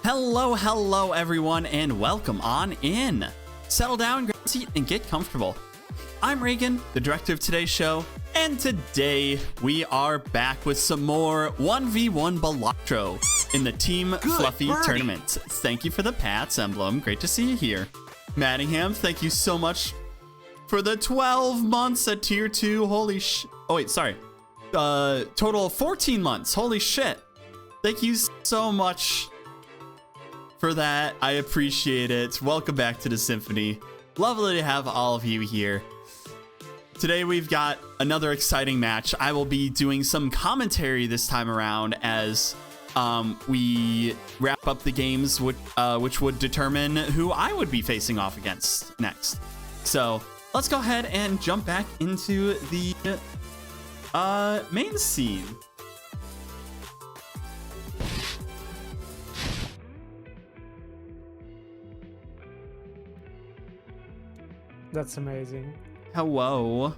Hello everyone, and welcome on in. Settle down, grab a seat, and get comfortable. I'm Reagan, the director of today's show, and today we are back with some more 1v1 Balatro in the Team Fluffy tournament. Thank you for the Pats emblem. Great to see you here. Mattingham, thank you so much for the 12 months at tier 2. Holy sh... Oh, wait, sorry. Total of 14 months. Holy shit. Thank you so much for that. I appreciate it. Welcome back to the Symphony. Lovely to have all of you here. Today we've got another exciting match. I will be doing some commentary this time around as we wrap up the games, which would determine who I would be facing off against next. So let's go ahead and jump back into the main scene. That's amazing. Hello.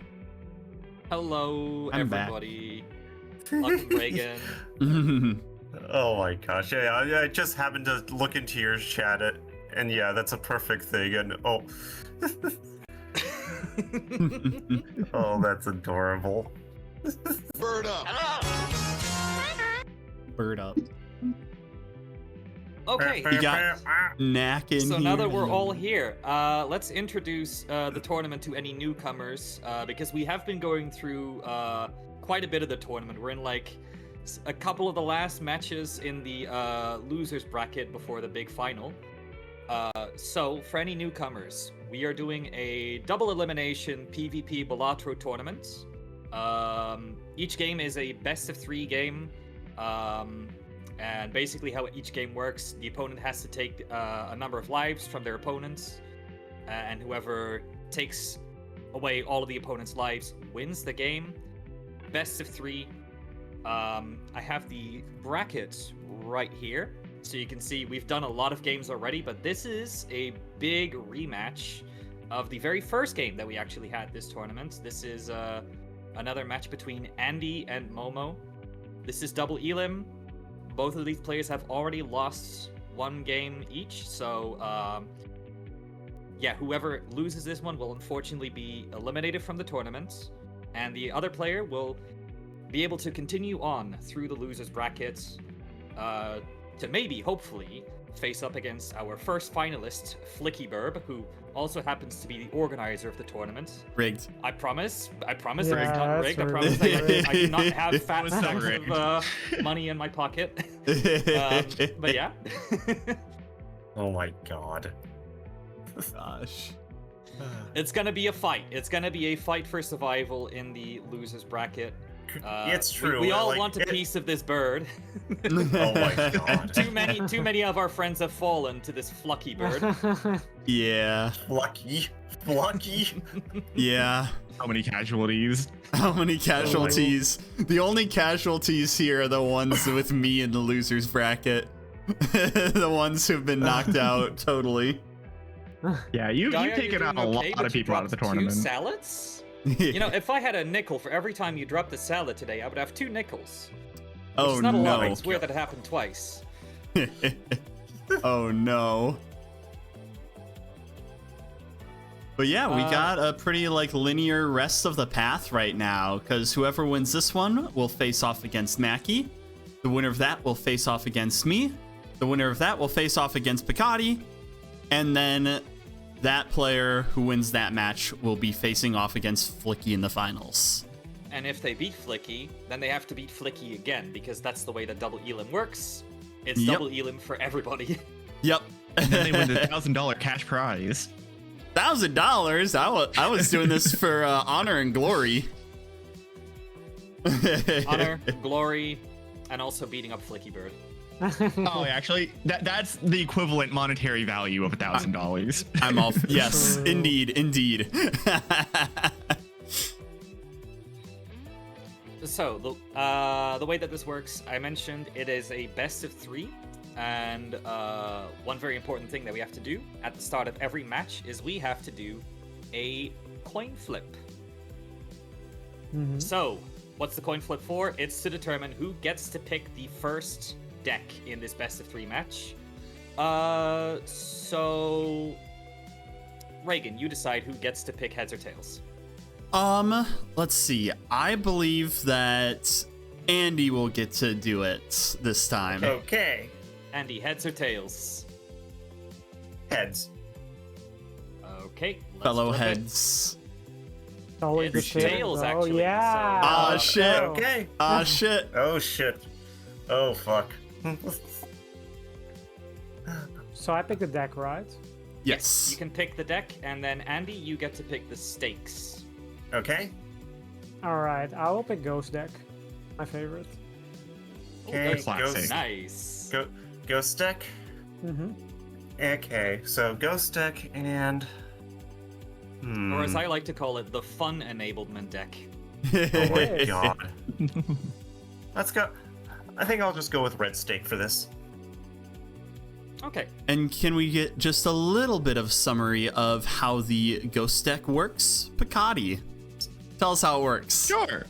Hello, I'm everybody. Welcome, Reagan. Oh my gosh, yeah, I just happened to look into your chat, and yeah, that's a perfect thing, and oh. Oh, that's adorable. Bird up. Bird up. Okay, You got Knack in so here. now that we're all here, let's introduce the tournament to any newcomers, because we have been going through quite a bit of the tournament. We're in like a couple of the last matches in the losers bracket before the big final. So for any newcomers, we are doing a double elimination PvP Balatro tournament. Each game is a best of 3 game. And basically how each game works, the opponent has to take a number of lives from their opponents, and whoever takes away all of the opponent's lives wins the game. Best of 3. I have the bracket right here, so you can see we've done a lot of games already, but this is a big rematch of the very first game that we actually had this tournament. This is another match between Andy and Momo. This is double elim. Both of these players have already lost 1 game each, so yeah, whoever loses this one will unfortunately be eliminated from the tournament, and the other player will be able to continue on through the losers brackets to maybe, hopefully, face up against our first finalist, FlickyBirb, who also happens to be the organizer of the tournament. Rigged. I promise Yeah, that it's not rigged. I that's promise that I do not have fat was not stacks rigged. of money in my pocket. But yeah. Oh my god. Gosh. It's gonna be a fight. It's gonna be a fight for survival in the losers bracket. It's true. We all like, want a piece of this bird. Oh my god. Too many of our friends have fallen to this flucky bird. Yeah. Lucky. Yeah. How many casualties? How many casualties? The only casualties here are the ones with me in the losers bracket. The ones who've been knocked out totally. Yeah, you've Gaia, taken you're out a doing lot okay, of but you people out of the dropped 2 tournament. salads? You know, if I had a nickel for every time you dropped a salad today, I would have 2 nickels. Oh It's not a lot. no. It's weird that it happened twice. Oh no. But yeah, we got a pretty like linear rest of the path right now, because whoever wins this one will face off against Mackie. The winner of that will face off against me. The winner of that will face off against Pikati. And then that player who wins that match will be facing off against Flicky in the finals. And if they beat Flicky, then they have to beat Flicky again, because that's the way that double elim works. It's Yep. double elim for everybody. Yep. And then they win the $1,000 cash prize. $1,000? I was doing this for honor and glory. Honor, glory, and also beating up FlickyBird. Oh, actually, that's the equivalent monetary value of $1,000. I'm off. Yes, indeed. So the way that this works, I mentioned it is a best of 3, and one very important thing that we have to do at the start of every match is we have to do a coin flip. So what's the coin flip for? It's to determine who gets to pick the first deck in this best of 3 match. So Reagan, you decide who gets to pick heads or tails. Let's see. I believe that Andy will get to do it this time. Okay. Andy, heads or tails? Heads. Okay. Let's Fellow flip it. heads. Always the It's tails, Oh actually, yeah. so, Ah, shit. Okay. Ah, shit. Oh shit. Oh fuck. So I picked the deck, right? Yes. You can pick the deck, and then Andy, you get to pick the stakes. Okay. All right, I will pick Ghost deck, my favorite. Okay. Classic. Nice. Ghost deck. Mm-hmm. Okay. So ghost deck and. Or as I like to call it, the fun enablement deck. Oh my Yes. god. Let's go. I think I'll just go with red stake for this. Okay. And can we get just a little bit of summary of how the ghost deck works? Pikati, tell us how it works. Sure.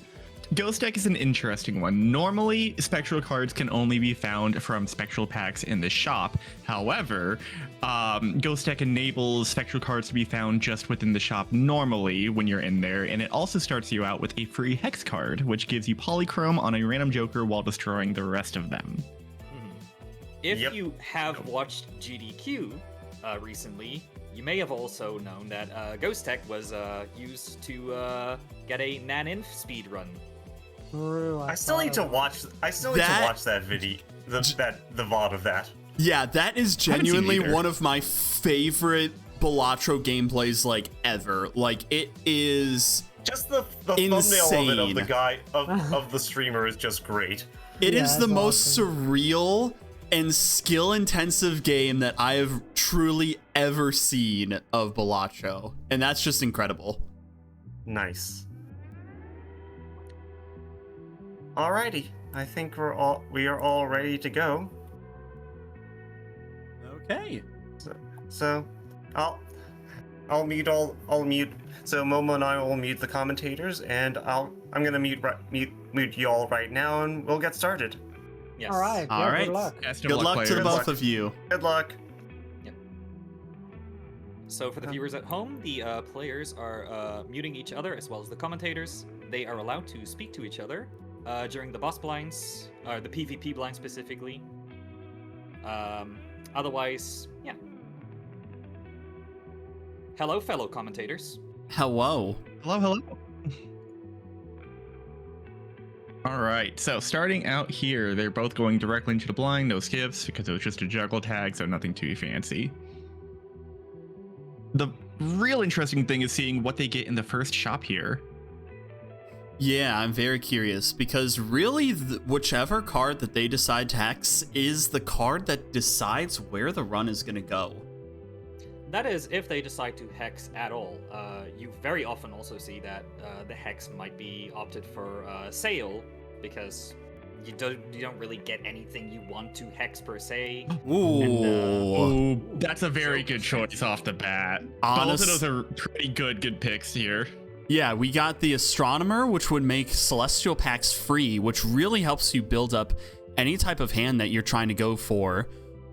Ghost deck is an interesting one. Normally, spectral cards can only be found from spectral packs in the shop. However, Ghost deck enables spectral cards to be found just within the shop normally when you're in there, and it also starts you out with a free hex card, which gives you polychrome on a random joker while destroying the rest of them. If Yep. you have watched GDQ recently, you may have also known that Ghost Tech was used to get a Naninf speed run. Ooh, I still need to watch. I still need to watch that video. The VOD of that. Yeah, that is haven't seen it genuinely either. one of my favorite Balatro gameplays, like, ever. Like, it is... Just the thumbnail of it of the Insane. guy of the streamer is just great. It Yeah, is the it's most awesome. surreal and skill-intensive game that I have truly ever seen of Balatro. And that's just incredible. Nice. Alrighty, I think we are all ready to go. Okay. So, I'll mute. So Momo and I will mute the commentators, and I'm gonna mute you all right now, and we'll get started. Yes. All right. All Yeah, right. Good luck. Best of Good luck to the players. both luck. of you. Good luck. So for the viewers at home, the players are muting each other as well as the commentators. They are allowed to speak to each other during the boss blinds, or the PvP blind specifically. Otherwise, yeah. Hello, fellow commentators. Hello. Hello, hello. All right, so starting out here, they're both going directly into the blind, no skips, because it was just a juggle tag, so nothing too fancy. The real interesting thing is seeing what they get in the first shop here. Yeah, I'm very curious because really whichever card that they decide to hex is the card that decides where the run is going to go. That is, if they decide to hex at all. You very often also see that the hex might be opted for sale because you don't really get anything you want to hex per se. Ooh. Oh, that's a very good choice off the bat. Honest- Both of those are pretty good picks here. Yeah, we got the Astronomer, which would make Celestial Packs free, which really helps you build up any type of hand that you're trying to go for.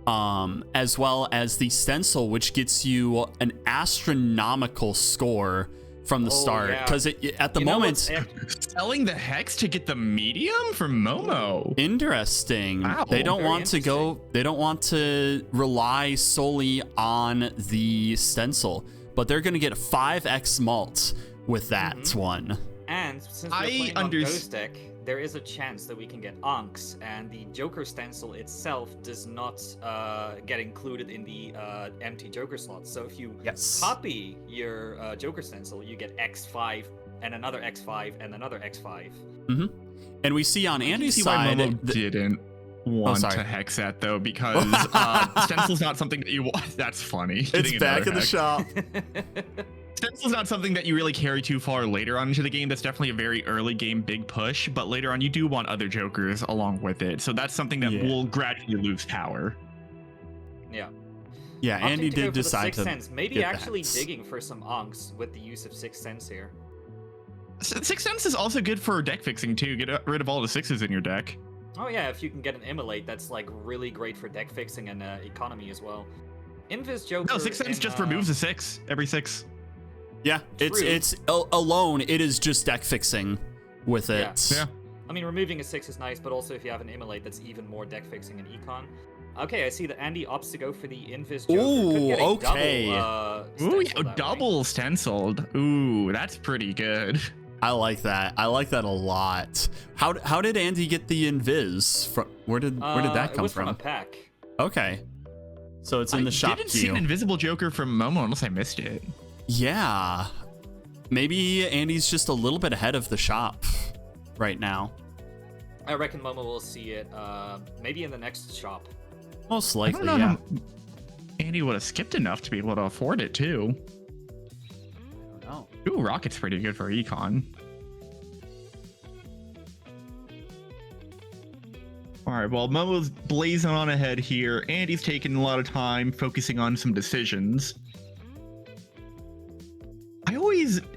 As well as the Stencil, which gets you an astronomical score from the start. yeah. Because at the You know moment, what's Selling the hex to get the medium from Momo. interesting. Wow, They don't very want to go. They don't want to rely solely on the Stencil, but they're going to get 5x mult with that one. And since we're I playing on unders- Ghost Deck, there is a chance that we can get Ankhs, and the Joker stencil itself does not get included in the empty Joker slots. So if you Yes. copy your Joker stencil, you get X5 and another X5 and another X5. And we see on I can Andy's see why side, Momo didn't want sorry. to hex that though, because Stencil's not something that you want. That's funny. it's Getting back another in the hex. shop. Stencil's not something that you really carry too far later on into the game. That's definitely a very early game big push, but later on you do want other Jokers along with it. So that's something that Yeah. will gradually lose power. Yeah. Yeah, Opting Andy to go did for the decide Sixth to Sense. Maybe get the actually hex. digging for some Ankhs with the use of Sixth Sense here. Sixth Sense is also good for deck fixing too. Get rid of all the sixes in your deck. Oh yeah, if you can get an Immolate, that's like really great for deck fixing and economy as well. Invis Joker. No, 6 cents just removes a 6 every 6. Yeah, it's alone. It is just deck fixing with it. Yeah. I mean, removing a 6 is nice, but also if you have an Immolate, that's even more deck fixing and econ. Okay, I see that Andy opts to go for the Invis Joker. Ooh, Could get a okay. Double, Ooh, stencil that way. double stenciled. Ooh, that's pretty good. I like that. I like that a lot. How did Andy get the invis from? Where did that It come was from a from? pack. Okay, so it's in the shop I didn't see an queue. invisible Joker from Momo unless I missed it. Yeah, maybe Andy's just a little bit ahead of the shop right now. I reckon Momo will see it maybe in the next shop. Most I likely, don't know yeah. how Andy would have skipped enough to be able to afford it too. I don't know. Ooh, Rocket's pretty good for econ. All right, well, Momo's blazing on ahead here. Andy's taking a lot of time focusing on some decisions.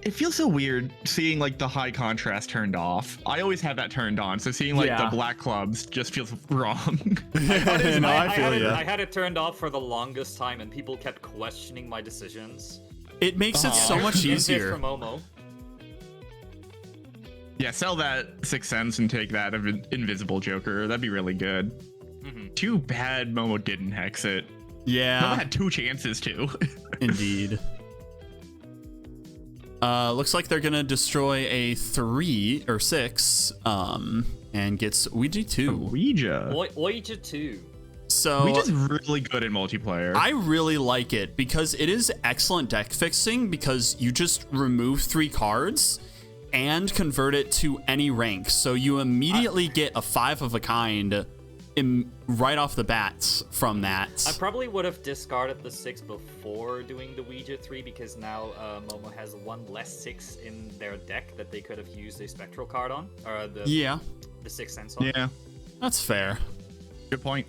It feels so weird seeing like the high contrast turned off. I always have that turned on, so seeing like the black clubs just feels wrong. No, I feel you. I had it turned off for the longest time, and people kept questioning my decisions. It makes it so much Invis easier. for Momo. Yeah, sell that 6 cents and take that invisible Joker. That'd be really good. Too bad Momo didn't hex it. Yeah, Momo had 2 chances to. indeed. Looks like they're gonna destroy a 3 or 6, and gets Ouija 2. Ouija. Ouija 2. So Ouija's really good in multiplayer. I really like it because it is excellent deck fixing because you just remove 3 cards and convert it to any rank. So you immediately get a 5 of a kind right off the bat from that. I probably would have discarded the 6 before doing the Ouija 3 because now Momo has 1 less 6 in their deck that they could have used a spectral card on, or the 6 cents on. Yeah, That's fair. good point.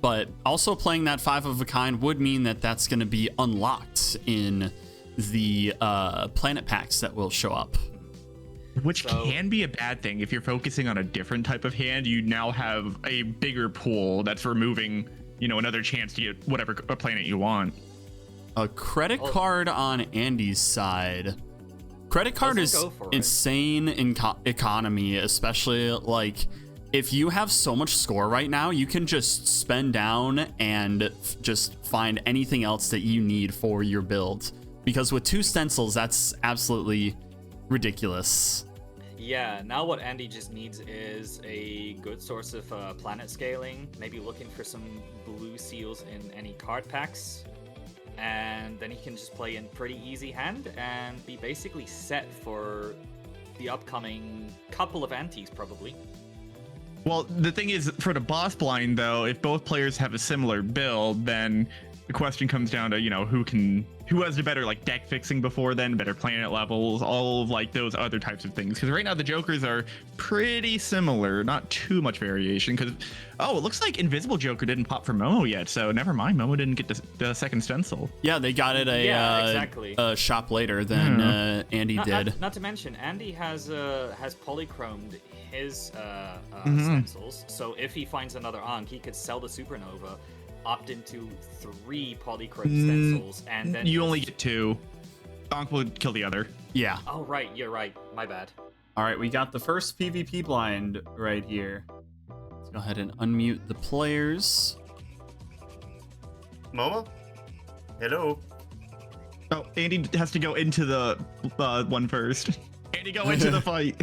But also playing that 5 of a kind would mean that that's going to be unlocked in the planet packs that will show up. Which So- can be a bad thing if you're focusing on a different type of hand. You now have a bigger pool that's removing, another chance to get whatever planet you want. A credit card on Andy's side. Credit card is Doesn't go for it. insane in economy, especially like if you have so much score right now, you can just spend down and just find anything else that you need for your build. Because with 2 stencils, that's absolutely ridiculous. Yeah, now what Andy just needs is a good source of planet scaling, maybe looking for some blue seals in any card packs, and then he can just play in pretty easy hand and be basically set for the upcoming couple of antis, probably. Well, the thing is, for the boss blind, though, if both players have a similar build, then the question comes down to, who has the better like deck fixing before then, better planet levels, all of like those other types of things. Because right now the Jokers are pretty similar, not too much variation. Because it looks like Invisible Joker didn't pop for Momo yet, so never mind. Momo didn't get the second stencil. Yeah, they got it exactly. a shop later than Andy did. Not to mention, Andy has polychromed his stencils, so if he finds another Ankh, he could sell the Supernova, opt into 3 polychrome stencils, and then You only get 2. Donk will kill the other. Yeah. Oh right, you're right. My bad. All right, we got the first PvP blind right here. Let's go ahead and unmute the players. Momo? Hello? Oh, Andy has to go into the one first. Andy, go into the fight.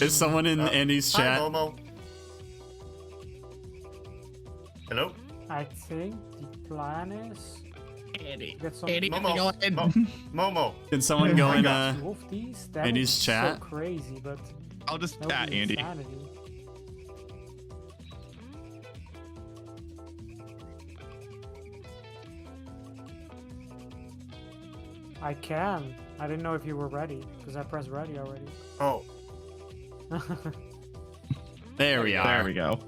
Is someone in Andy's Hi, chat? Momo. Hello? I think the plan is Andy, get some Momo. go ahead. Momo. Can someone go in? two of these. That Andy's is chat? so crazy, but I'll just that would be Andy. insanity. I can. I didn't know if you were ready because I pressed ready already. Oh. There we There are. we go.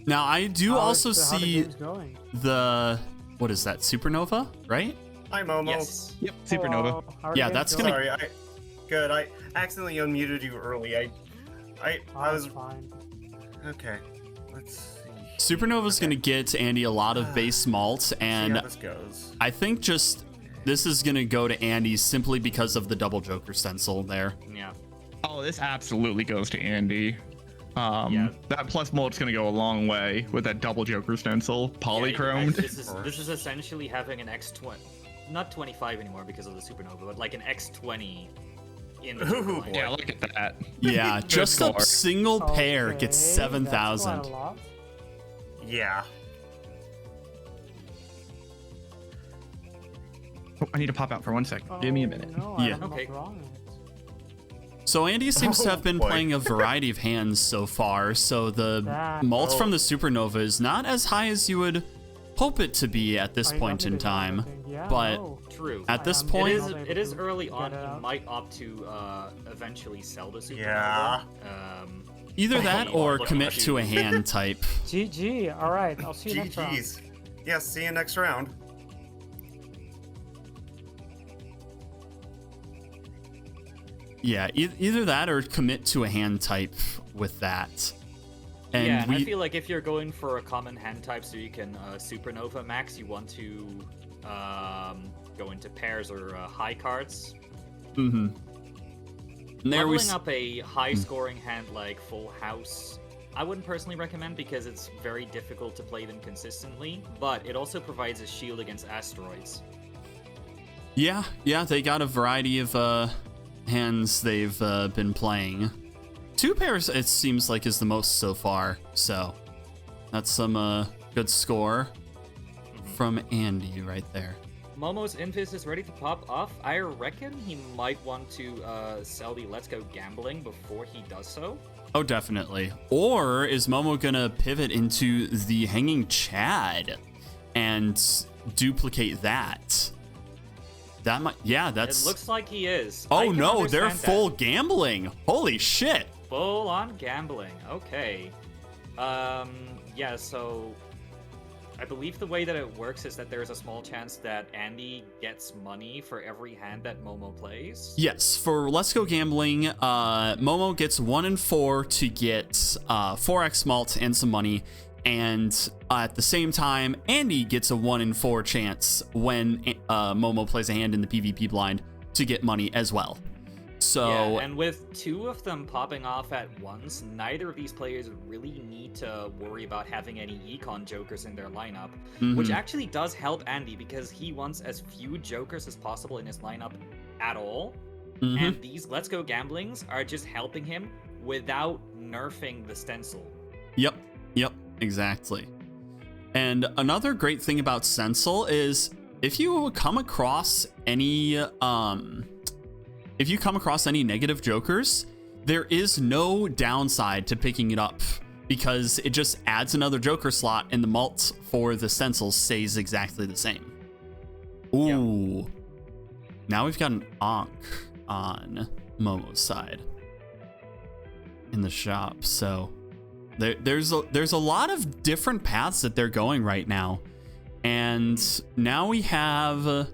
Now I do How also is the- how the see game's going. the what is that? Supernova, right? Hi, Momo. Yes. Yep, Supernova. Hello. How are Yeah, the that's games gonna- going? Sorry, I accidentally unmuted you early. I was fine. okay. Let's see. Supernova's Okay. gonna get Andy a lot of base malt, See and how this goes. I think just this is gonna go to Andy simply because of the double Joker stencil there. Yeah. Oh, this absolutely goes to Andy. Yeah. That plus mult's gonna go a long way with that double Joker stencil, polychromed. Yeah, this is essentially having an X20, not 25 anymore because of the supernova, but like an X20 in the Ooh, Joker line. Yeah, look at that. Yeah, just a score. single pair gets Okay, 7,000. that's quite a lot. Yeah. Oh, I need to pop out for 1 second. Give me a minute. No, I Yeah. don't know Okay. what's wrong. So Andy seems to have been boy. playing a variety of hands so far, so the That- malt Oh. from the Supernova is not as high as you would hope it to be at this Oh, you point got in me to do time. everything. Yeah, but no. True. At this I'm point- not able It is to early get on. it He out. might opt to eventually sell the supernova. Yeah. Either that or Look commit at to a you. hand type. GG. All right, I'll see you next round. GG's. Yeah, see you next round. Yeah, either that or commit to a hand type with that. And yeah, and we, I feel like if you're going for a common hand type so you can supernova max, you want to go into pairs or high cards. mm-hmm. And there we Leveling up a high scoring hand like Full House, I wouldn't personally recommend because it's very difficult to play them consistently, but it also provides a shield against asteroids. Yeah, they got a variety of hands they've been playing. 2 pairs, it seems like, is the most so far. So that's some good score from Andy right there. Momo's Invis is ready to pop off. I reckon he might want to sell the Let's Go Gambling before he does so. Oh, definitely. Or is Momo gonna pivot into the Hanging Chad and duplicate that? That might, yeah, that's. It looks like he is. I Oh can no, they're understand that. full gambling. Holy shit. Full on gambling. Okay. Yeah, so I believe the way that it works is that there's a small chance that Andy gets money for every hand that Momo plays. Yes, for Let's Go Gambling, Momo gets 1 in 4 to get 4x malt and some money. And at the same time, Andy gets a 1 in 4 chance when Momo plays a hand in the PvP blind to get money as well. So Yeah, and with 2 of them popping off at once, neither of these players really need to worry about having any econ jokers in their lineup, which actually does help Andy because he wants as few jokers as possible in his lineup at all. And these Let's Go Gamblings are just helping him without nerfing the stencil. Yep, exactly. And another great thing about Stencil is if you come across any negative jokers, there is no downside to picking it up because it just adds another joker slot and the malt for the stencil stays exactly the same. Ooh. Now we've got an Ankh on Momo's side in the shop, so there's a lot of different paths that they're going right now. And now we have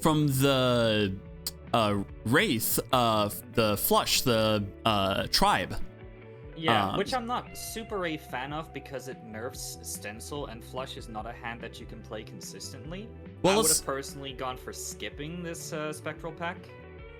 from the Wraith, the Flush, the tribe. Yeah, which I'm not super a fan of because it nerfs Stencil and Flush is not a hand that you can play consistently. Well, I would let's- have personally gone for skipping this Spectral Pack.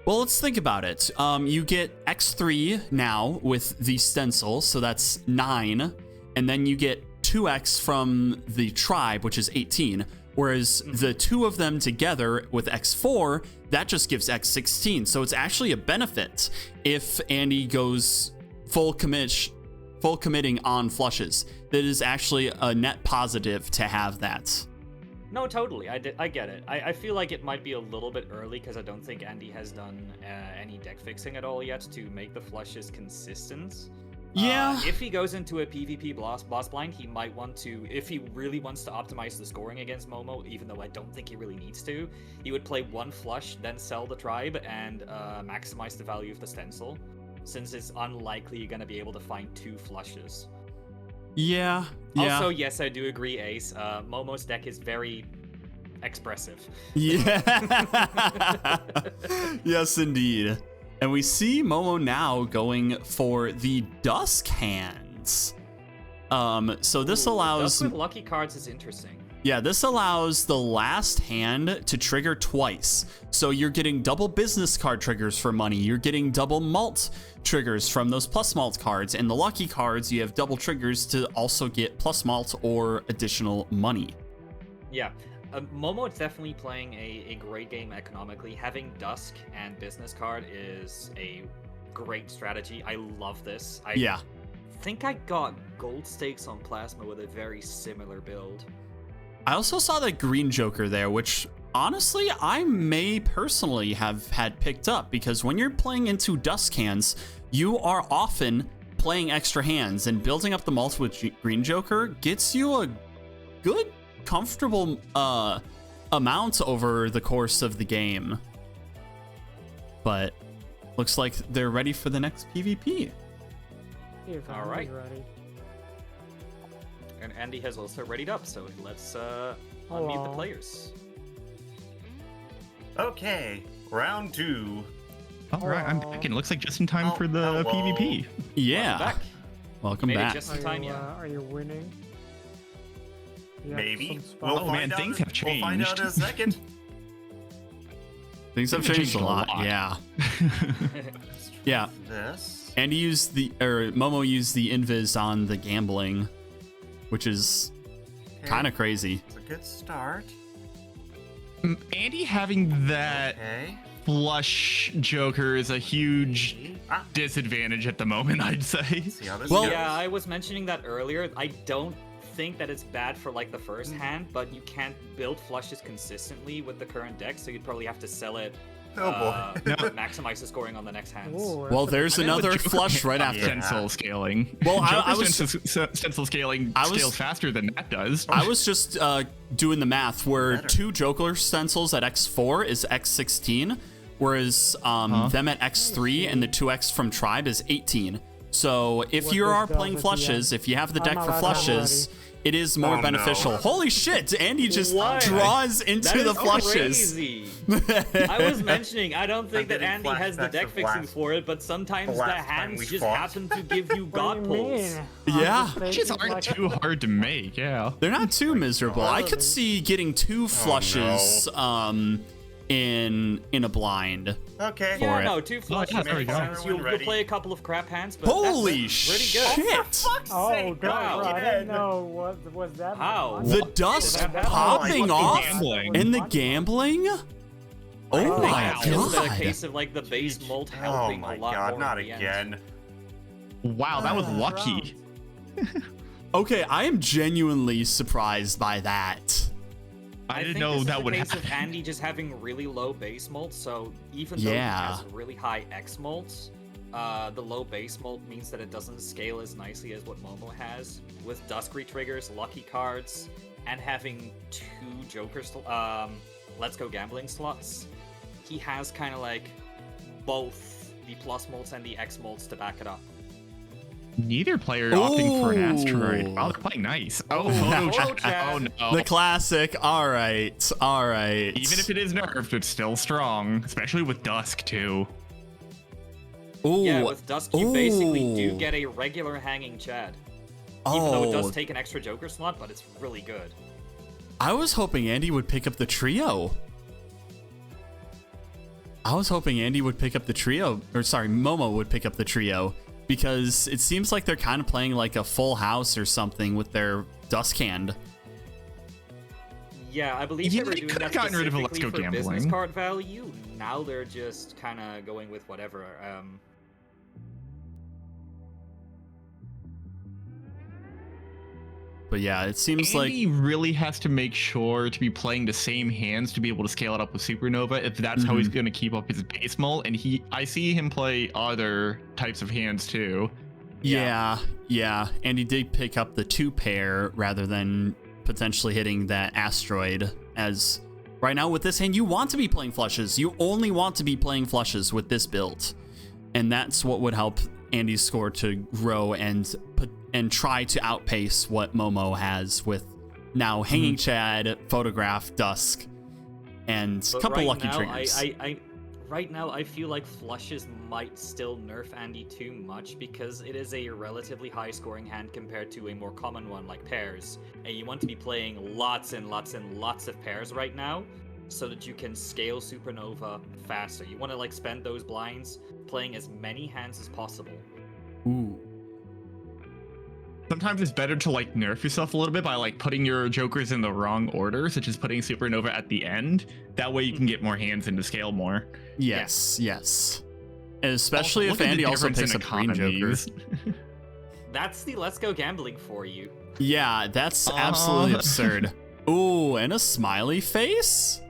Well, let's think about it. You get X3 now with the stencil, so that's 9, and then you get 2x from the tribe, which is 18. Whereas the 2 of them together with X4, that just gives X16. So it's actually a benefit if Andy goes full committing on flushes. That is actually a net positive to have that. No, totally. I get it. I feel like it might be a little bit early because I don't think Andy has done any deck fixing at all yet to make the flushes consistent. Yeah. If he goes into a PvP boss blind, he might want to, if he really wants to optimize the scoring against Momo, even though I don't think he really needs to, he would play 1 flush, then sell the tribe, and maximize the value of the stencil, since it's unlikely you're going to be able to find 2 flushes. Yeah. Also, yes, I do agree, Ace. Momo's deck is very expressive. Yeah. Yes, indeed. And we see Momo now going for the Dusk hands. So this allows... Dusk with lucky cards is interesting. Yeah, this allows the last hand to trigger twice. So you're getting double business card triggers for money. You're getting double malt triggers from those plus malt cards. And the lucky cards, you have double triggers to also get plus malt or additional money. Yeah. Momo is definitely playing a great game economically. Having Dusk and business card is a great strategy. I love this. I think I got gold stakes on Plasma with a very similar build. I also saw that green Joker there, which honestly I may personally have had picked up, because when you're playing into Dusk hands, you are often playing extra hands, and building up the malt with green Joker gets you a good, comfortable amount over the course of the game. But looks like they're ready for the next PvP. All right. Ready. And Andy has also readied up, so let's unmute the players. Okay, round 2. All right, I'm back, and it looks like just in time for the hello. PvP. Yeah. Welcome Welcome back. back. Just in time, yeah. Are you winning? You have Maybe. some spots. We'll Oh, find man, out things in- have We'll find out changed. in a second. Things have changed a lot. Yeah. Yeah. This. And Momo used the invis on the gambling, which is kind of crazy. It's a good start. Andy having that Okay. flush Joker is a huge disadvantage at the moment, I'd say. See how this Well- goes. Yeah, I was mentioning that earlier. I don't think that it's bad for like the first hand, but you can't build flushes consistently with the current deck, so you'd probably have to sell it. Oh boy. Maximize the scoring on the next hands. Ooh, Well, that's there's I mean, with another Joker flush right after. Stencil scaling. Well, I Joker was- stencil scaling I was- scales faster than that does. I was just doing the math where Better. 2 Joker stencils at X4 is X16, whereas them at X3 and the 2X from Tribe is 18. So if What you this are does playing at the flushes, end. if you have the I'm deck not for allowed to have flushes, it is more Oh, no. beneficial. Holy shit, Andy just What? draws That into is the flushes. crazy. I was mentioning, I don't think that I'm getting Andy has the flashbacks deck of fixing last- for it, but sometimes the last time hands we just fought. happen to give you What god do you pulls. mean? Yeah. I'm just Flushes making, aren't like- too hard to make, yeah. They're not too miserable. I could see getting 2 flushes in a blind. Okay. Yeah, it. no, 2 flushes yeah, there we makes go. sense. You'll Ready. play a couple of crap hands, but Holy that's pretty good. shit! Oh, sake, God, wow. I didn't know was that. How? much. The dust What the hell? popping Oh, off gambling. and the gambling? Oh Oh, my wow. It's a god. case of like the base mold Oh helping my a lot god, more not in the end. again. Wow, that was lucky. Okay, I am genuinely surprised by that. I didn't think know this that is would a case happen. of Andy just having really low base molt, so even though Yeah. he has really high X molt, the low base molt means that it doesn't scale as nicely as what Momo has. With Dusk triggers, lucky cards, and having 2 Joker Let's Go Gambling slots, he has kind of like both the plus molts and the X molts to back it up. Neither player opting for an Ooh. asteroid. Wow, they're playing nice. Oh, Photo photo chat. chat. Oh no. The classic. All right. All right. Even if it is nerfed, it's still strong, especially with Dusk too. Ooh. Yeah, with Dusk, you basically do Ooh. get a regular hanging Chad. Even though it Oh, does take an extra Joker slot, but it's really good. I was hoping Andy would pick up the trio. Momo would pick up the trio, because it seems like they're kind of playing like a full house or something with their Dusk hand. Yeah, I believe Yeah, they were they doing could've that gotten rid of a Let's specifically Go for business Gambling. card value. Now they're just kind of going with whatever. But yeah, it seems Andy like really has to make sure to be playing the same hands to be able to scale it up with Supernova if that's how he's going to keep up his base mult. And I see him play other types of hands too. yeah. And he did pick up the 2 pair rather than potentially hitting that asteroid, as right now with this hand you want to be playing flushes. You only want to be playing flushes with this build, and that's what would help Andy's score to grow and try to outpace what Momo has with now Hanging Chad, Photograph, Dusk, and a But couple right lucky now, triggers. I right now I feel like flushes might still nerf Andy too much because it is a relatively high scoring hand compared to a more common one like pairs. And you want to be playing lots and lots and lots of pairs right now so that you can scale Supernova faster. You want to like spend those blinds playing as many hands as possible. Ooh. Sometimes it's better to like nerf yourself a little bit by like putting your jokers in the wrong order, such as putting Supernova at the end. That way you can get more hands and to scale more. Yes, yes. And especially Also, if look at the Andy also difference picks in up green jokers. economies. That's the Let's Go Gambling for you. Yeah, that's absolutely absurd. Ooh, and a smiley face?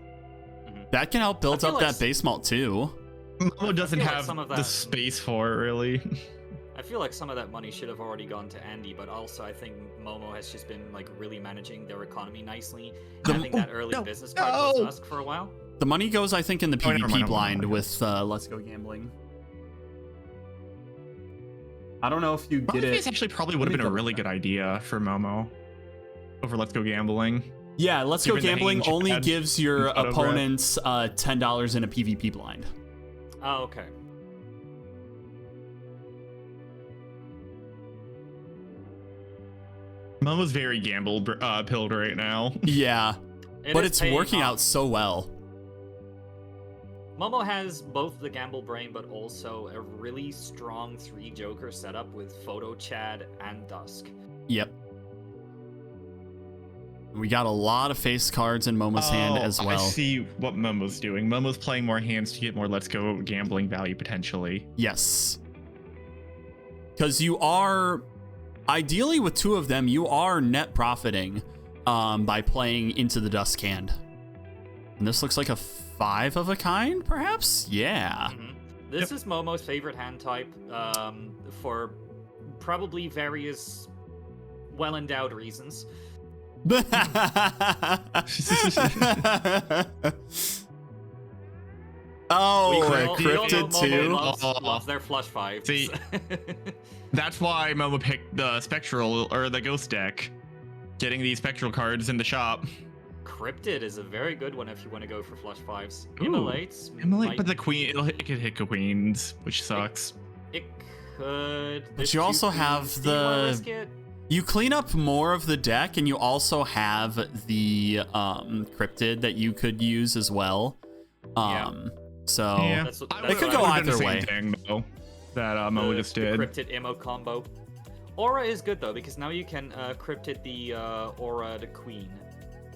That can help build I up feel that like base malt too. Momo doesn't feel like have some of the that- space for it, really. I feel like some of that money should have already gone to Andy, but also I think Momo has just been like really managing their economy nicely. The- I think that early no, business card was no. Dusk for a while. The money goes, I think, in the Oh, never PvP mind, blind never mind. with Let's Go Gambling. I don't know if you get It's it. actually probably would Let have me been a double really check. good idea for Momo over Let's Go Gambling. Yeah, Let's Go Given the Gambling hanging only chad gives your and photo opponents $10 in a PvP blind. Oh, okay. Momo's very pilled right now. Yeah, but is it's paying working off. out so well. Momo has both the gamble brain, but also a really strong 3 Joker setup with Photo Chad and Dusk. Yep. We got a lot of face cards in Momo's hand as well. I see what Momo's doing. Momo's playing more hands to get more Let's Go Gambling value potentially. Yes. Because you are, ideally with 2 of them, you are net profiting by playing into the Dusk hand. And this looks like a 5 of a kind, perhaps? Yeah. This is Momo's favorite hand type for probably various well-endowed reasons. Oh, We all know cryptid Momo too. loves their flush fives. See, That's why Momo picked the Spectral or the Ghost deck. Getting these Spectral cards in the shop. Cryptid is a very good one if you want to go for flush fives. Ooh, Immolates, But the queen, it could hit queens, which sucks. it could. But There's you 2 also queens. have Do you wanna the- risk it? You clean up more of the deck, and you also have the cryptid that you could use as well. So Yeah, That's what- I that's It could what go I would've done either the way. same thing, though, that Momo just the did. Cryptid Immo combo. Aura is good though because now you can cryptid the Aura the Queen.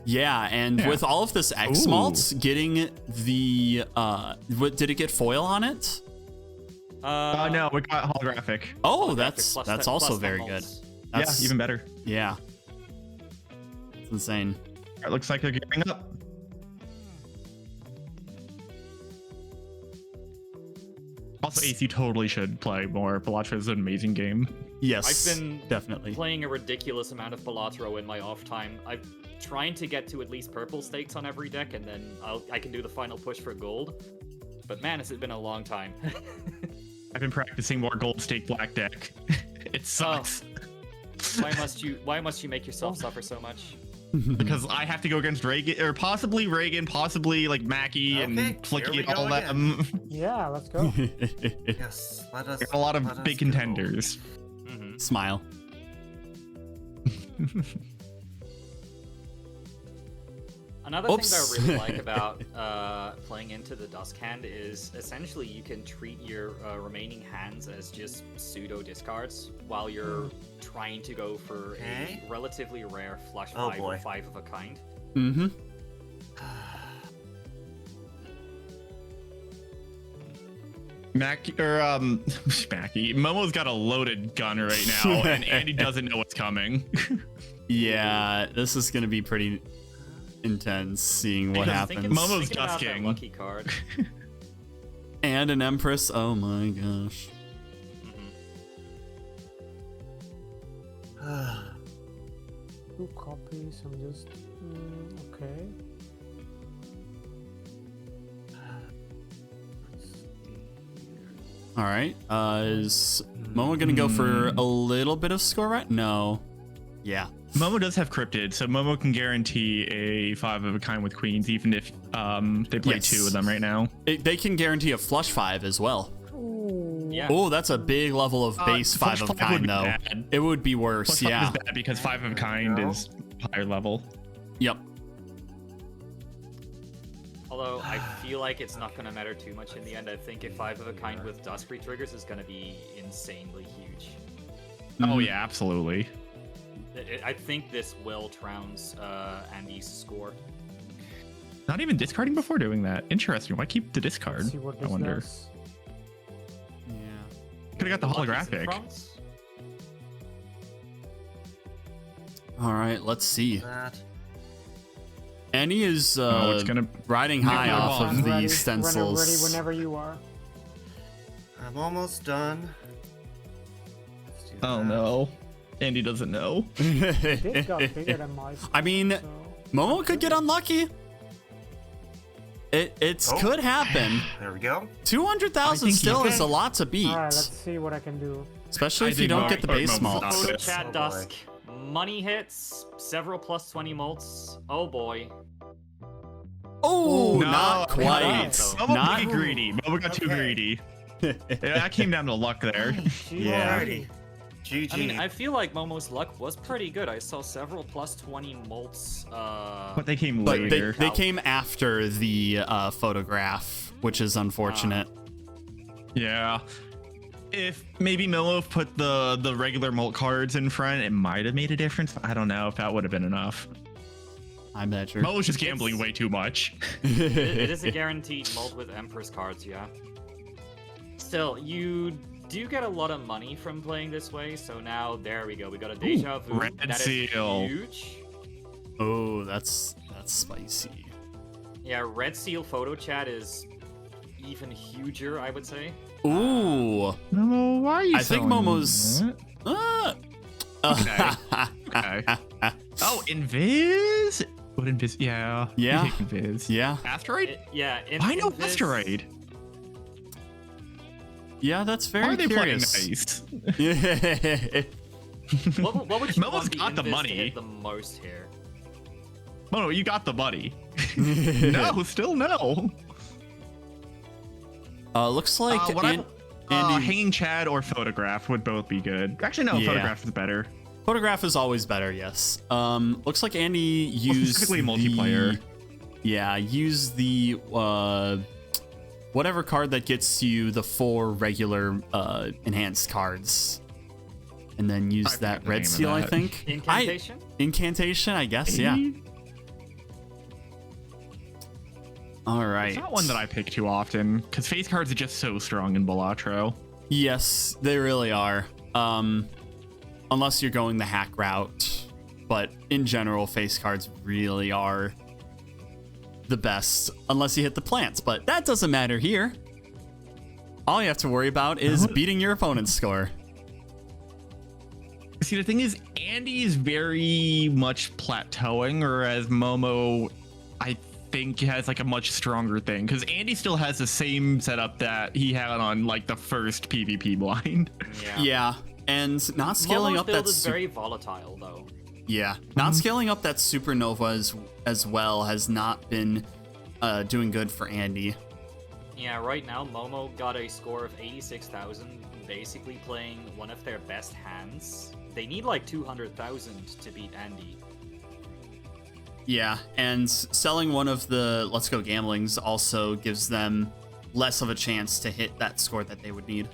yeah, and Yeah. with all of this X Ooh. malts, getting the did it get foil on it? No, we got holographic. Oh, Holographic that's plus that's that- also plus very that good. malts. That's, Yeah, even better. Yeah, it's insane. It looks like they're gearing up. Also, Ace, you totally should play more. Balatro is an amazing game. Yes, I've been definitely. playing a ridiculous amount of Balatro in my off time. I'm trying to get to at least purple stakes on every deck, and then I can do the final push for gold. But man, has it been a long time. I've been practicing more gold stake black deck. It sucks. Why must you make yourself suffer so much? Because I have to go against Reagan, or possibly Reagan, possibly like Mackie Okay, and here Flicky we and go all that. Yeah, let's go. Yes, let us. A lot let of us big go. contenders. Smile. Another Oops. thing that I really like about playing into the Dusk hand is essentially you can treat your remaining hands as just pseudo discards while you're trying to go for Okay. a relatively rare flush Oh, 5 boy. or 5 of a kind. Mm-hmm. Mackie Mackie. Momo's got a loaded gun right now, and Andy doesn't know what's coming. Yeah, this is gonna be pretty intense. Seeing what Because happens. Momo's thinking about that dusking. lucky card. And an Empress. Oh my gosh. Two copies. I'm just okay. All right. Is Momo gonna go for a little bit of score right? No. Yeah. Momo does have cryptid, so Momo can guarantee a 5 of a kind with queens, even if they play Yes. 2 of them right now. They can guarantee a flush 5 as well. Ooh. Yeah. Oh, that's a big level of base 5 flush of a 5 would kind, be though. bad. It would be worse, Plus 5 yeah. is bad because 5 of a kind No. is higher level. Yep. Although I feel like it's not going to matter too much in the end. I think a 5 of a kind with Dusk Triggers is going to be insanely huge. Oh Mhm. yeah, absolutely. I think this will trounce Andy's score. Not even discarding before doing that. Interesting. Why keep the discard? Let's see what I this wonder. does. Yeah. Could have got the Lucky's in holographic. France? All right, let's see. That. Annie is Oh, it's gonna. riding high Yeah, off I'm of ready. the stencils. Ready whenever you are. I'm almost done. Let's do Oh that. no, Andy doesn't know. This got bigger than my I mean, so... Momo could get unlucky. It Oh. could happen. There we go. 200,000 I think still you is a can. lot to beat, Alright, let's see what I can do. especially I if you think don't Momo- get the or base Momo's mults. not Photo good. chat Oh, boy. Dusk. Money hits, several plus 20 mults. Oh boy. Oh, No, not I mean, quite. nice. Momo Not got greedy. Momo got too Okay. greedy. Yeah, that came down to luck there. She Yeah. already- GG. I mean, I feel like Momo's luck was pretty good. I saw several plus 20 mults. But they came But later. they came after the photograph, which is unfortunate. Yeah. If maybe Momo put the regular mult cards in front, it might have made a difference. I don't know if that would have been enough. I bet you. Momo's just gambling way too much. It is a guaranteed mult with Empress cards, yeah. Still, you do get a lot of money from playing this way, so now there we go. We got a deja vu. Red That is seal. huge. Oh, that's spicy. Yeah, Red Seal photo chat is even huger, I would say. Ooh. Momo, why are you I think selling Momo's- that? Uh, Okay. Oh, Invis? What Invis? Yeah. we Yeah. take Invis. yeah. Asteroid? Yeah, Why no Invis- asteroid? Yeah, that's Why very are they curious. playing nice? What would you Momo's want got the Invis money. to hit the most here? Momo, you got the money. No, still no. Looks like What Andy Hanging Chad or Photograph would both be good. Actually, no, Yeah. Photograph is better. photograph is always better. Yes. Looks like Andy used specifically the- multiplayer. Yeah, use the whatever card that gets you the 4 regular enhanced cards, and then use I that forget the red name of seal. I that. think Incantation? incantation. I guess. Yeah. All right. It's not one that I pick too often because face cards are just so strong in Balatro. Yes, they really are. Unless you're going the hack route, but in general, face cards really are the best unless you hit the plants, but that doesn't matter here. All you have to worry about is beating your opponent's score. See, the thing is, Andy is very much plateauing, whereas Momo, I think, has like a much stronger thing because Andy still has the same setup that he had on like the first PvP blind. Yeah, and not scaling Momo's up build that is very volatile, though. yeah, not scaling up that supernova as well has not been doing good for Andy. Yeah, right now Momo got a score of 86,000, basically playing one of their best hands. They need like 200,000 to beat Andy. Yeah, and selling one of the Let's Go Gamblings also gives them less of a chance to hit that score that they would need.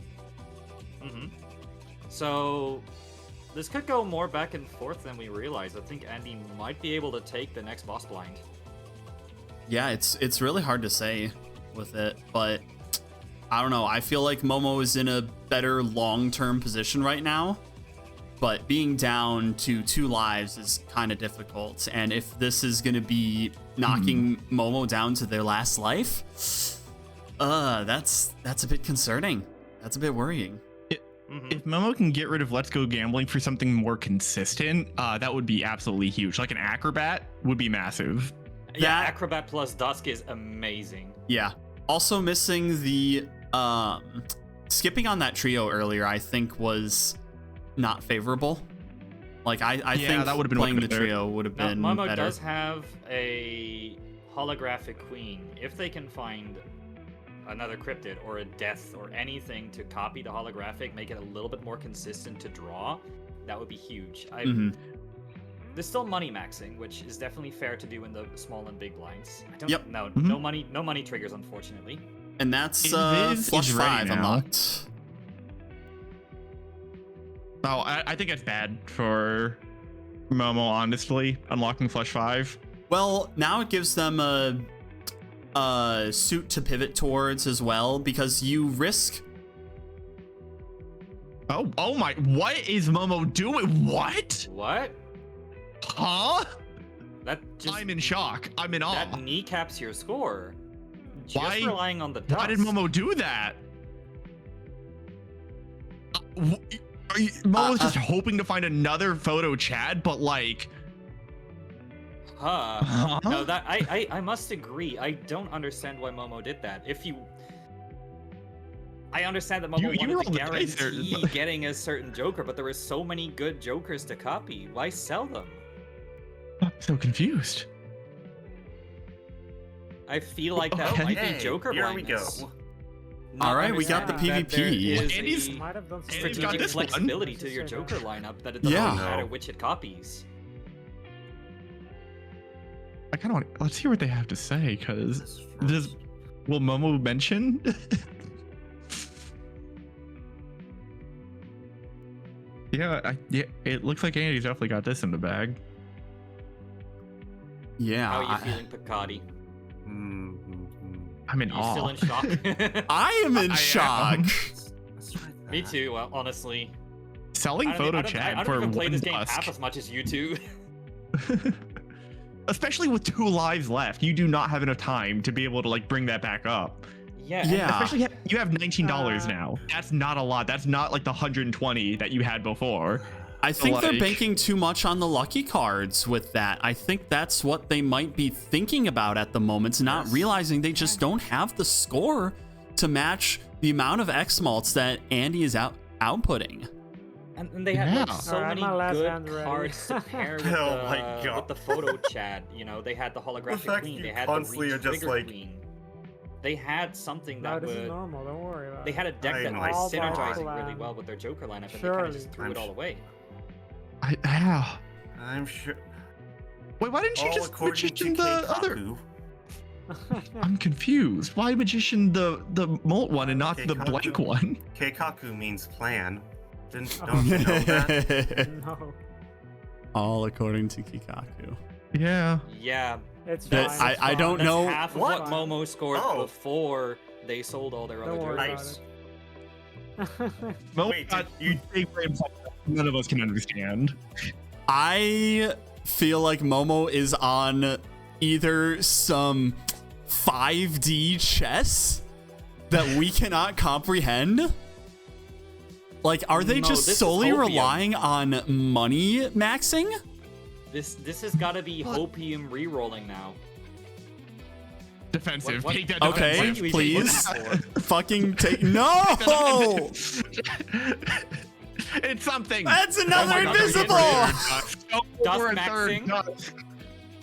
So this could go more back and forth than we realize. I think Andy might be able to take the next boss blind. Yeah, it's really hard to say with it, but I don't know. I feel like Momo is in a better long-term position right now, but being down to 2 lives is kind of difficult. And if this is going to be knocking Momo down to their last life, that's a bit concerning. That's a bit worrying. If Momo can get rid of Let's Go Gambling for something more consistent, that would be absolutely huge. Like an Acrobat would be massive. Yeah, That- Acrobat plus Dusk is amazing. Yeah. Also missing the skipping on that trio earlier, I think was not favorable. Like I Yeah, think that would've been playing way the better. trio would have Now, been Momo better. does have a holographic queen. If they can find another cryptid or a death or anything to copy the holographic, make it a little bit more consistent to draw, that would be huge. Mhm. There's still money maxing, which is definitely fair to do in the small and big blinds. I don't Yep. no Mhm. no money triggers, unfortunately. And that's Invis is flush ready 5 now. unlocked. Oh, I think it's bad for Momo, honestly, unlocking Flush 5. Well, now it gives them a suit to pivot towards as well, because you risk. Oh my, what is Momo doing? What? What? Huh? That just I'm in shock. I'm in awe. that kneecaps your score. Just Why- relying on the dust. Why did Momo do that? Momo's just hoping to find another photo chat, but like, Huh. No, that I must agree. I don't understand why Momo did that. I understand that Momo You wanted were to on the dice there. guarantee getting a certain Joker, but there were so many good Jokers to copy. Why sell them? I'm so confused. I feel like that Okay. might Hey, be Joker here we blindness. go. Not All right, we got the understanding that there PvP. is Andy's- a Might have done some Andy's got strategic this one. flexibility Let's to just your say Joker that. lineup that it doesn't Yeah. matter No. which it copies. I kind of want. Let's hear what they have to say, because does will Momo mention? Yeah, it looks like Andy's definitely got this in the bag. Yeah. How are you feeling, Pikati? I'm in Are you awe. still in shock? I am in I am. shock. Let's try that. Me too. Well, honestly, Selling photo chat I for don't even play one this game busk. half as much as you two. Especially with 2 lives left, you do not have enough time to be able to like bring that back up. Yeah. Yeah. Especially you have $19 Uh, now. That's not a lot. That's not like the 120 that you had before. I think they're like- banking too much on the lucky cards with that. I think that's what they might be thinking about at the moment, not Yes. realizing they just don't have the score to match the amount of X malts that Andy is outputting. And they had like, Yeah. so Alright, many my last good hand's ready. cards to pair with, Oh my God. with the photo chat. You know, they had the holographic fact queen. you They had the constantly are reach just trigger like- queen. They had something No, that this is would. normal. Don't worry about They it. had a deck I that know. was All by synergizing plan. really well with their Joker lineup, and they kind Surely. of just threw I'm it all sh- away. Yeah. I'm sure. Wait, why didn't you All just according to magician the other? Keikaku. I'm confused. Why magician the molt one and not the Keikaku. blank one? Keikaku means plan. Don't you know that? No, All according to Kikaku. Yeah. Yeah, it's That- fine. it's I don't fine. know- that's half of What? what Momo scored Oh. before they sold all their Don't other worry Jokers. about Nice. Mo Wait, got did you- big brain problems none of us can understand. I feel like Momo is on either some 5D chess that we cannot comprehend. Like, are they No, just this is solely hopium. relying on money maxing? This has got to be hopium re-rolling now. Defensive. What- Take that Okay, defensive. What- please. what- Fucking take. No! It's something. That's another my God, invisible! Over a Dust third maxing? dust.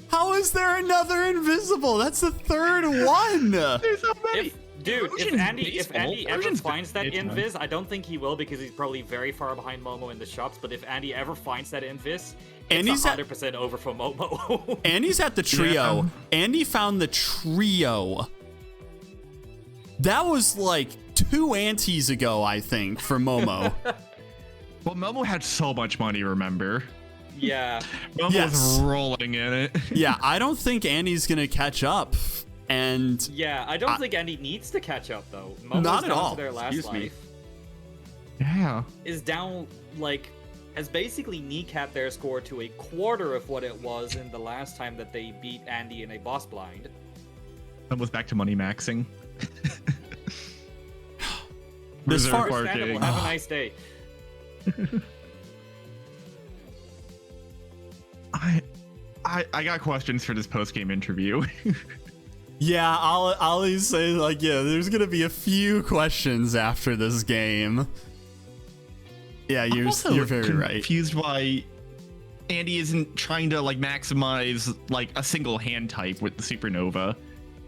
How is there another invisible? That's the third one! There's so many. Dude, if Erosion's Andy baseball. ever Erosion's finds that baseball. invis, I don't think he will because he's probably very far behind Momo in the shops. But if Andy ever finds that invis, Andy's it's at- 100% over for Momo. Andy's at the trio. Yeah. Andy found the trio. That was like 2 antes ago, I think, for Momo. Well, Momo had so much money, remember? yeah, Momo Yes. was rolling in it. Yeah, I don't think Andy's gonna catch up. And yeah. I don't think Andy needs to catch up though. Momo's Not at down all. To their last Excuse me. life Yeah. is down like has basically kneecapped their score to a quarter of what it was in the last time that they beat Andy in a boss blind. That was back to money maxing. This Reserve far- Understandable. parking. Have a nice day. I got questions for this post-game interview. yeah, I'll always say, like, yeah, there's gonna be a few questions after this game. Yeah, I'm also you're very right. confused why Andy isn't trying to like maximize like a single hand type with the Supernova.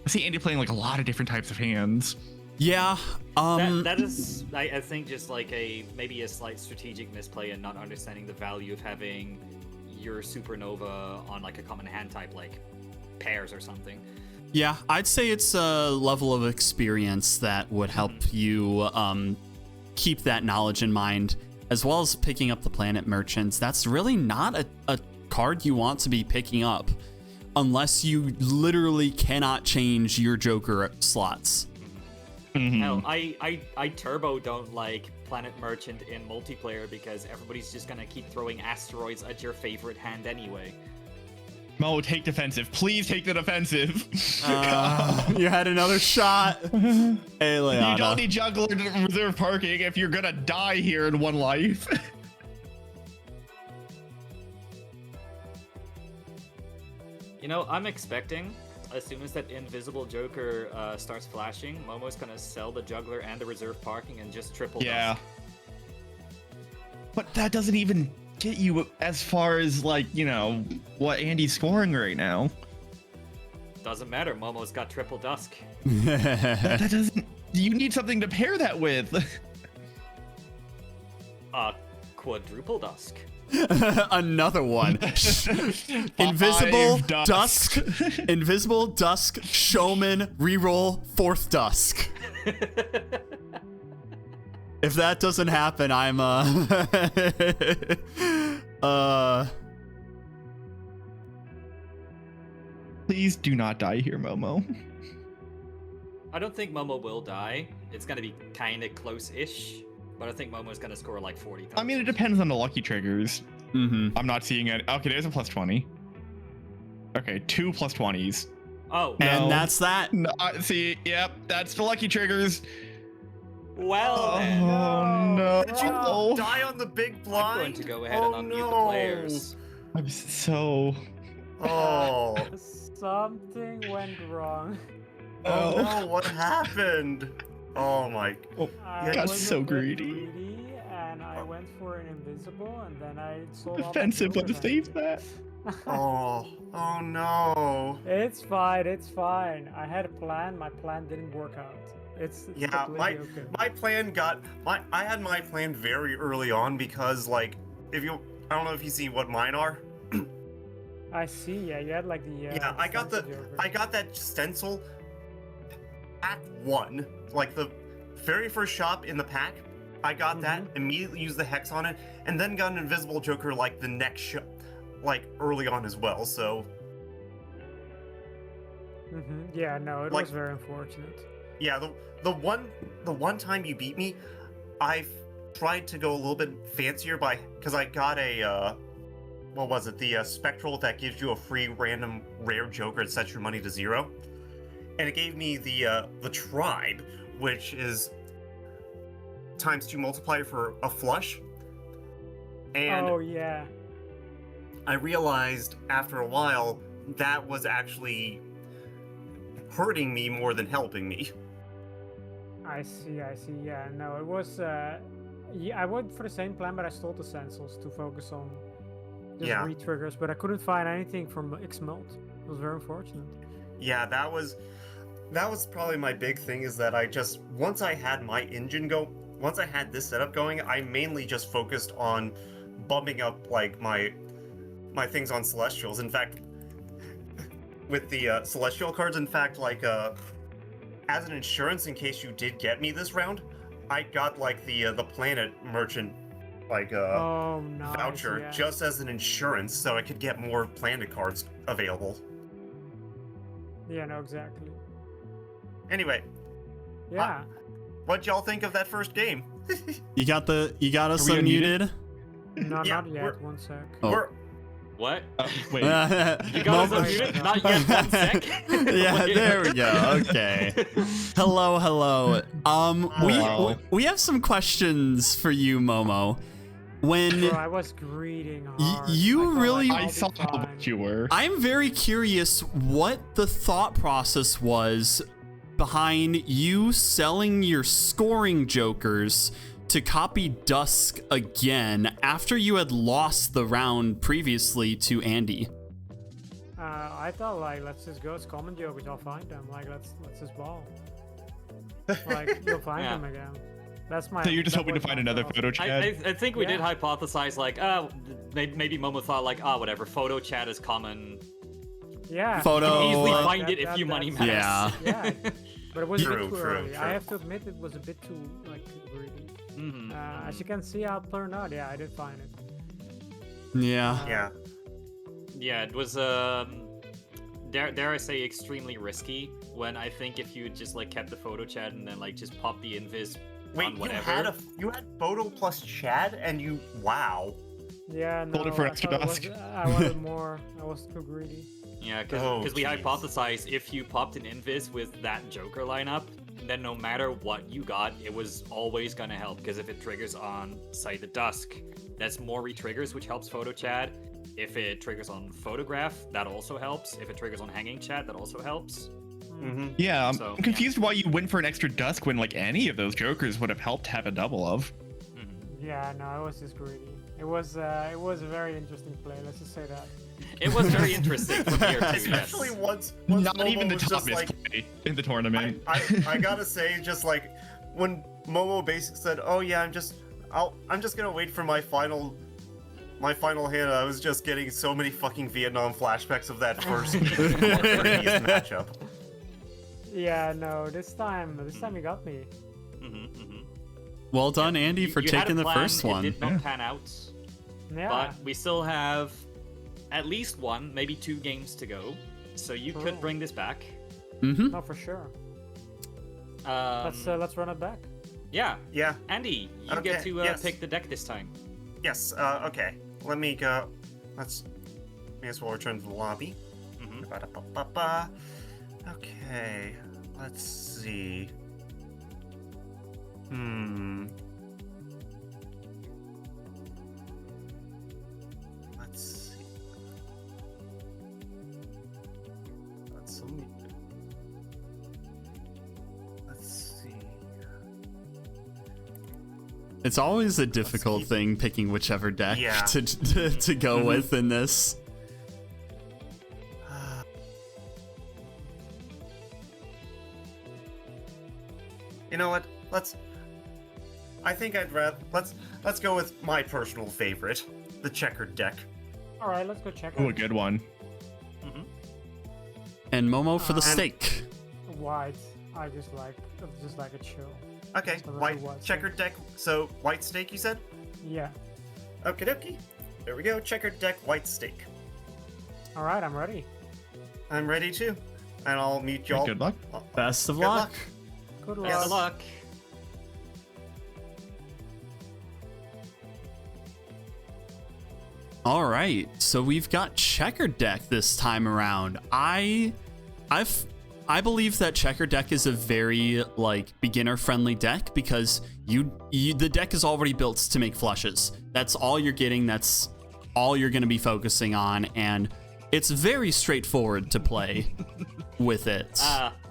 I see Andy playing like a lot of different types of hands. Yeah. That is, I think, just like maybe a slight strategic misplay and not understanding the value of having your Supernova on like a common hand type, like pairs or something. Yeah, I'd say it's a level of experience that would help you keep that knowledge in mind, as well as picking up the Planet Merchants. That's really not a card you want to be picking up unless you literally cannot change your Joker slots. Hell, I turbo don't like Planet Merchant in multiplayer because everybody's just gonna keep throwing asteroids at your favorite hand anyway. Mo, take defensive. Please take the defensive. You had another shot. Hey, Leona. You don't need juggler to reserve parking if you're gonna die here in one life. You know, I'm expecting, as soon as that invisible Joker starts flashing, Momo's gonna sell the juggler and the reserve parking and just triple dust. But that doesn't even get you as far as like, you know, what Andy's scoring right now. Doesn't matter, Momo's got triple dusk. That doesn't, you need something to pair that with. Quadruple dusk. Another one. Invisible Five dusk. Invisible dusk. Showman. Reroll. Fourth dusk. If that doesn't happen, I'm Please do not die here, Momo. I don't think Momo will die. It's gonna be kind of close-ish, but I think Momo's gonna score like 40. I mean, it depends on the lucky triggers. I'm not seeing it. Okay, there's a plus 20. Okay, 2 plus 20s. Oh, and No. that's that. No, see, yep, that's the lucky triggers. well then. Oh no! Did you die on the big blind? I'm going to go ahead and unmute the players. I'm so. Oh. Something went wrong. Oh no, what happened? Oh my. I got was so a bit greedy. and I went for an invisible, and then I sold off my Defensive, but to Joker save hand. that. Oh no. It's fine, it's fine. I had a plan, my plan didn't work out. It's Yeah, completely okay. my plan I had my plan very early on because like I don't know if you see what mine are. I see, yeah, you had like the Yeah, I got stencil Joker. I got that stencil pack 1, like the very first shop in the pack. I got that, immediately used the hex on it, and then got an invisible Joker like the next shop, like early on as well. So Yeah, no, it Like- was very unfortunate. yeah, the one time you beat me, I tried to go a little bit fancier because I got a what was it? The spectral that gives you a free random rare Joker and sets your money to 0, and it gave me the tribe, which is ×2 multiplier for a flush. And Oh yeah. I realized after a while that was actually hurting me more than helping me. I see, yeah, no, it was, yeah, I went for the same plan, but I stole the stencils to focus on just Yeah. re-triggers, but I couldn't find anything from X-Mult. It was very unfortunate. Yeah, that was probably my big thing, is that once I had my engine once I had this setup going, I mainly just focused on bumping up like my things on Celestials. In fact, with the Celestial cards, in fact, like as an insurance in case you did get me this round, I got like the Planet Merchant like Oh, nice, voucher yeah. just as an insurance, so I could get more Planet cards available. Yeah, no, exactly. Anyway, Yeah. what'd y'all think of that first game? You got us Are we unmuted. No, Yeah, not yet, 1 sec. Oh. We're- What? Wait. You got us Momo- unmuted? Not yet, 1 sec. Yeah, there we go. Okay. Hello. Hello. We have some questions for you, Momo. When Bro, I was greeting hard. you I felt really- like I all saw the how time. much you were. I'm very curious what the thought process was behind you selling your scoring jokers to copy Dusk again after you had lost the round previously to Andy? I thought like let's just go as common jokers. I'll find them. Like let's just ball. Like you'll find them again. That's my. So you're just that hoping to was find my another thought. photo chat? I think we did Yeah. hypothesize like, maybe Momo thought like, whatever, photo chat is common. Yeah. Photo- You can easily Oh, find it if you money matters. Yeah. Yeah. But it was a True, bit too true, early. I true. have to admit it was a bit too greedy. Mhm. As you can see, I'll turn out. Yeah, I did find it. Yeah. Yeah. Yeah, it was dare I say extremely risky when I think if you just like kept the photo chat and then like just pop the invis Wait, on you whatever. had photo plus Chad, and you wow. Yeah, no. Hold it for I extra thought it was- dusk. I wanted more. I was too greedy. Yeah, Oh, because we jeez. hypothesized if you popped an invis with that Joker lineup, then no matter what you got, it was always gonna help. Because if it triggers on, say, the Dusk, that's more re-triggers, which helps photo chat. If it triggers on photograph, that also helps. If it triggers on hanging chat, that also helps. Mm-hmm. Yeah, I'm So, confused why you went for an extra Dusk when like any of those Jokers would have helped have a double of. Yeah, no, I was just greedy. It was a very interesting play. Let's just say that. It was very interesting from here too, yes. Especially once Not Momo even the was top just like, misplay in the tournament. I gotta say, just like when Momo basically said, "Oh yeah, I'm just gonna wait for my final hand." I was just getting so many fucking Vietnam flashbacks of that first previous matchup. Yeah, no, this time you got me. Well done, Andy, for You had a taking the plan, first one. It did not pan out, Yeah. but we still have at least one, maybe 2 games to go. So you True. could bring this back. Mm-hmm. No, for sure. Um, Let's run it back. yeah, Yeah. Andy, you Okay, get to yes. pick the deck this time. Yes. Okay. Let me go. May as well return to the lobby. Mhm. Ba-da-ba-ba-ba. Okay. Let's see. Let's see. Let's see. It's always a difficult keep- thing picking whichever deck Yeah. to go with in this. You know what? I think I'd rather let's go with my personal favorite, the checkered deck. All right, let's go check Oh, a out good one. And Momo for the And- steak. white. I just like a chill. Okay, So white white checkered deck. So white steak, you said? Yeah. Okie dokie. There we go. Checkered deck, white steak. All right, I'm ready. I'm ready too, and I'll meet y'all. Good luck. Best of Good luck. luck. Good luck. Yes. Good luck. All right, so we've got checkered deck this time around. I believe that checkered deck is a very like beginner friendly deck because the deck is already built to make flushes. That's all you're getting. That's all you're going to be focusing on, and it's very straightforward to play with it.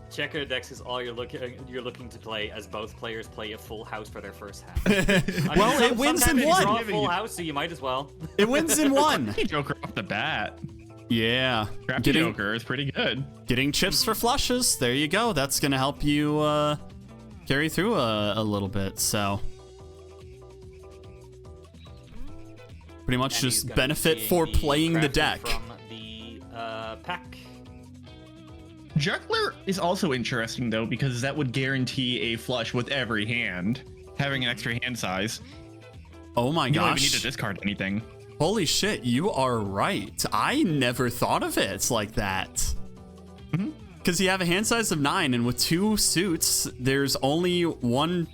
Checker decks is all you're looking to play as both players play a full house for their first hand. Well, it wins in sometimes you draw one. a full house, so you might as well. It wins in one. Joker off the bat. Yeah, Crafty Joker is pretty good. getting chips for flushes. There you go. That's gonna help you carry through a little bit. So pretty much And he's just gonna be benefit seeing for playing the crafting deck. from the pack. Juggler is also interesting though because that would guarantee a flush with every hand, having an extra hand size. Oh my You don't even need to gosh! discard anything. Holy shit! You are right. I never thought of it like that. Because you have a hand size of 9, and with 2 suits, there's only one.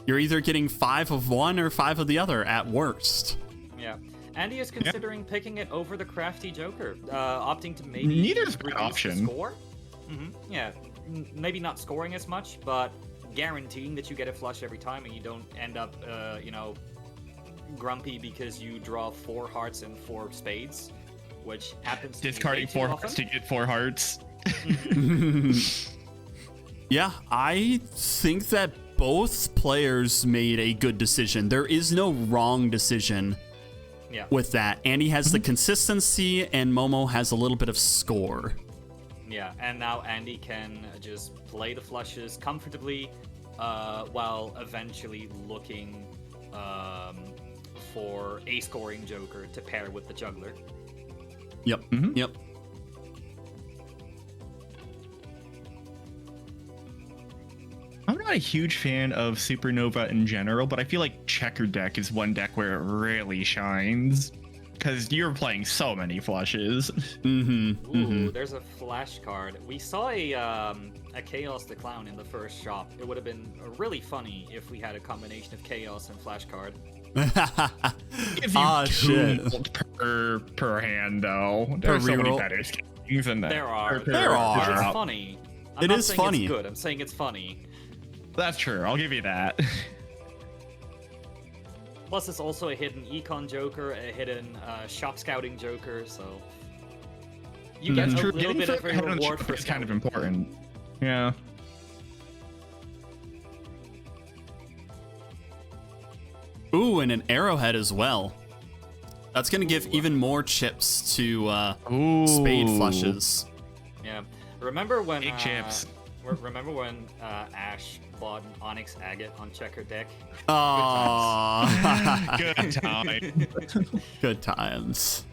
You're either getting 5 of one or 5 of the other at worst. Yeah. Andy is considering picking it over the Crafty Joker, opting to maybe Neither's a bad reduce option. the score. Yeah, maybe not scoring as much, but guaranteeing that you get a flush every time and you don't end up, grumpy because you draw 4 hearts and 4 spades, which happens to me Discarding way too 4 often. hearts to get 4 hearts. Yeah, I think that both players made a good decision. There is no wrong decision with that. Andy has the consistency, and Momo has a little bit of score. Yeah, and now Andy can just play the flushes comfortably while eventually looking for a scoring joker to pair with the juggler. Yep. Yep. I'm not a huge fan of Supernova in general, but I feel like Checker deck is one deck where it really shines. Because you're playing so many flushes. Ooh, there's a flash card. We saw a Chaos the Clown in the first shop. It would have been really funny if we had a combination of Chaos and flash card. Give you two per hand, though. There's so many better schemes in there. There are. It's funny. It is funny. It's good. I'm saying it's funny. That's true. I'll give you that. Plus, it's also a hidden econ joker, a hidden shop scouting joker, so you get a little bit of a reward for it's kind of important. Yeah. Ooh, and an arrowhead as well. That's gonna give even more chips to spade flushes. Yeah. Remember when big chips. Remember when Ash bought an Onyx Agate on Checker deck? Aww. Good times. Good times.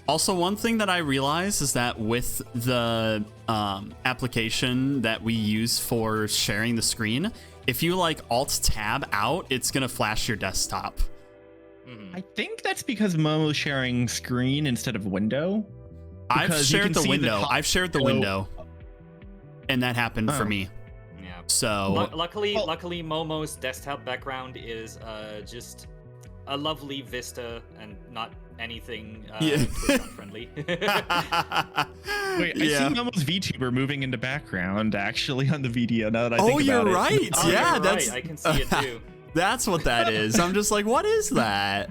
Also, one thing that I realize is that with the application that we use for sharing the screen, if you like Alt-Tab out, it's gonna flash your desktop. I think that's because Momo's sharing screen instead of window. I've shared the window. I've shared the window, and that happened for me. Yeah. So luckily, Momo's desktop background is just a lovely vista and not anything friendly. Wait, I see Momo's VTuber moving into background actually on the video now that I think about it. You're right. Oh, yeah, you're that's right. I can see it too. That's what that is. I'm just like, what is that?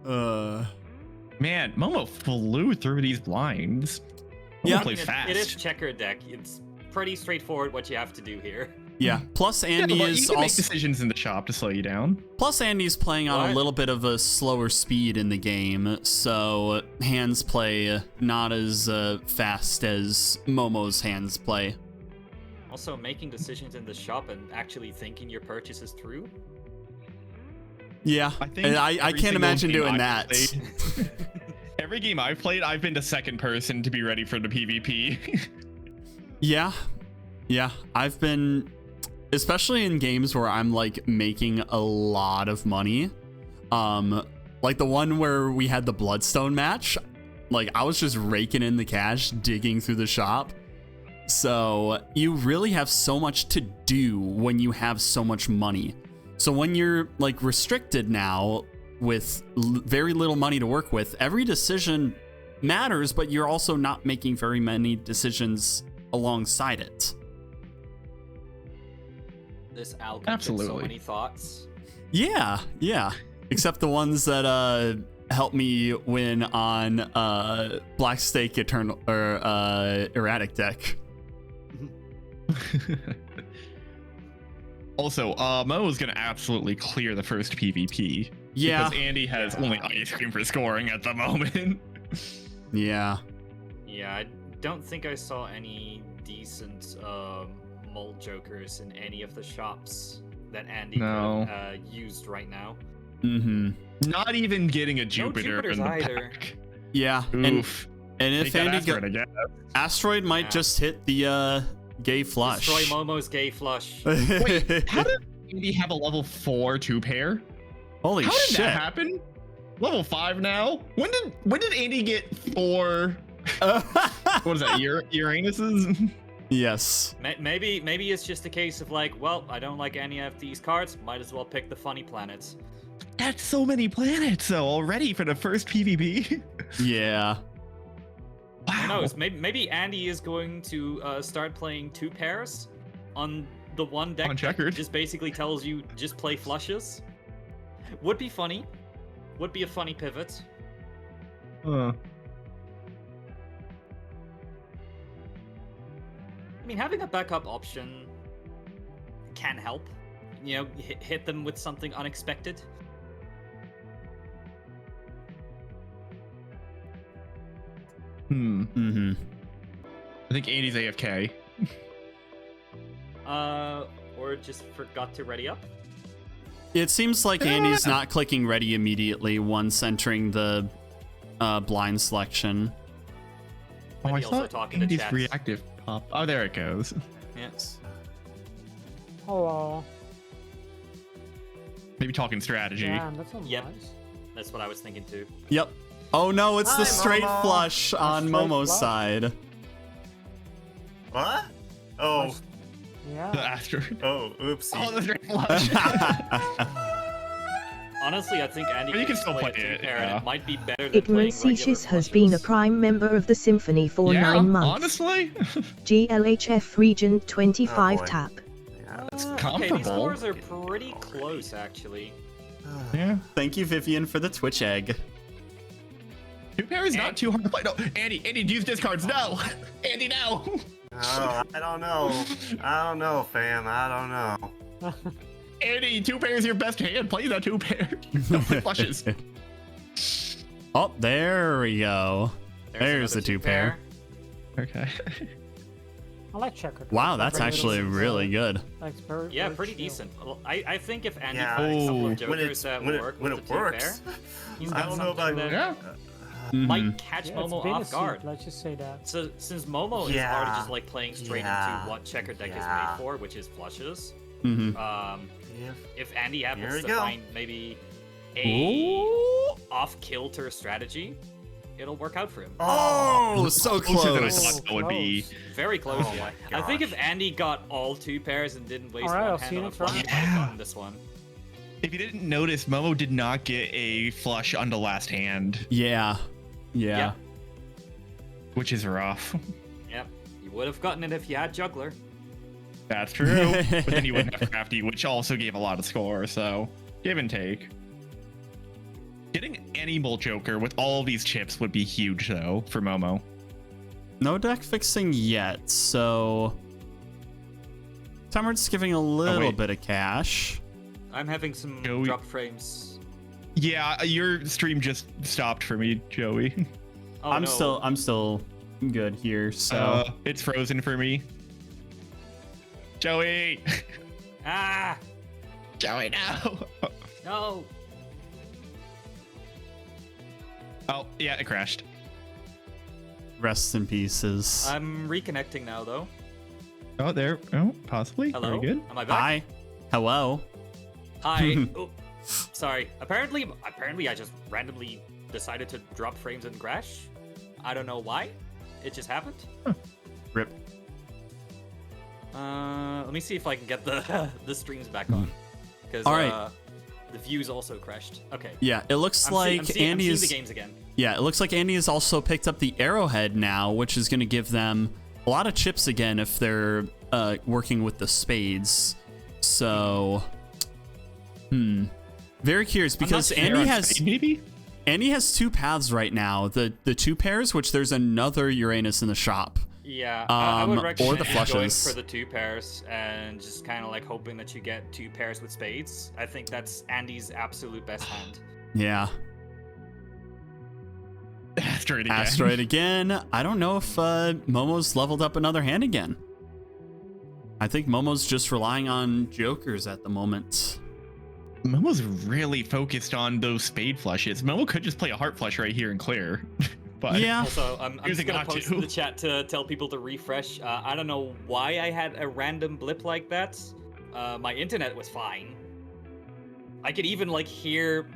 Man, Momo flew through these blinds. Yeah, plays fast. It is Checker deck. It's pretty straightforward what you have to do here. Yeah. Plus, Andy is you can also make decisions in the shop to slow you down. Plus, Andy's playing on a little bit of a slower speed in the game, so hands play not as fast as Momo's hands play. Also, making decisions in the shop and actually thinking your purchases through. Yeah, I can't imagine doing that. Every game I've played, I've been the second person to be ready for the PvP. Yeah, I've been, especially in games where I'm like making a lot of money. Like the one where we had the Bloodstone match, like I was just raking in the cash, digging through the shop. So you really have so much to do when you have so much money. So when you're like restricted now with very little money to work with, every decision matters, but you're also not making very many decisions alongside it. This Al can fit so many thoughts. Yeah. Except the ones that help me win on Black Stake Eternal or Erratic deck. Also, Mo is gonna absolutely clear the first PvP. Yeah. Because Andy has only ice cream for scoring at the moment. Yeah. Yeah, I don't think I saw any decent mold jokers in any of the shops that Andy used right now. Mm-hmm. Not even getting a Jupiter in the either. pack. Yeah. Oof. And if Andy Asteroid might just hit the gay flush. Destroy Momo's gay flush. Wait, how did Andy have a level 4 2-pair? Holy shit. How did that happen? Level 5 now? When did Andy get 4 what is that, Uranus's? Yes. Maybe it's just a case of like, well, I don't like any of these cards, might as well pick the funny planets. That's so many planets though already for the first PvP. Yeah. Wow. Who Wow. knows? Maybe Andy is going to start playing 2 pairs on the one deck Uncheckered. that just basically tells you just play flushes. Would be funny. Would be a funny pivot. I mean, having a backup option can help. You know, hit them with something unexpected. I think Andy's AFK. Or just forgot to ready up. It seems like Andy's not clicking ready immediately once entering the blind selection. Oh, I Maybe also saw talking to Andy's chat. reactive pop. Oh, there it goes. Yes. Hello. Maybe talking strategy. Damn, that's not Yep. nice. That's what I was thinking too. Yep. Oh no, it's Hi, the straight Momo. flush on straight Momo's flush? side. What? Oh, The Yeah. asteroid. oh, oopsie. Oh, the straight flush. Honestly, I think Andy But you can just still play play a it, two-pair, yeah. and it might be better than Ignorant playing regular Ceases has been a flushes. prime member of the symphony for Yeah, 9 months. honestly. GLHF Region 25 Oh, boy. tap. Yeah, It's Okay, these comfortable. scores are pretty close, actually. Yeah. Thank you, Vivian, for the Twitch egg. Two pair is not too hard to play. No, Andy, use discards. No. Andy, no. Oh, I don't know. I don't know, fam. I don't know. Andy, two pair is your best hand. Play that two pair. Don't play flushes. Oh, there we go. There's another the two pair. Okay. I like checker. Wow, that's actually really good. Like, very, Yeah, very pretty chill. decent. Well, I think if Andy Yeah. plays a couple Ooh. of When jokers it that when work it when with it the two works, pair, he's I got don't know about something that Yeah. Mhm. might catch Yeah, it's Momo been a off guard. seat, let's just say that. So since Momo is Yeah. already just like playing straight Yeah. into what checker deck is Yeah. made for, which is flushes. Mhm. Yeah. If Andy Here happens we to go. find maybe a Ooh. off-kilter strategy, it'll work out for him. Oh, so Closer than I close. thought that would be. Close. Very close, Oh yeah. my I think if gosh. Andy got all two pairs and didn't waste Alright, one I'll hand see you on a next flush, round. he might have Yeah. gotten this one. If you didn't notice, Momo did not get a flush on the last hand, Yeah. Yeah. Yeah. which is rough. Yep. You would have gotten it if you had juggler. That's true. But then you wouldn't have crafty, which also gave a lot of score. So give and take. Getting any Bolt Joker with all these chips would be huge, though, for Momo. No deck fixing yet, so Tamart's giving a little wait. bit of cash. I'm having some Joey- drop frames. Yeah, your stream just stopped for me, Joey. Oh, I'm no. still good here, so It's frozen for me. Joey! Ah! Joey, no! No! Oh, yeah, it crashed. rest in pieces. I'm reconnecting now, though. Oh, there. Oh, possibly. Hello? Very good. Am I back? Hi. Hello. Hi. Oh, sorry. Apparently I just randomly decided to drop frames and crash. I don't know why. It just happened. Rip. Let me see if I can get the the streams back on. Because All right. the views also crashed. Okay. Yeah, it looks I'm like seeing Andy is. the games again. Yeah, it looks like Andy has also picked up the Arrowhead now, which is going to give them a lot of chips again if they're working with the spades. So, very curious because sure. Andy has Maybe? Andy has two paths right now. The two pairs, which there's another Uranus in the shop. Yeah, I would or recommend the going flushes. for the two pairs and just kind of like hoping that you get two pairs with spades. I think that's Andy's absolute best hand. Yeah, Asteroid again. Asteroid again. I don't know if Momo's leveled up another hand again. I think Momo's just relying on jokers at the moment. Momo's really focused on those spade flushes. Momo could just play a heart flush right here and clear. But Yeah. Also, I'm Here's just a gonna got post to. in the chat to tell people to refresh. I don't know why I had a random blip like that. My internet was fine. I could even like hear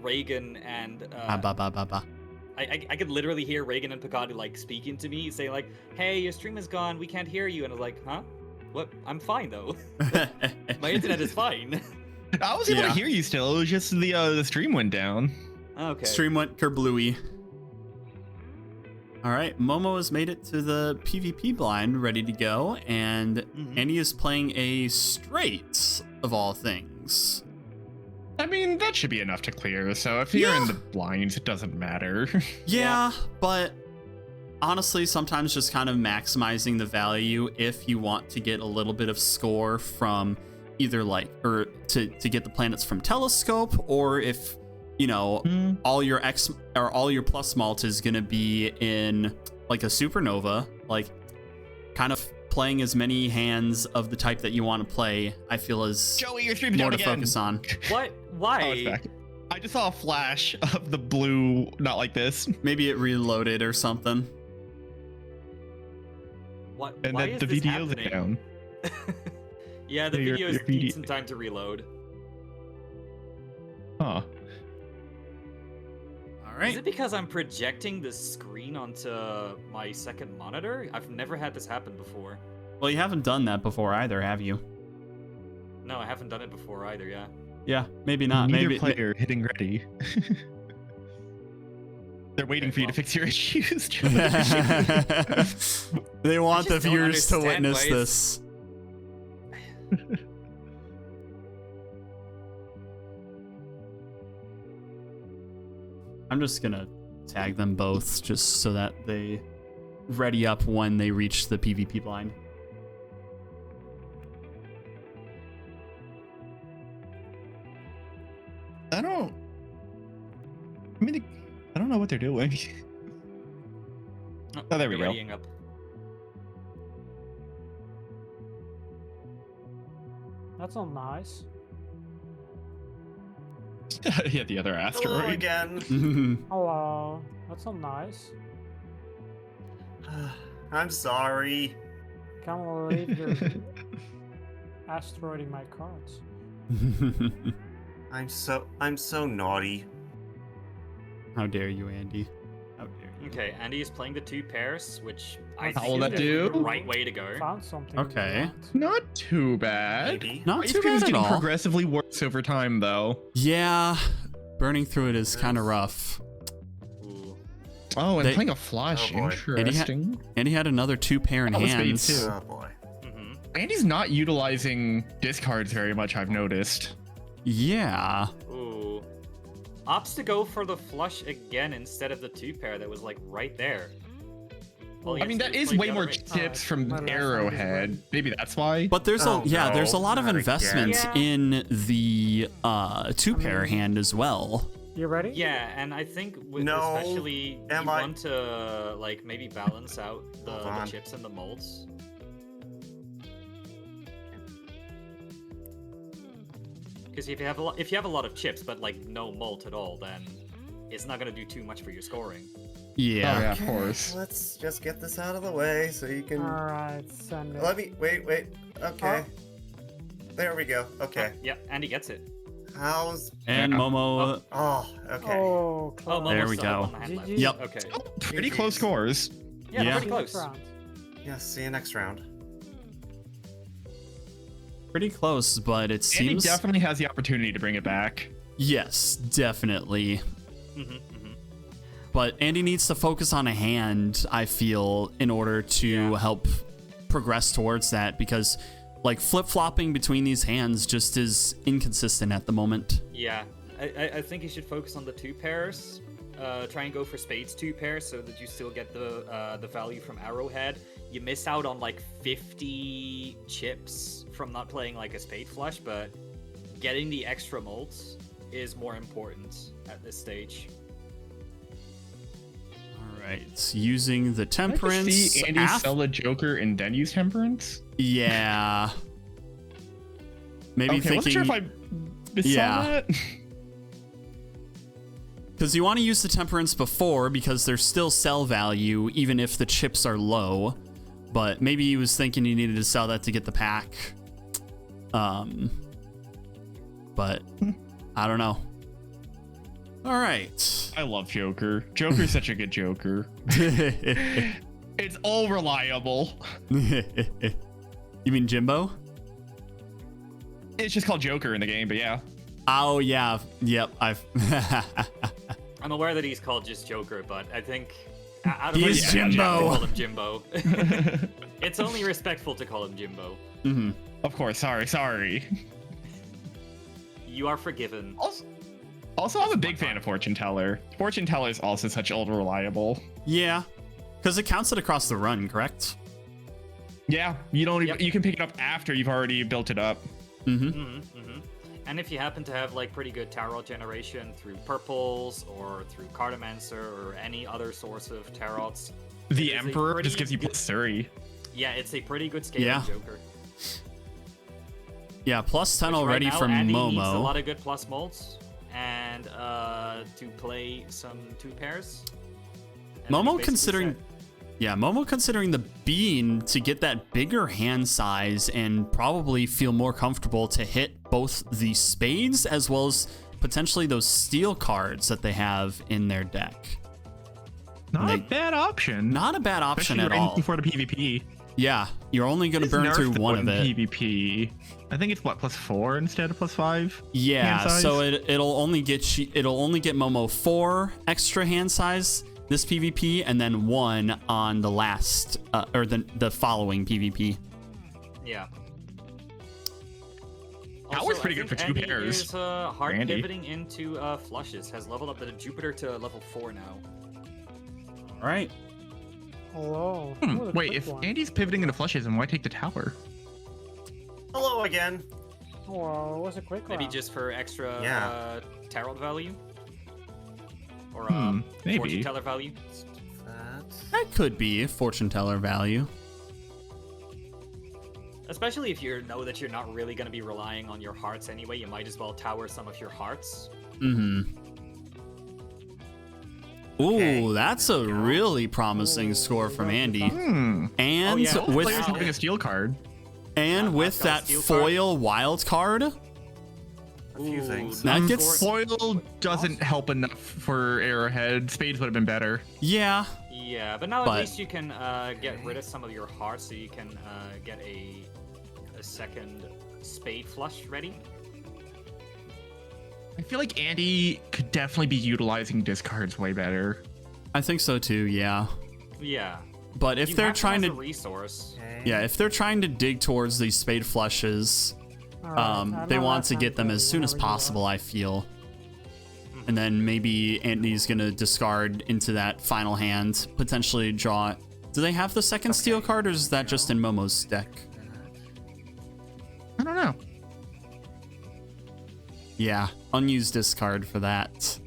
Reagan and I could literally hear Reagan and Pikati like speaking to me, saying like, "Hey, your stream is gone. We can't hear you." And I was like, "Huh? What? I'm fine though. My internet is fine." I was able Yeah. to hear you still. It was just the stream went down. Okay. Stream went kerblooey. All right, Momo has made it to the PvP blind, ready to go, and Mhm. Andy is playing a straight of all things. I mean, that should be enough to clear. So if you're Yeah. in the blinds, it doesn't matter. Yeah, but honestly, sometimes just kind of maximizing the value if you want to get a little bit of score from either like, or to get the planets from telescope, or if, you know, all your plus malt is going to be in like a supernova, like kind of playing as many hands of the type that you want to play, I feel is Joey, you're streaming more down to again. focus on. What? Why? Oh, it's back. I just saw a flash of the blue, not like this. Maybe it reloaded or something. What? And Why then is the this video's happening? down. Yeah, the Your videos video- need some time to reload. Huh. All Is right. it because I'm projecting the screen onto my second monitor? I've never had this happen before. Well, you haven't done that before either, have you? No, I haven't done it before either, yeah. Yeah, maybe not. Neither Maybe. player hitting ready. They're waiting Okay, for you to well. fix your issues. They want the just don't viewers to understand witness why this. I'm just gonna tag them both just so that they ready up when they reach the PvP blind. I don't know what they're doing. Oh, there we they're go. readying up. That's all nice. Yeah, the other Hello asteroid. again. Hello. That's all nice. I'm sorry. Can't believe you're asteroiding my cards. I'm so naughty. How dare you, Andy? How dare you? Okay, Andy is playing the 2 pairs, which I How think will is that do? the right way to go. Found something. Okay. Not too bad. Maybe. Not Ice too cream is bad at getting all. progressively worse over time, though. Yeah, burning through it is kind of rough. Ooh. Oh, and They- playing a flush. Oh, boy. Interesting. And he had another 2 pair in That was hands. spades, too. Oh boy. Mm-hmm. Andy's not utilizing discards very much, I've noticed. Yeah. Ooh. Opts to go for the flush again instead of the 2 pair that was like right there. All he I mean, has to that do is play way the more other way. chips Alright, from my last Arrowhead. hand is Maybe that's why. But there's Oh, there's a no, lot of not investment again. in the 2 pair hand as well. You ready? Yeah, and I think with No. especially you Am I- want to like maybe balance out the Hold on. chips and the molds. Because if you have a lot of chips but like no malt at all, then it's not gonna do too much for your scoring. Yeah. Oh, yeah, of course. Let's just get this out of the way so you can. Alright, send it. Let me wait. Okay. There we go. Okay. Yeah, Andy gets it. How's? And Yeah. Momo. Oh. Okay. Oh, Oh, close. There Momo we still go. on the hand left. GG. Yep. Okay. Oh, pretty GG's. close scores. Yeah, Yeah. pretty See you next close. round. Yeah. See you next round. Pretty close, but it Andy seems. definitely has the opportunity to bring it back. Yes, definitely. Mm-hmm, mm-hmm. But Andy needs to focus on a hand, I feel, in order to Yeah. help progress towards that, because like flip-flopping between these hands just is inconsistent at the moment. Yeah, I think you should focus on the 2 pairs. Try and go for spades 2 pairs so that you still get the value from Arrowhead. You miss out on like 50 chips from not playing like a spade flush, but getting the extra molds is more important at this stage. All right, using the I temperance. could see Andy af- sell a Joker and then use Temperance. Yeah. Maybe Okay, I wasn't thinking sure if I saw Yeah. that. because you want to use the temperance before because there's still sell value even if the chips are low. But maybe he was thinking he needed to sell that to get the pack. But I don't know. All right. I love Joker. Joker's such a good Joker. It's all reliable. You mean Jimbo? It's just called Joker in the game, but yeah. Oh yeah. Yep. I've. I'm aware that he's called just Joker, but I think out of He is respect, Jimbo. I have to call him Jimbo. It's only respectful to call him Jimbo. Mhm. Of course, sorry. You are forgiven. Also, I'm a big fan of Fortune Teller. Fortune Teller is also such ultra reliable. Yeah. Because it counts it across the run, correct? Yeah, you don't. Yep. You can pick it up after you've already built it up. And if you happen to have like pretty good tarot generation through purples or through Cartomancer or any other source of tarots, The it is a Emperor pretty just gives you good- +3. Yeah, it's a pretty good scaling Yeah. Joker. Yeah, plus 10 Which already right now, from Andy needs a Momo. lot of good plus molds and to play some 2 pairs. And then he's Momo basically considering, set. yeah, Momo considering the bean to get that bigger hand size and probably feel more comfortable to hit both the spades as well as potentially those steel cards that they have in their deck. Not a They- bad option. Not a bad option Especially at right all. before the PvP. Yeah, you're only going to It's burn nerfed through though one of in it. PvP. I think it's what, +4 instead of +5. Yeah, hand size? so it'll only get Momo 4 extra hand size this PvP, and then 1 on the last or the following PvP. Yeah. That Also, was pretty I good for think 2 Andy pairs. Is hard Randy. pivoting into flushes. Has leveled up the Jupiter to level 4 now. All right. Hello. That was a Wait, quick if one. Andy's pivoting into flushes, then why take the tower? Hello again. Whoa, it was a quick Maybe one. just for extra Yeah. tarot value? Or maybe. fortune teller value? That could be fortune teller value. Especially if you know that you're not really going to be relying on your hearts anyway, you might as well tower some of your hearts. Mm-hmm. Ooh, Okay, that's there a we go. really promising Ooh, score from that's Andy. fun. And Oh, yeah. with Players Wow. having a steel card. and Yeah, with I've got a that steel card. foil wild card, A few things. That gets- Foil doesn't help enough for Arrowhead. Spades would have been better. yeah. Yeah, but now But- at least you can get rid of some of your hearts so you can get a second spade flush ready. I feel like Andy could definitely be utilizing discards way better. I think so too, yeah. Yeah. But if You they're have them trying as to a resource. Okay. yeah, if they're trying to dig towards these spade flushes, Alright, I'm they on want left to hand get them ready as soon as whenever you are. possible, I feel. And then maybe Andy's gonna discard into that final hand, potentially draw. Do they have the second steel card, or is that just in Momo's deck? I don't know. Yeah, unused discard for that.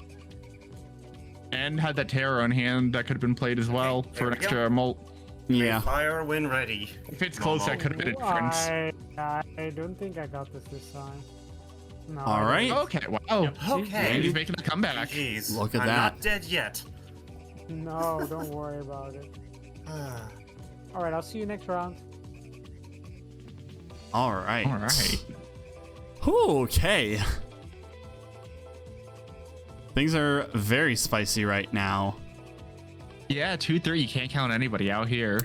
And had that Terror on hand that could have been played as well there for an we go. extra molt. Yeah. Fire when ready. If it's close, that could have been a difference. I don't think I got this time. No. All I right. Okay, wow. Okay. Andy's making a comeback. Jeez. Look at I'm that. not dead yet. didn't. No, don't worry about it. Alright, I'll see you next round. All right. All right. Okay. Things are very spicy right now. Yeah, 2-3. You can't count anybody out here.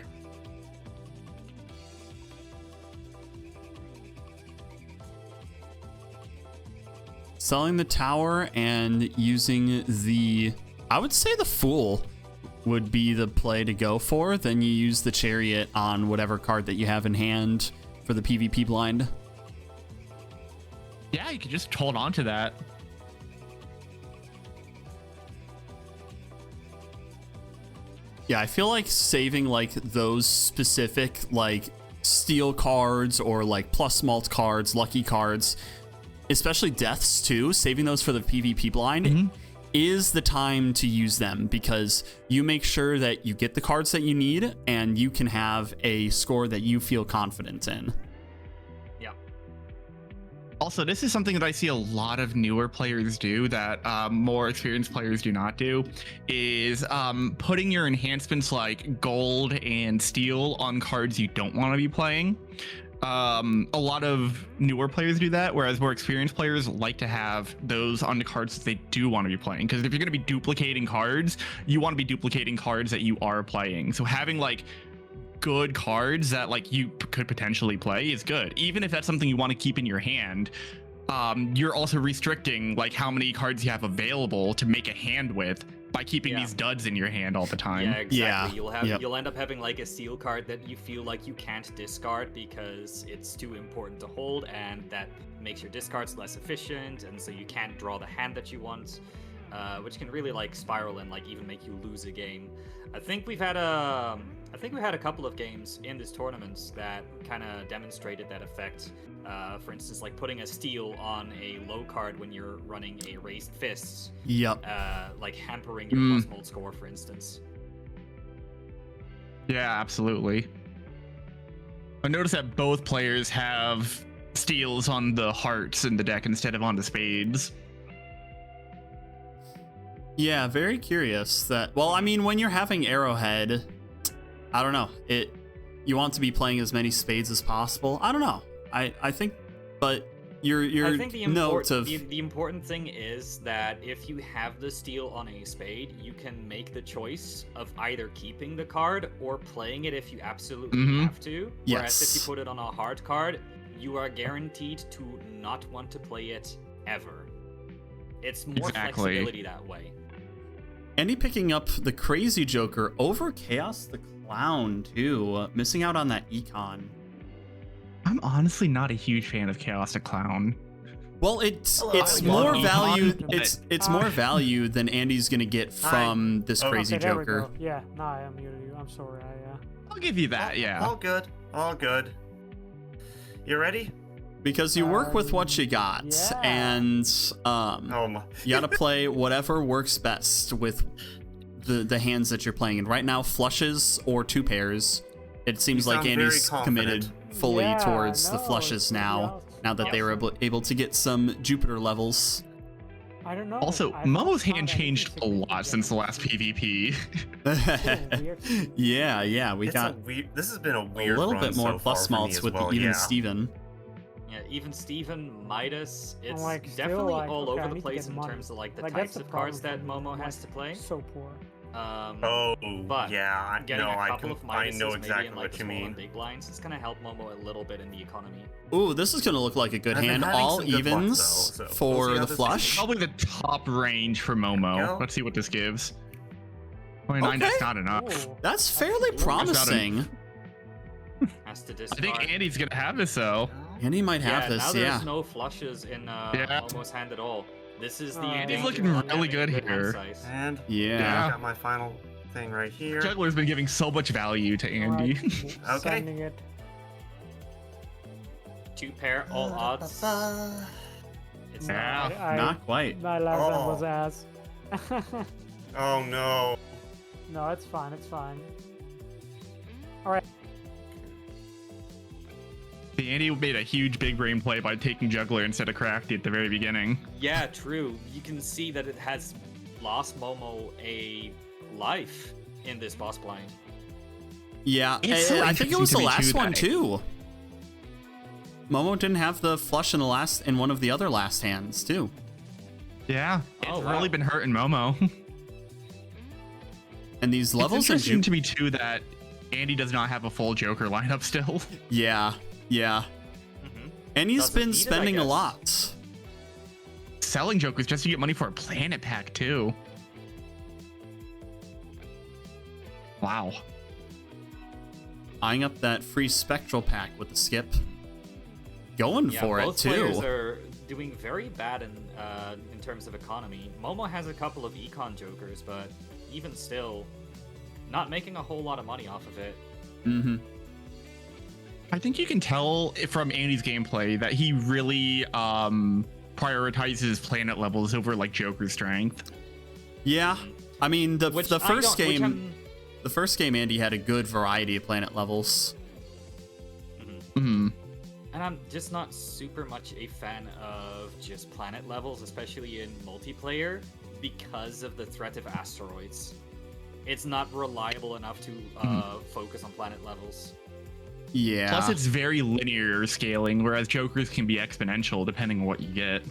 Selling the tower and using the, I would say the fool would be the play to go for. Then you use the chariot on whatever card that you have in hand for the PvP blind. Yeah, you could just hold on to that. Yeah, I feel like saving like those specific like steel cards or like plus malt cards, lucky cards, especially deaths too, saving those for the PvP blind is the time to use them, because you make sure that you get the cards that you need and you can have a score that you feel confident in. Yeah. Also, this is something that I see a lot of newer players do that more experienced players do not do, is putting your enhancements like gold and steel on cards you don't want to be playing. A lot of newer players do that, whereas more experienced players like to have those on the cards that they do want to be playing. Because if you're going to be duplicating cards, you want to be duplicating cards that you are playing. So having like good cards that like you could potentially play is good, even if that's something you want to keep in your hand. You're also restricting like how many cards you have available to make a hand with by keeping Yeah. these duds in your hand all the time. Yeah, exactly. Yeah, You'll end up having like a seal card that you feel like you can't discard because it's too important to hold, and that makes your discards less efficient, and so you can't draw the hand that you want. which can really like spiral and like even make you lose a game. I think we've had a couple of games in this tournament that kind of demonstrated that effect. For instance, like putting a steal on a low card when you're running a raised fists. Yep. Like hampering your plus mold score, for instance. Yeah, absolutely. I noticed that both players have steals on the hearts in the deck instead of on the spades. Yeah, very curious that. Well, I mean, when you're having Arrowhead, I don't know. You want to be playing as many spades as possible. I don't know. I think, but your I think the important thing is that if you have the steal on a spade, you can make the choice of either keeping the card or playing it if you absolutely have to. Whereas if you put it on a hard card, you are guaranteed to not want to play it ever. It's more flexibility that way. Andy picking up the Crazy Joker over Chaos the Clown too, missing out on that econ. I'm honestly not a huge fan of Chaos the Clown. Well, it's I more love value. econ, It's more value than Andy's gonna get from this Crazy Okay, there we Joker. go. Yeah, no, I unmuted you. I'm sorry. I'll give you that, yeah. All good. All good. You ready? Because you work with what you got, yeah. and Oh my. you gotta play whatever works best with the hands that you're playing. And right now, flushes or two pairs. It seems You like sound Andy's very committed confident. fully Yeah, towards the no, flushes it's now. really Now that they were able to get some Jupiter levels. I don't know. Also, I've Momo's not hand found anything changed a lot since the last PvP. weird. yeah, we It's got this has been a a weird little run bit more so plus far for me malts as with well, even yeah. Steven. Yeah, even Steven, Midas, it's like, still, definitely like, all okay, I over the need to place get in money. terms of like the Like, types that's the of cards problem that for me. Momo I'm, has like, to play. So poor. Oh, but yeah. Getting No, a I couple of I Midases know maybe exactly in like what the you small mean. and big blinds, it's gonna help Momo a little bit in the economy. Ooh, this is gonna look like a good I've been hand. having All some good luck, evens though, so we'll see for how the this flush. Probably the top range for Momo. Go. Let's see what this gives. 29, that's Okay. not enough. Ooh. That's fairly good. promising. Has to I discard. think Andy's gonna have this though. Andy might have yeah, this, now yeah. there's no flushes in Momo's hand at all. This is the Andy's danger looking of really having good hand here. size. And Yeah. I got my final thing right here. Juggler's been giving so much value to Andy. Right, Okay. Sending it. Two pair, all odds. It's No, Yeah, I- Not quite. My last hand Oh. was ass. Oh no. No, it's fine. It's fine. Andy made a huge big brain play by taking Juggler instead of Crafty at the very beginning. Yeah, true. You can see that it has lost Momo a life in this boss blind. Yeah, It's so I think it was the interesting to me, last too, one that- too. Momo didn't have the flush in one of the other last hands too. Yeah, it's Oh, wow. really been hurting Momo. And these It's levels in interesting to me too that Andy does not have a full Joker lineup still. Yeah. Mm-hmm. And he's Doesn't been need it, I spending a guess. lot. Selling Jokers just to get money for a Planet Pack too. Wow. Eyeing up that free Spectral pack with the skip. Going Yeah, for it both players too. are doing very bad in terms of economy. Momo has a couple of econ jokers, but even still, not making a whole lot of money off of it. Mm-hmm. I think you can tell from Andy's gameplay that he really prioritizes planet levels over like Joker strength. Yeah. I mean the Which the I first don't- which game I'm- the first game Andy had a good variety of planet levels. Hmm. And I'm just not super much a fan of just planet levels, especially in multiplayer, because of the threat of asteroids. It's not reliable enough to focus on planet levels. Yeah. Plus, it's very linear scaling, whereas Jokers can be exponential depending on what you get.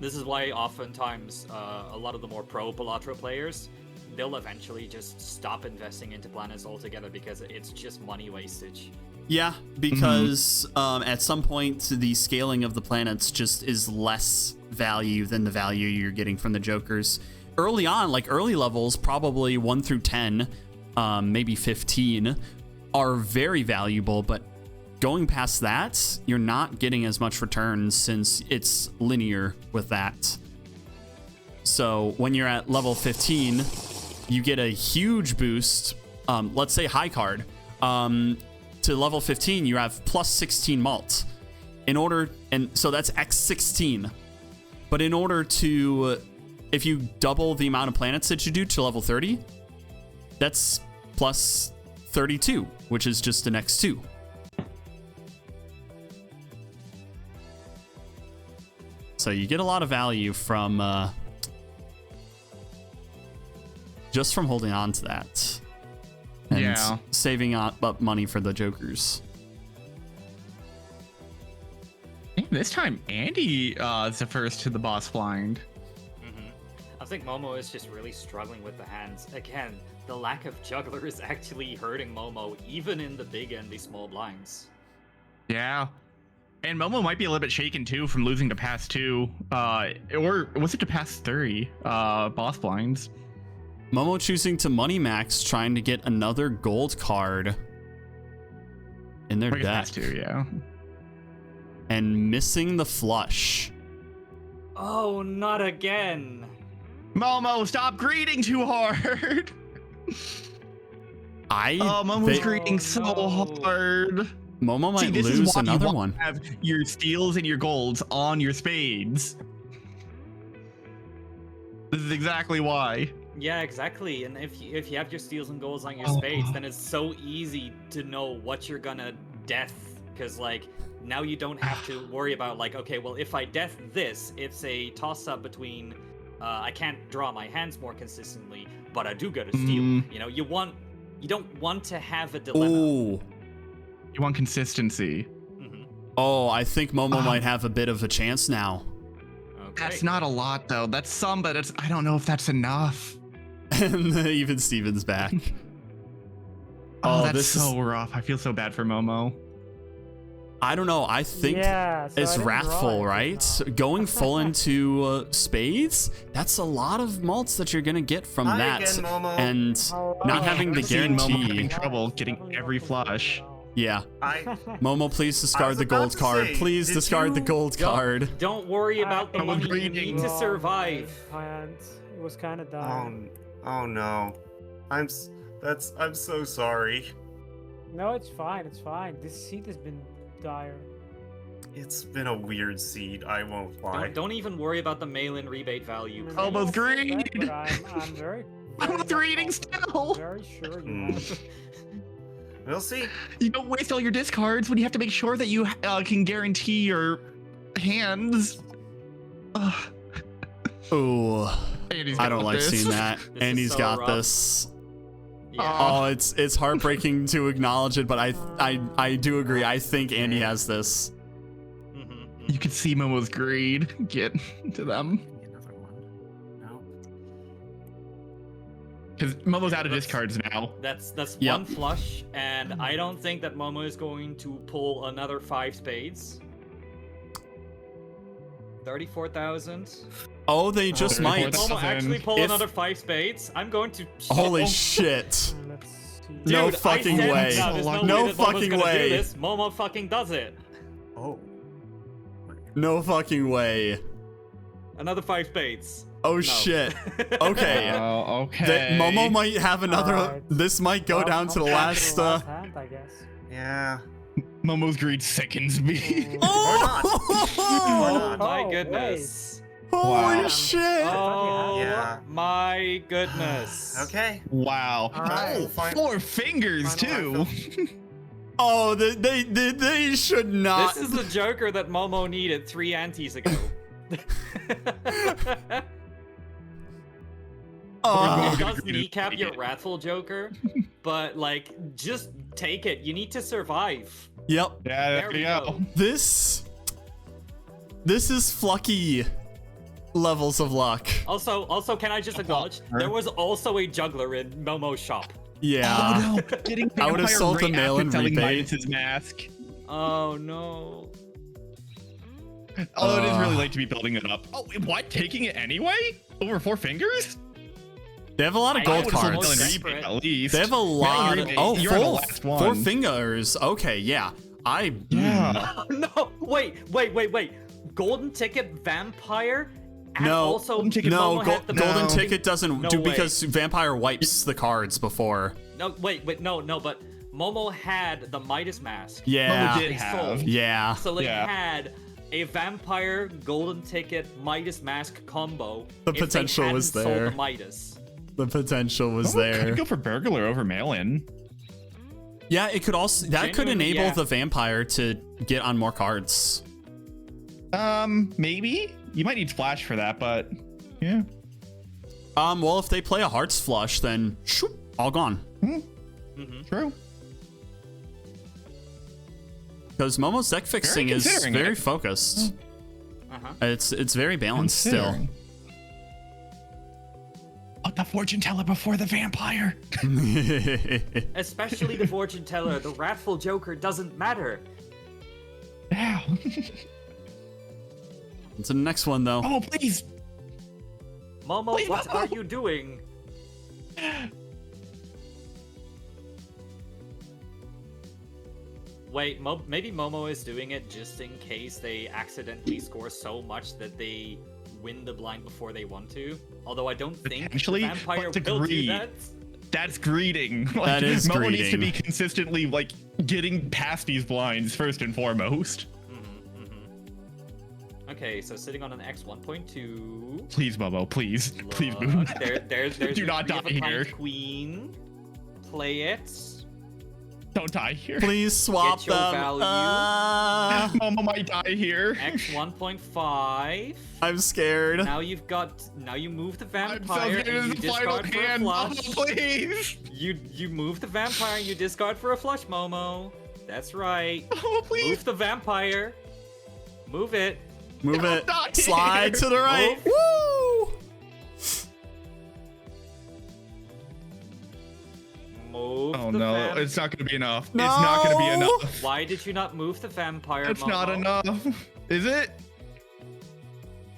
This is why oftentimes a lot of the more pro Balatro players, they'll eventually just stop investing into planets altogether because it's just money wastage. Yeah, because at some point the scaling of the planets just is less value than the value you're getting from the Jokers. Early on, like early levels, probably 1 through 10, maybe 15, are very valuable, but going past that, you're not getting as much returns since it's linear with that. So when you're at level 15, you get a huge boost. Let's say high card. To level 15, you have plus 16 malt. So that's x16. But in order to, if you double the amount of planets that you do to level 30, that's plus 32, which is just an x2. So you get a lot of value from just from holding on to that. And saving up money for the jokers. This time, Andy is the first to the boss blind. I think Momo is just really struggling with the hands. Again, the lack of juggler is actually hurting Momo, even in the big and the small blinds. Yeah. And Momo might be a little bit shaken too from losing to past 2, or was it to past 3 boss blinds? Momo choosing to money max, trying to get another gold card in their deck. Past 2, yeah. And missing the flush. Oh, not again. Momo, stop greeting too hard. Momo's greeting so hard. Momo might lose another one. Have your steals and your golds on your spades. This is exactly why. Yeah, exactly. And if you have your steals and golds on your spades, then it's so easy to know what you're gonna death. Because like now you don't have to worry about like, okay, well if I death this, it's a toss-up between I can't draw my hands more consistently, but I do get a steal. You know, you don't want to have a dilemma. Ooh. You want consistency. Oh, I think Momo might have a bit of a chance now. Okay. That's not a lot though. That's some, but I don't know if that's enough. And even Steven's back. That's this so rough. I feel so bad for Momo. I don't know. I think it's wrathful, right? Going full into spades, that's a lot of malts that you're going to get from that. Again, Momo. And not having the I've seen Momo guarantee. having trouble getting every flush. Yeah. Momo, please discard the gold card. Please discard the gold card. Don't worry about the I was money. You reading. need to survive. And it was kind of dumb. Oh no. I'm so sorry. No, it's fine. It's fine. This seat has been dire. It's been a weird seed, I won't lie. Don't even worry about the mail-in rebate value. Almost green. But I'm very Almost reading still. very sure you have. We'll see. You don't waste all your discards when you have to make sure that you can guarantee your hands. Ooh. Andy's I don't got like this. seeing that. This Andy's is so got rough. this. Yeah. Oh, it's heartbreaking to acknowledge it, but I do agree. I think Andy has this. You can see Momo's greed get to them. Another one. No. Because Momo's out of discards now. That's Yep. one flush, and I don't think that Momo is going to pull another 5 spades. 34,000. Oh, they just might. Momo actually pull If- another 5 spades. I'm going to. Holy shit. Let's see. No Dude, fucking I said, way. No, there's no, No way that Momo's fucking gonna way. Do this. Momo fucking does it. Oh. No fucking way. Another 5 spades. Oh No. shit. Okay. Oh, okay. That Momo might have another. Alright. This might go down to the last. hand, I guess. Yeah. Momo's greed sickens me. Oh! My Oh, goodness. Holy Wow. shit! Oh Yeah. my goodness. Okay. Wow. Alright. Oh, 4 fingers Final too. Oh, they should not. This is the Joker that Momo needed 3 antes ago. Oh. It does kneecap your wrathful Joker, but like, just take it. You need to survive. Yep. Yeah, There we go. This is Flucky levels of luck. Also, can I just acknowledge there was also a juggler in Momo's shop. Yeah. Oh no! Getting I would've vampire sold the right mail-in after selling rebate. Midas' mask. Oh no. Oh, it is really late to be building it up. Oh, what? Taking it anyway? Over 4 fingers? They have a lot of I gold would've sold cards. mail-in Mail-in rebate. rebate, at least. They have a lot. Mail-in rebate, Oh, you're on the full last one. 4 fingers. Okay, yeah. Yeah. No, wait. Golden ticket vampire And No, also, Golden Ticket no, Momo had the golden No. ticket doesn't No do way. because Vampire wipes the cards before. No, wait, no, but Momo had the Midas Mask. Yeah. Momo did They have. sold. Yeah. So they Yeah. had a Vampire Golden Ticket Midas Mask combo. The if they potential was hadn't sold there. the Midas. The potential was Momo there. could go for burglar over mail-in. Yeah, it could also that could Genuinely, enable yeah. the vampire to get on more cards. Maybe you might need splash for that, but yeah. Well, if they play a hearts flush, then shoop, all gone. True. Because Momo's deck fixing is considering very it. focused. Uh-huh. It's very balanced still. Considering. Put the fortune teller before the vampire. Especially the fortune teller. The wrathful Joker doesn't matter. Ow. It's the next one though. Oh, please. Momo, Wait, what Momo. are you doing? Wait, maybe Momo is doing it just in case they accidentally score so much that they win the blind before they want to. Although I don't think the Potentially, vampire but to will do greed. that. That's greeding. Like, That is Momo needs to greeding. be consistently like getting past these blinds first and foremost. Okay, so sitting on an X 1.2. Please, Momo, please, please Look, move. there's Do a not three of die a kind here. queen. Play it. Don't die here. Please swap Get your them. value. Momo might die here. X 1.5. I'm scared. Now you move the I'm so vampire scared and of you the final discard for a hand. flush. Momo, please. You move the vampire and you discard for a flush, Momo. That's right. Momo, please. Move the vampire. Move it. Move it. Not Slide here. to the right. Move. Woo! Move Oh the no, it's not gonna be enough. No. It's not gonna be enough. Why did you not move the vampire, It's Momo? not enough. Is it?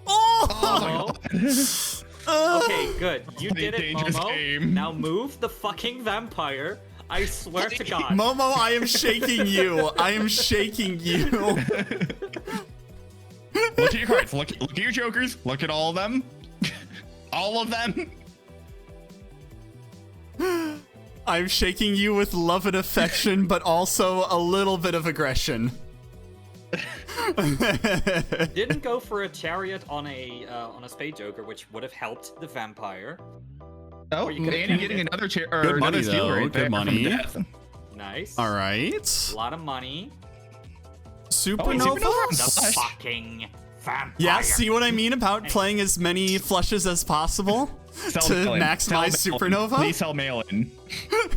Oh! Oh my god. Okay, good. You Play did it, dangerous Momo. game. Now move the fucking vampire. I swear to God. Momo, I am shaking you. I am shaking you. Look at your cards. Look at your jokers. Look at all of them. All of them. I'm shaking you with love and affection, but also a little bit of aggression. Didn't go for a chariot on a spade joker, which would have helped the vampire. Oh, Or you could've and you're kept getting it. another chair. Good money, steal though. right Good there from money. death. Nice. All right. A lot of money. Supernova? Supernova? The Flush. fucking vampire. Yeah, see what I mean about playing as many flushes as possible Sell to mail-in. maximize Sell mail-in. Supernova? Please sell mail-in.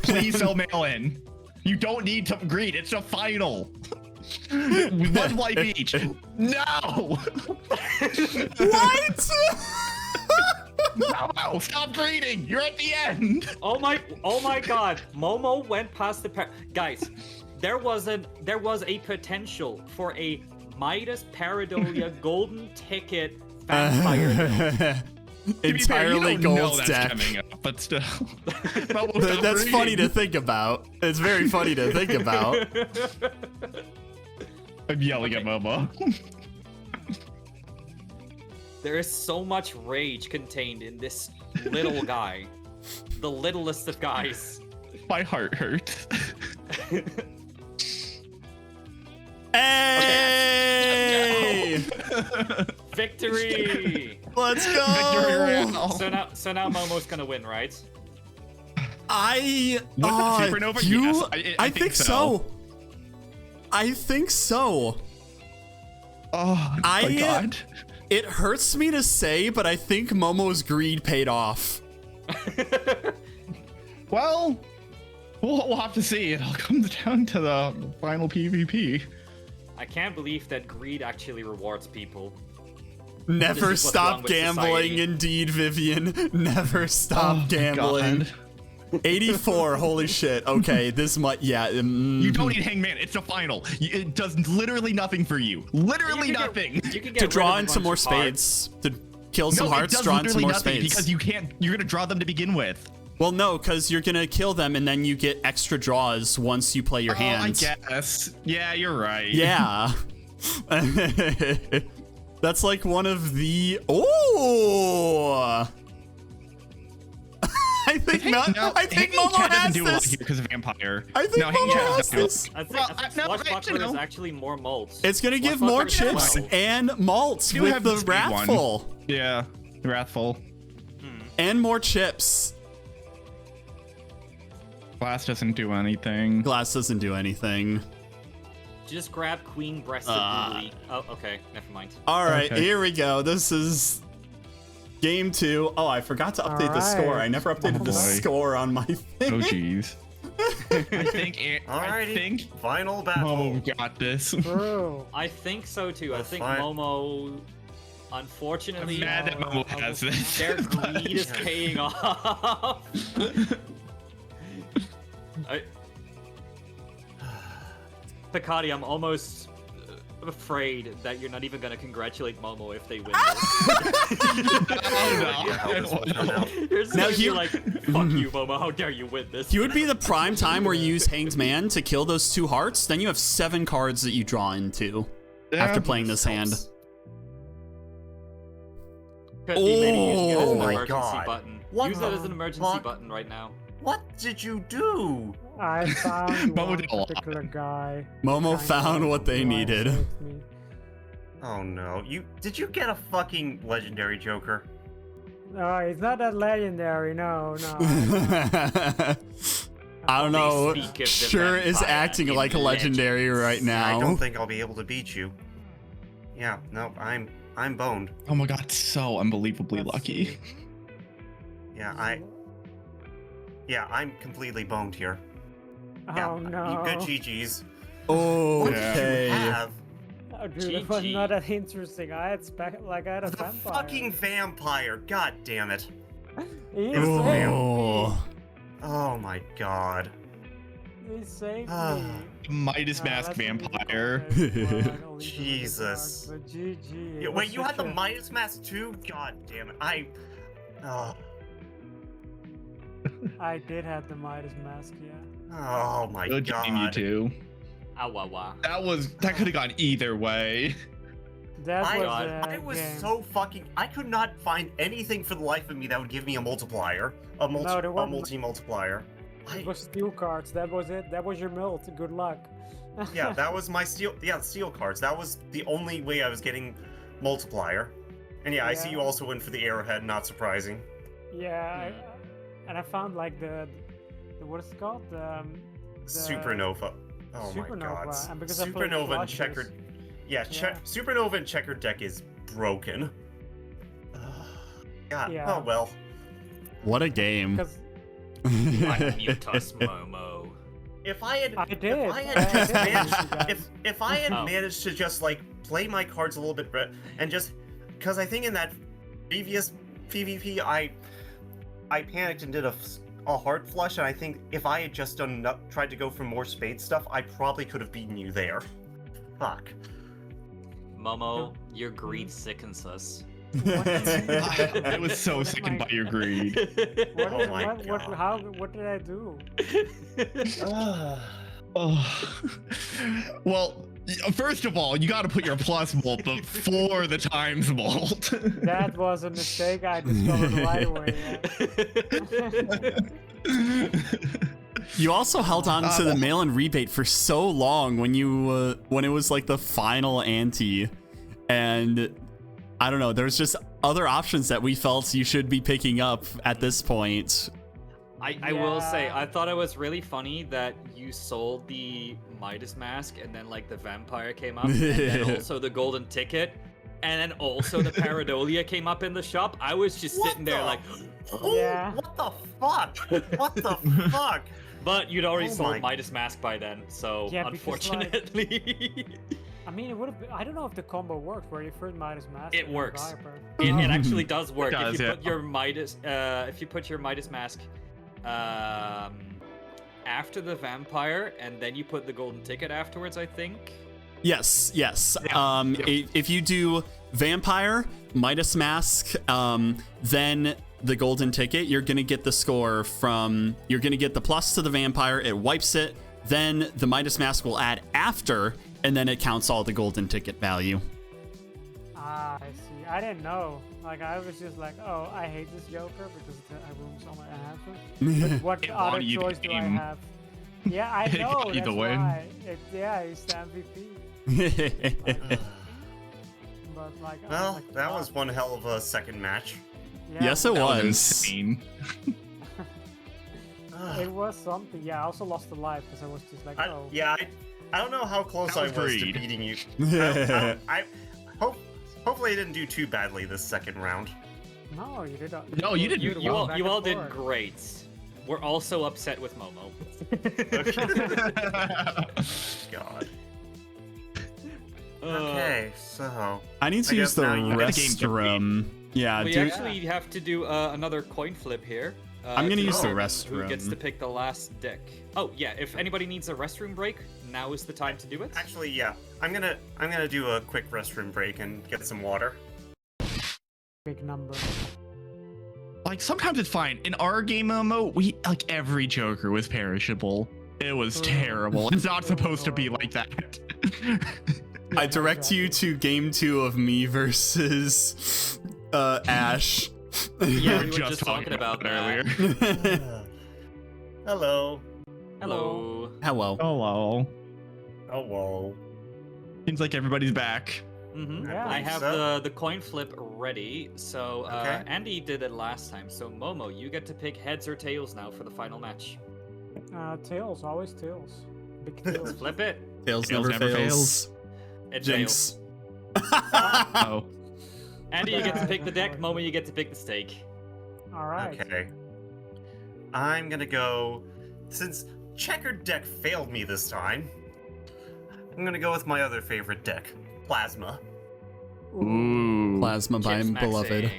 Please sell mail-in. You don't need to greed. It's a final. One life each. No. What? No, stop greeting. You're at the end. Oh my God. Momo went past the guys. There was a potential for a Midas Paradolia golden ticket vampire. To be fair, Entirely you don't know gold that's deck. coming up, but still. Momo, stop That's funny to greeting. think about. It's very funny to think about. I'm yelling at Momo. There is so much rage contained in this little guy. The littlest of guys. My heart hurts. Hey! Victory! Let's go! Victory royale. So now Momo's gonna win, right? I Was it Supernova? you, Yes, I think so. I think so. Oh I- my god. It hurts me to say, but I think Momo's greed paid off. Well, we'll have to see. It all comes down to the final PvP. I can't believe that greed actually rewards people. Never This is what's wrong stop with gambling, society. indeed, Vivian. Never stop Oh my gambling. God. 84, holy shit. Okay, this might, yeah. You don't need Hangman. It's a final. It does literally nothing for you. Literally You can nothing. You can get to rid draw of a in some bunch more of cards. spades. To kill some No, it hearts, does draw in some literally more nothing spades. because you can't. You're gonna draw them to begin with. Well, no, because you're gonna kill them and then you get extra draws once you play your hand. I guess. Yeah, you're right. Yeah. That's like one of the. Oh. I think Momo has doesn't do a lot this. here because of vampire. I think Hanging Momo Chat has doesn't do this. I think, Well, I think no, Swashbuckler no. is actually more malts. It's gonna give more Swashbuckler is chips 12. and malts Do with have the the speed one. Wrathful. Yeah, Wrathful. And more chips. Glass doesn't do anything. Glass doesn't do anything. Just grab Queen Breasted Lily. Oh, okay. Never mind. All right, Okay. here we go. This is game 2. Oh, I forgot to update the score. I never updated the boy. score on my thing. Oh jeez. I think. I Alrighty, think final battle. Momo got this. True. I think so too. I That's think fine. Momo, unfortunately, I'm mad that Momo has this. their greed is paying off. Pikati, I'm almost afraid that you're not even gonna congratulate Momo if they win Yeah, this will turn out. this. You're just Now gonna be you- like, fuck you, Momo, how dare you win this? You would be the prime time where you use Hanged Man to kill those 2 hearts. Then you have 7 cards that you draw into after playing this hand. Could be maybe using it as Oh an my emergency God. button. What Use that the as an emergency fuck? button right now. What did you do? I found Momo one did a lot. particular guy. Momo Kinda found what they who needed. saved me. Oh no, did you get a fucking legendary Joker? No, he's not that legendary. No. I don't know. They speak of the Sure is vampire acting in like a legendary legends. right now. I don't think I'll be able to beat you. Yeah, no, I'm boned. Oh my god, so unbelievably Let's lucky. see. Yeah, I'm completely boned here. Oh Yeah, no. Good GG's. Oh, What Yeah. did you okay. have? Oh, dude, it was GG. not that interesting. I had a The vampire. fucking vampire. God damn it. He It was the saved me. Oh. Oh my god. He saved Ah. me. Midas Mask That's what we vampire. call it. Well, I only do the Jesus. cards, But GG. Yeah, it wait, was you had such the a- Midas Mask too? God damn it. I did have the Midas Mask, yeah. Oh my Good god. game, you two. Awawa. That could have gone either way. That I was was game. so fucking. I could not find anything for the life of me that would give me a multiplier, a No, there wasn't. multi-multiplier. It was steel cards. That was it. That was your mult. Good luck. Yeah, that was my steel. Yeah, steel cards. That was the only way I was getting multiplier. And yeah, I see you Yeah. also went for the arrowhead. Not surprising. Yeah, and I found like the what is it called? The Supernova. Oh my Supernova, god. and because I played Supernova and flushes. checkered. Yeah, Yeah. Supernova and checkered deck is broken. God. Yeah. Oh well. What a game. Because Unmute us, Momo. If I had, I did. If I had I just did. managed, if I had Oh. managed to just like play my cards a little bit better and just, because I think in that previous PvP I panicked and did a hard flush, and I think if I had just tried to go for more spade stuff, I probably could have beaten you there. Fuck. Momo, your greed sickens us. I was so sickened by your greed. what, Oh my what did I do? Oh. Well, first of all, you got to put your plus molt before the times molt. That was a mistake I discovered right away. Yeah. You also held on to the mail-in rebate for so long when you when it was like the final ante, and I don't know. There's just other options that we felt you should be picking up at this point. I will say, Yeah. I thought it was really funny that you sold the Midas Mask and then like the vampire came up, and then also the golden ticket, and then also the Pareidolia came up in the shop. I was just What sitting there the- like, Yeah. What the fuck? What the fuck? but you'd already Oh sold my- Midas Mask by then, so Yeah, because, like- unfortunately, I mean, it would have. I don't know if the combo worked where you first Midas Mask. It and then works. Viper. it actually does work. does, If you yeah. put your Midas, if you put your Midas Mask, after the vampire, and then you put the golden ticket afterwards, I think. Yes. Yeah. If you do vampire, Midas Mask, then the golden ticket, you're gonna get the score from. You're gonna get the plus to the vampire. It wipes it. Then the Midas Mask will add after, and then it counts all the golden ticket value. Ah, I see. I didn't know. Like, I was just like, oh, I hate this Joker because it ruins all my answers. What It other won you the choice do I game. have? Yeah, I It know. got you That's the win. why. Yeah, he's the MVP. But like, oh Well, my that God. was one hell of a second match. Yeah, Yes, it That was was. insane. It was something. Yeah, I also lost a life because I was just like, oh. I don't know how close That I was was greed. to beating you. Hopefully I didn't do too badly this second round. No, you did not. No, you did You, well all, back you and all did forth. great. We're also upset with Momo. God. Uh, Okay, so I need to I use guess the now you gotta restroom. Yeah, we dude. actually have to do another coin flip here. I'm gonna to use the determine Who gets to restroom. pick the last deck? Oh yeah, if anybody needs a restroom break, now is the time to do it. actually, yeah, I'm gonna do a quick restroom break and get some water. Big number. Like sometimes it's fine. In our game mode, we like every Joker was perishable. It was terrible. It's not supposed to be like that. I direct you to game 2 of me versus Ash. Yeah, we were just just talking about that. earlier. Hello. Hello. Hello. Hello. Oh, whoa. Seems like everybody's back. Mm-hmm. Yeah. I have So- the coin flip ready. So Okay. Andy did it last time. So Momo, you get to pick heads or tails now for the final match. Tails, always tails. Big tails. Flip it. Tails Tails never never fails. It Jinx. Oh. Andy, you get to pick the deck. Momo, you get to pick the stake. All right. Okay. I'm gonna go. Since checkered deck failed me this time, I'm gonna go with my other favorite deck, Plasma. Ooh. Plasma by Chips beloved.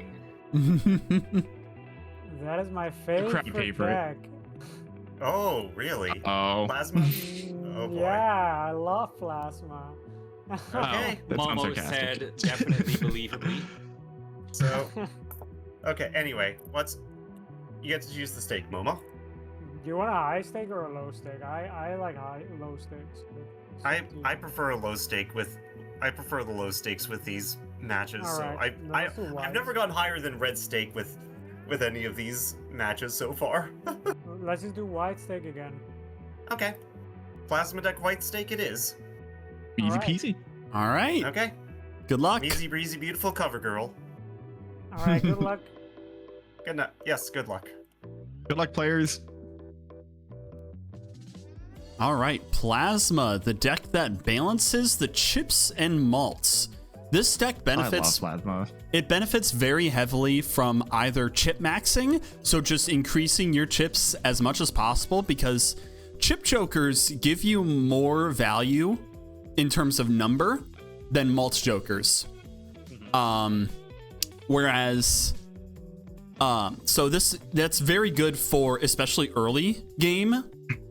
maxing. That is my crowd favorite favorite. deck. Oh, really? Oh. Plasma? Oh, boy. Yeah, I love plasma. Okay. That sounds Momo sarcastic. said definitely believably. So, okay. Anyway, you get to choose the stake, Momo. Do you want a high stake or a low stake? I like low stakes. I prefer a low stake with. I prefer the low stakes with these matches. So Alright, let's do I've white. never gone higher than red stake with any of these matches so far. Let's just do white stake again. Okay. Plasma deck white stake it is. Easy Alright. peasy. All right. Okay. Good luck. Easy breezy beautiful cover girl. All right, good luck. Good night. Yes, good luck. Good luck, players. All right. Plasma, the deck that balances the chips and malts. This deck benefits. I love Plasma. It benefits very heavily from either chip maxing, so just increasing your chips as much as possible, because chip jokers give you more value in terms of number than malt jokers. Whereas so that's very good for especially early game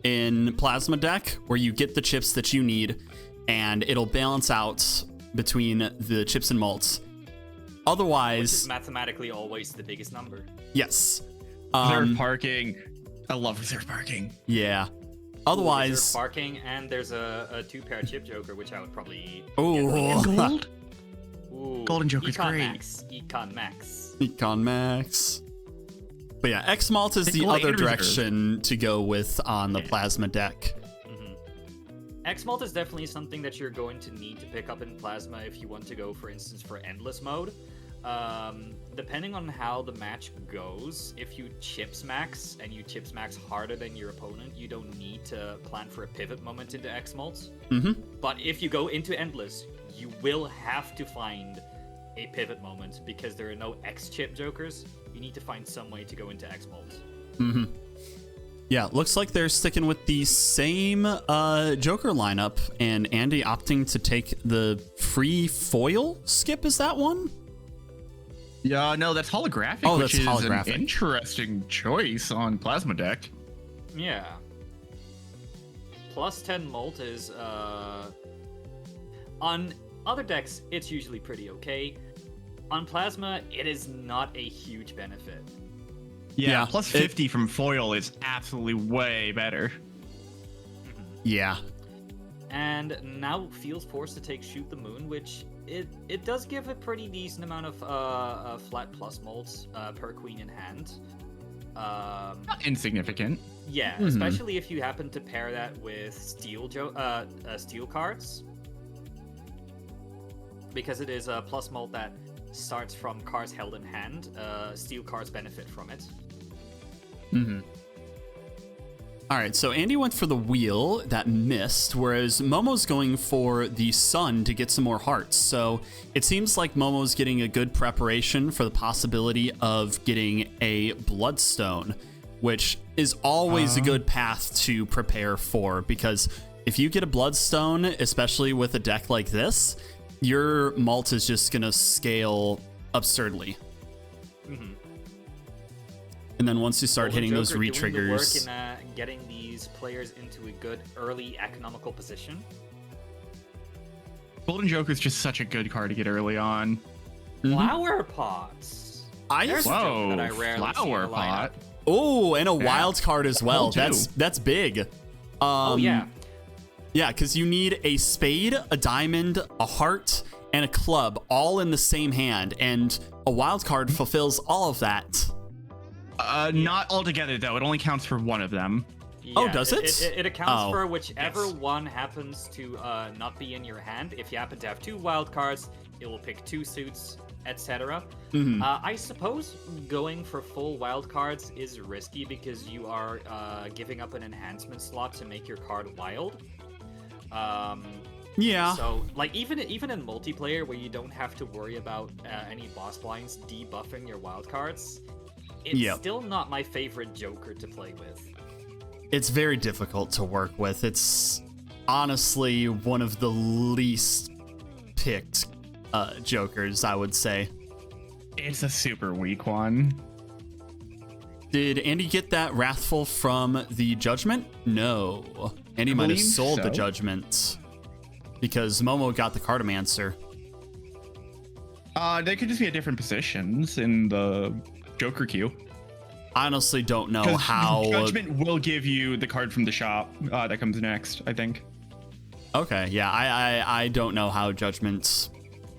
in Plasma deck, where you get the chips that you need and it'll balance out between the chips and malts. Which Otherwise, is mathematically always the biggest number. yes. Reserve parking. I love reserve parking. Yeah. Reserve Otherwise, parking, and there's a 2-pair chip joker, which I would probably. oh, Gold? Ooh, Golden Joker's Econ great. Max. Econ Max. Econ Max. But yeah, X Malt is the Gold other and reserve. direction to go with on the Plasma deck. X-Malt is definitely something that you're going to need to pick up in Plasma if you want to go, for instance, for Endless Mode. Depending on how the match goes, if you chips max and you chips max harder than your opponent, you don't need to plan for a pivot moment into X-Malt. But if you go into Endless, you will have to find a pivot moment because there are no X-chip jokers. You need to find some way to go into X-Malt. Yeah, looks like they're sticking with the same Joker lineup, and Andy opting to take the free foil skip. Is that one? Yeah, no, that's holographic, Oh, which that's is holographic. an interesting choice on Plasma deck. Yeah. Plus 10 Molt is, on other decks, it's usually pretty okay. On Plasma, it is not a huge benefit. Yeah, Yeah, plus it- 50 from foil is absolutely way better. Yeah. And now feels forced to take Shoot the Moon, which it does give a pretty decent amount of flat plus molds per queen in hand. Not insignificant. Yeah, especially if you happen to pair that with steel cards, because it is a plus mold that starts from cards held in hand. Steel cards benefit from it. All right, so Andy went for the wheel that missed, whereas Momo's going for the sun to get some more hearts. So it seems like Momo's getting a good preparation for the possibility of getting a bloodstone, which is always a good path to prepare for, because if you get a bloodstone, especially with a deck like this, your mult is just going to scale absurdly. And then once you start hitting those re-triggers... Doing the work in getting these players into a good early economical position. Golden Joker's just such a good card to get early on. Flower pots. There's a joker that I rarely see in the lineup. Oh, and a wild card as well. Cool, that's big. Yeah, because you need a spade, a diamond, a heart, and a club all in the same hand, and a wild card fulfills all of that. Not altogether, though. It only counts for one of them. Yeah, oh, does it? It accounts for whichever one happens to not be in your hand. If you happen to have 2 wild cards, it will pick 2 suits, etc. I suppose going for full wild cards is risky because you are giving up an enhancement slot to make your card wild. Yeah. So, like, even in multiplayer where you don't have to worry about any boss blinds debuffing your wild cards, it's still not my favorite Joker to play with. It's very difficult to work with. It's honestly one of the least picked Jokers, I would say. It's a super weak one. Did Andy get that Wrathful from the Judgment? No. Andy might have sold the Judgment because Momo got the Cartomancer. They could just be at different positions in the Joker queue. I honestly don't know how... Judgment will give you the card from the shop that comes next, I think. Okay, yeah, I don't know how Judgment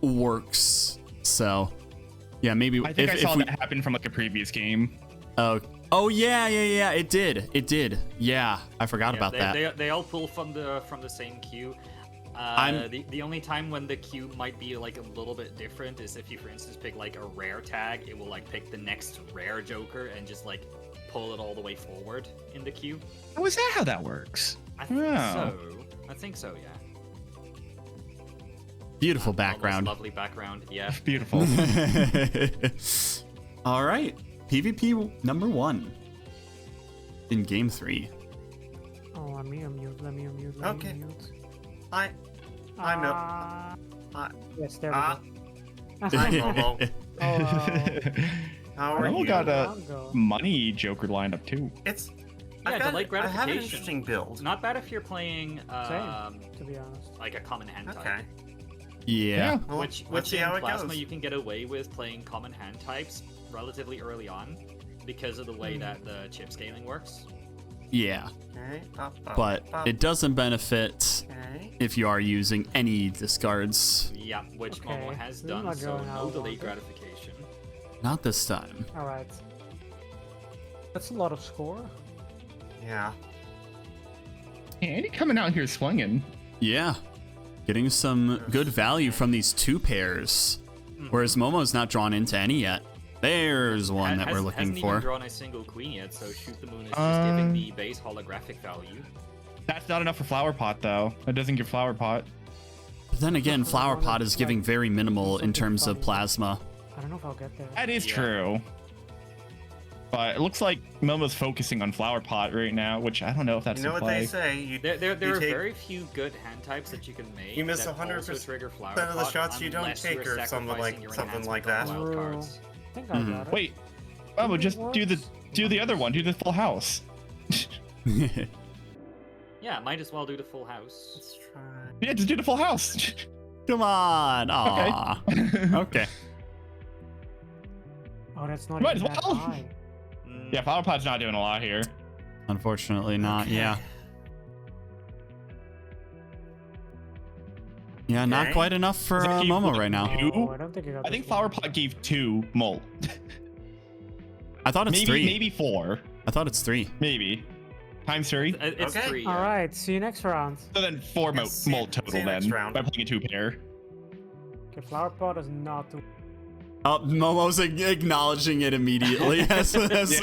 works, so... Yeah, maybe... I think I saw that happen from, like, a previous game. Oh yeah, it did. Yeah, I forgot about that. They all pull from the same queue. The only time when the queue might be like a little bit different is if you, for instance, pick like a rare tag, it will like pick the next rare Joker and just like pull it all the way forward in the queue. Oh, is that how that works? I think so, yeah. Beautiful background. Lovely background, yeah. Beautiful. All right, PvP number 1 in game 3. Oh, let me unmute. Okay. I yes, there we go. Hi, Momo. How are Momo you? got a money Joker lined up too. Delayed gratification. I have an interesting build. Not bad if you're playing, Same, to be honest. like a common hand type. Okay. Yeah. Well, Which let's see in how it Plasma goes. you can get away with playing common hand types relatively early on because of the way that the chip scaling works. Yeah. Okay. But it doesn't benefit if you are using any discards. Yeah, which Okay, Momo has this is done, not so going how no I delayed wanted. gratification. Not this time. Alright. That's a lot of score. Yeah. Andy coming out here swinging. Yeah. Getting some good value from these 2 pairs. Whereas Momo's not drawn into any yet. There's one that we're looking hasn't for. even drawn a single queen yet, so Shoot the Moon is just giving the base holographic value. That's not enough for Flower Pot, though. That doesn't give Flower Pot. But then again, Flower Pot is giving very minimal in terms of plasma. I don't know if I'll get there. That is true. But it looks like Momo's focusing on Flower Pot right now, which I don't know if that's You know in what play. they say? There are very few good hand types that you can make. You miss that 100% also trigger Flower of the Pot shots you don't unless take you're or something sacrificing your like enhancement that. on wild cards. I think I got it. Wait, Momo, just do the other one. Do the full house. Yeah, might as well do the full house. Let's try. Yeah, just do the full house. Come on. Aw. Okay. Oh, that's not Might even as that well. high. Yeah, Flower Pot's not doing a lot here. Unfortunately not, Okay. yeah. Yeah, not Okay. quite enough for Does it keep Momo one? right now. Two? Oh, I don't think I got I think this one. Flower Pot gave 2 molt. I thought it's maybe 3. maybe 4. I thought it's 3. Maybe. Times 3. It's Okay. 3. All right, see you next round. So then 4 Yes, see- molt see total you next then round. by playing a 2-pair. Okay, Flower Pot is not too. Oh, Momo's acknowledging it immediately. as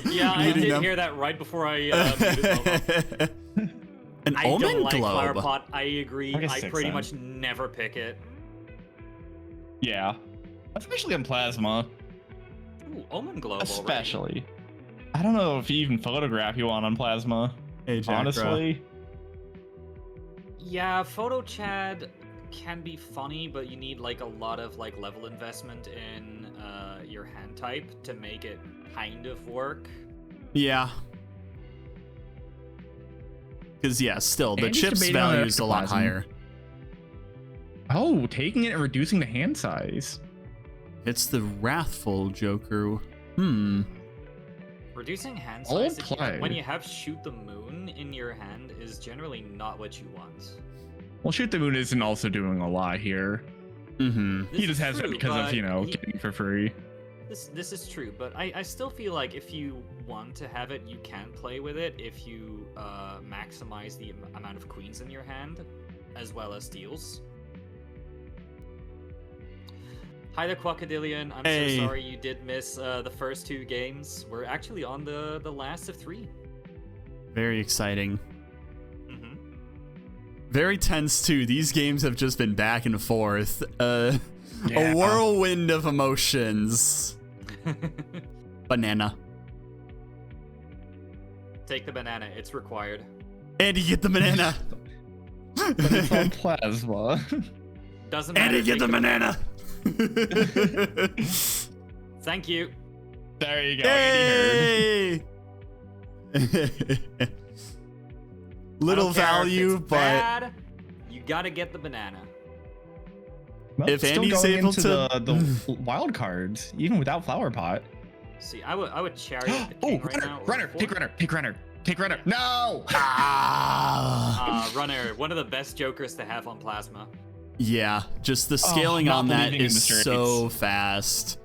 Yeah, I muting did them. hear that right before I muted Momo. An I Omen don't like Globe. Flower Pot. I agree. I guess I 6 pretty then. much never pick it. Yeah. Especially on Plasma. Ooh, Omen Globe already. Especially. I don't know if you even photograph you on Plasma. Hey, Jackra. Honestly. Yeah, photo Chad can be funny, but you need like a lot of like level investment in your hand type to make it kind of work. Yeah. Because, yeah, still, the Andy's chips debating on value is a lot ectoplasm. higher. Oh, taking it and reducing the hand size. It's the Wrathful Joker. Reducing hand All size play. when you have Shoot the Moon in your hand is generally not what you want. Well, Shoot the Moon isn't also doing a lot here. Mm-hmm. This He just is has it true, because of, but you know, he- getting for free. This is true, but I still feel like if you want to have it, you can play with it if you maximize the amount of queens in your hand, as well as steals. Hi there, Quackadillion. I'm Hey. so sorry you did miss the first 2 games. We're actually on the last of 3. Very exciting. Mm-hmm. Very tense, too. These games have just been back and forth. A Yeah. whirlwind of emotions. Banana. Take the banana. It's required. Andy, get the banana. But it's on Plasma. Doesn't matter. Andy, get take the banana. Thank you. There you go. Andy heard. Hey! Little I don't care if value, it's but bad, you gotta get the banana. Well, If still Andy's going able into to- the wild cards, even without Flower Pot. See, I would chariot the Oh, king right runner, now. or runner, four. pick runner, pick runner, pick runner. No! ah, Runner, one of the best jokers to have on Plasma. yeah, just the scaling not on that believing in the is straights. so fast.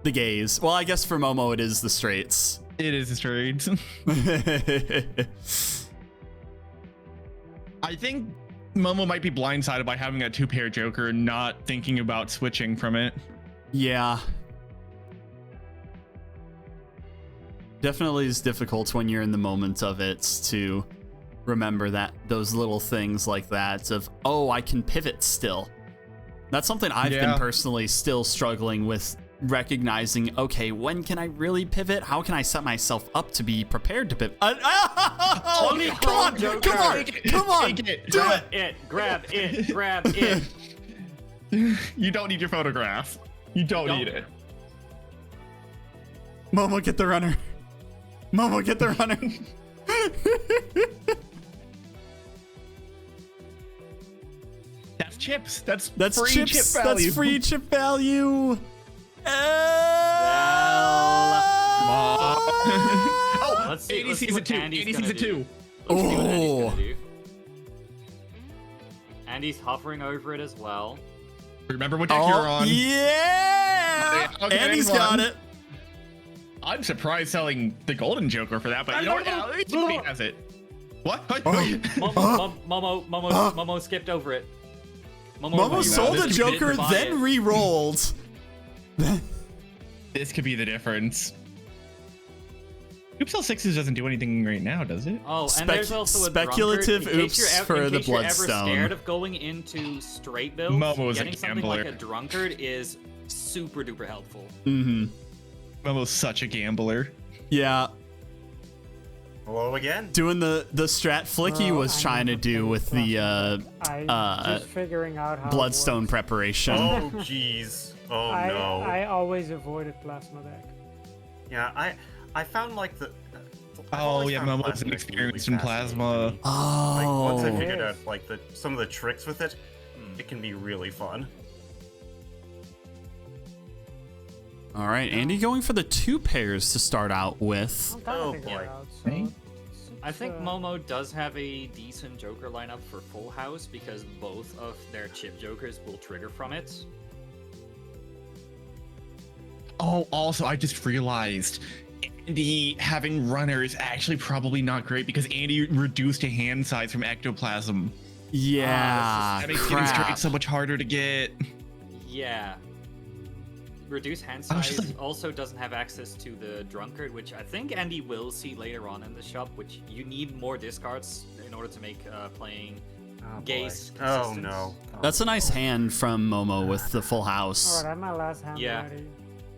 The gaze. Well, I guess for Momo it is the straights. It is a straight. I think Momo might be blindsided by having a 2-pair Joker and not thinking about switching from it. Yeah. Definitely is difficult when you're in the moment of it to remember that those little things like that of, oh, I can pivot still. That's something I've been Yeah. personally still struggling with, recognizing, okay, when can I really pivot? How can I set myself up to be prepared to pivot? Holy come on, Joker. come on, come on, Take it. do Grab it. grab it, grab it. You don't need your photograph. You don't need it. Momo, get the runner. Momo, get the runner. That's chips. That's free chips. chip value. That's free chip value. Oh, Let's see, 80 let's see season what 2. Andy's 80 gonna season do. 2. Let's see what Andy's Oh. gonna do. Andy's hovering over it as well. Remember what deck you're Oh, on. yeah! Okay, Andy's come got on. it. I'm surprised selling the golden Joker for that, but you know what? Yeah, he has it. What? Momo skipped over it. Momo sold this a could be Joker, buy then it. re-rolled. This could be the difference. Oopsel 6s doesn't do anything right now, does it? Oh, and there's also a speculative drunkard. In case oops you're for in the case you're ever Bloodstone. scared of going into straight builds, Momo's a getting something like gambler. a drunkard is super duper helpful. Mm-hmm. Momo's such a gambler. Yeah, Hello again. doing the strat Flicky Bro, was I trying to never do played with the I'm just figuring out how it Bloodstone works. preparation. Oh jeez. Oh no. I always avoided plasma deck. Yeah, I found like the. I've Oh always yeah, found Momo's plasma an decks experienced really in plasma. fascinating. Like once I Oh, figured Yes. out like some of the tricks with it, it can be really fun. all right. Andy going for the 2 pairs to start out with. I'm kind Oh, of figuring boy. it out. So Me? I think Momo does have a decent Joker lineup for Full House because both of their chip Jokers will trigger from it. Oh, also, I just realized Andy having runner is actually probably not great because Andy reduced a hand size from ectoplasm. Yeah, That makes getting crap. straight so much harder to get. Yeah. Reduced hand I was size just like- also doesn't have access to the drunkard, which I think Andy will see later on in the shop, which you need more discards in order to make playing Oh, boy. Gaze Oh consistent. no. That's a nice hand from Momo with the full house. Alright, I have my last hand Yeah. ready.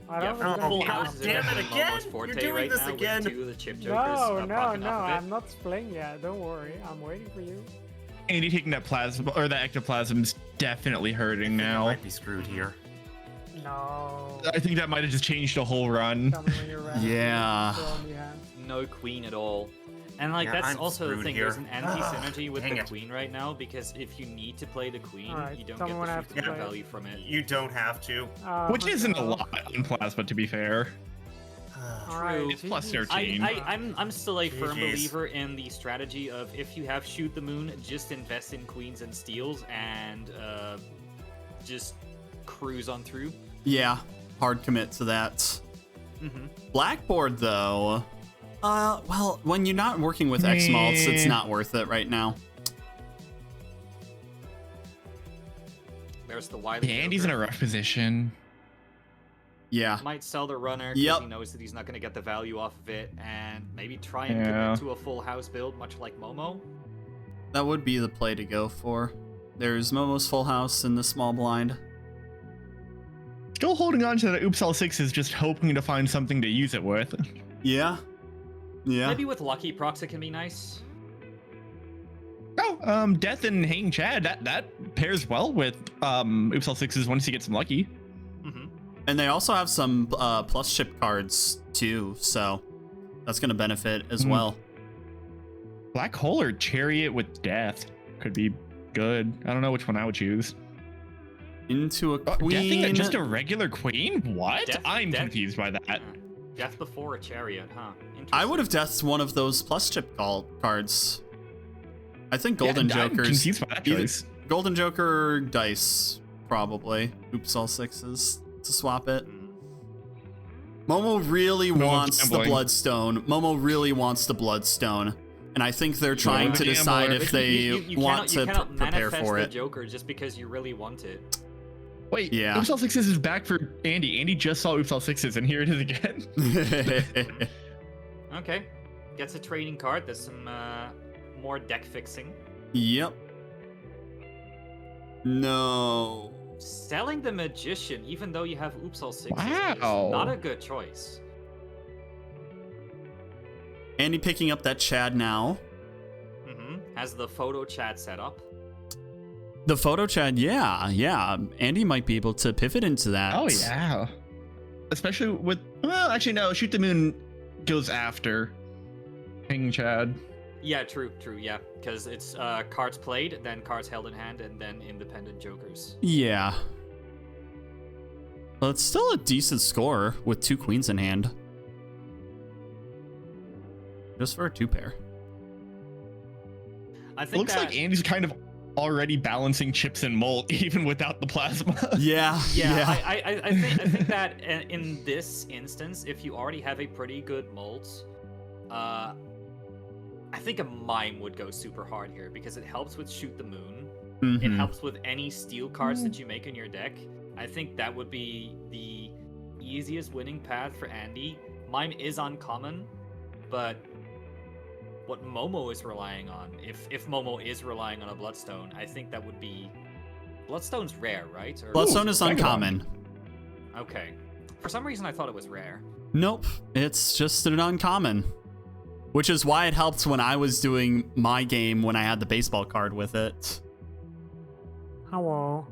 I Yeah, don't know if Full it's God House gonna is be- damn it definitely again! Momo's forte You're doing right this now again! with two of the chip Jokers No, propping off of it. I'm not playing yet. Don't worry. I'm waiting for you. Andy taking that plasma or that ectoplasm's definitely hurting You now. might be screwed here. No. I think that might have just changed the whole run. Tell me when you're ready. Yeah. Throw in the hand. No queen at all. And like Yeah, that's I'm also the screwed thing, here. there's an anti-synergy with Dang the it. queen right now, because if you need to play the queen, Alright, you don't tell get me when I the have to shoot play it. value from it. You don't have to. Which isn't a no. lot on plasma, to be fair. Alright, It's plus GG's. 13. I'm still a firm GG's. believer in the strategy of if you have shoot the moon, just invest in queens and steals and just cruise on through. Yeah, hard commit to that. Mm-hmm. Blackboard though, well, when you're not working with X malts, it's Meh. not worth it right now. There's the wily. Yeah, Andy's in a rough position. Yeah, Might sell the runner because Yep. he knows that he's not going to get the value off of it, and maybe try and Yeah. commit to a full house build, much like Momo. that would be the play to go for. There's Momo's full house in the small blind. Still holding on to the Oops All Sixes, just hoping to find something to use it with. Yeah, yeah. Maybe with Lucky Procs it can be nice. Oh, Death and Hang Chad, that pairs well with Oops All Sixes once you get some lucky. Mm-hmm. And they also have some plus chip cards too, so that's gonna benefit as Mm. well. Black Hole or Chariot with Death could be good. I don't know which one I would choose. Into a Oh, queen. Deathing just a regular queen? What? Death- I'm Death- confused by that. Yeah. Death before a chariot, huh? I would have deathed one of those plus chip cards. I think Golden Yeah, I'm Joker's confused by that either- choice. Golden Joker or Dice, probably. Oops, all sixes to swap it. Momo really Momo's wants the gambling. Bloodstone. Momo really wants the Bloodstone. And I think they're trying to gambler. decide if But they you want to cannot prepare manifest for the it. Joker just because you really want it. Wait, Yeah. Oops All Sixes is back for Andy. Andy just saw Oops All Sixes, and here it is again. Okay, gets a trading card. There's some more deck fixing. Yep. No. Selling the Magician, even though you have Oops All Sixes, Wow. is not a good choice. Andy picking up that Chad now. Has the photo chat set up. The photo Chad, yeah. Andy might be able to pivot into that. Oh, yeah. Especially with... Well, actually, no. Shoot the Moon goes after Hang Chad. Yeah, true, yeah. Because it's cards played, then cards held in hand, and then independent Jokers. Yeah. Well, it's still a decent score with two queens in hand. Just for a two pair. I It think looks like Andy's kind of already balancing chips and molt, even without the plasma. Yeah. I think that in this instance, if you already have a pretty good molt, I think a mime would go super hard here because it helps with Shoot the Moon. It Mhm. helps with any steal cards that you make in your deck. I think that would be the easiest winning path for Andy. Mime is uncommon, but what Momo is relying on, if Momo is relying on a Bloodstone, I think that would be... Bloodstone's rare, right? Or... Bloodstone is Vagabond. uncommon. Okay. For some reason, I thought it was rare. Nope. It's just an uncommon. Which is why it helped when I was doing my game when I had the baseball card with it. Hello.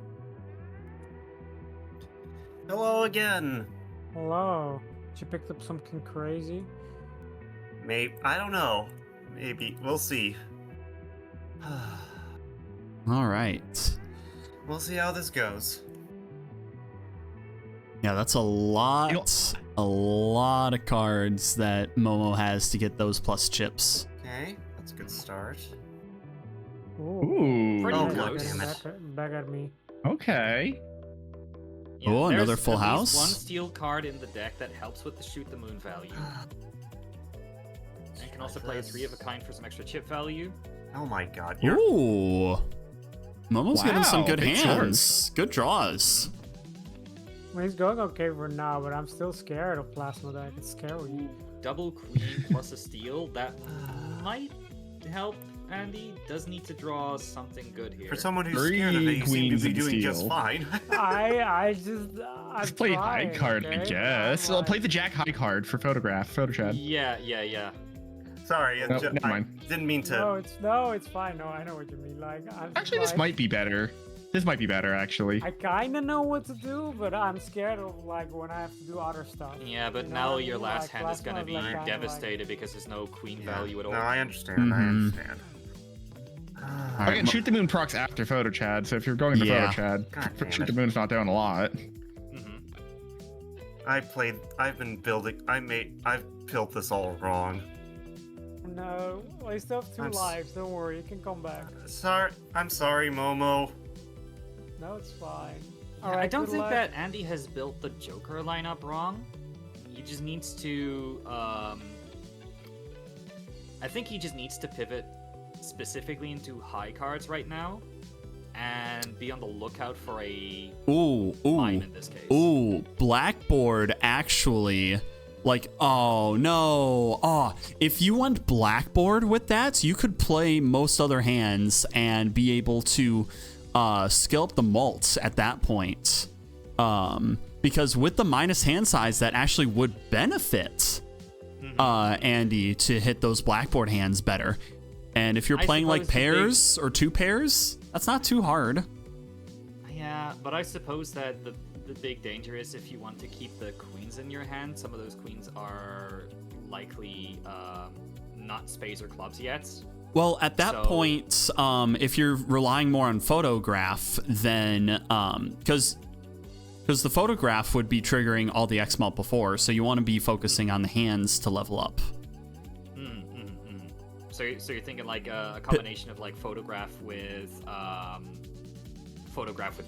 Hello again. Hello. Did you pick up something crazy? Maybe, I don't know. Maybe, we'll see. All right. We'll see how this goes. Yeah, that's a lot of cards that Momo has to get those plus chips. Okay. good start. Ooh. Pretty Oh, close. goddammit. Back at me. Okay. Yeah, Oh, another there's full at least house? one steel card in the deck that helps with the shoot the moon value. And can also play a 3 of a kind for some extra chip value. Oh my god, you're Ooh. Momo's getting some Wow, good big hands. Good draws. Well, he's going okay for now, but I'm still scared of Plasma Deck. It's scary. Double queen plus a steal. That might help Andy. Does need to draw something good here. for someone who's 3 scared of it, you seem to queens be and doing just steel. fine. I'm Just play high trying, card, okay? I guess. I'm Well, play like- the Jack high card for photograph, photo chat. Yeah. Sorry, Nope, never I mind. didn't mean to. No, it's fine. No, I know what you mean. Like, I'm just Actually, this like, might be better. This might be better, actually. I kind of know what to do, but I'm scared of like when I have to do other stuff. Yeah, but You know now what I your mean? last Like, hand is gonna Plasma be is, like, kinda devastated because there's no queen Yeah. value at all. No, I understand. I Mhm. understand. Alright, Again, shoot the moon procs after photo chat, so if you're going into Yeah. photo God chat, damn shoot it. the moon's not doing a lot. Mhm. I've been building. I've built this all wrong. No, well, you still have 2 I'm s- lives. Don't worry, you can come back. I'm sorry, Momo. No, it's fine. Yeah, I don't think that Andy has built the Joker lineup wrong. He just needs to. I think he just needs to pivot specifically into high cards right now, and be on the lookout for a Ooh, mine ooh, in this case. ooh. Blackboard actually. Like, oh no. Oh, if you went Blackboard with that, you could play most other hands and be able to skill up the malts at that point. Because with the minus hand size, that actually would benefit Andy to hit those Blackboard hands better. And if you're I playing like suppose the big- pairs or 2 pairs, that's not too hard. Yeah, but I suppose that the big danger is if you want to keep the queens in your hand, some of those queens are likely not spades or clubs yet. Well, at that So- point, if you're relying more on photograph, then because the photograph would be triggering all the X mult before, so you want to be focusing on the hands to level up. So you're thinking like a combination of like photograph with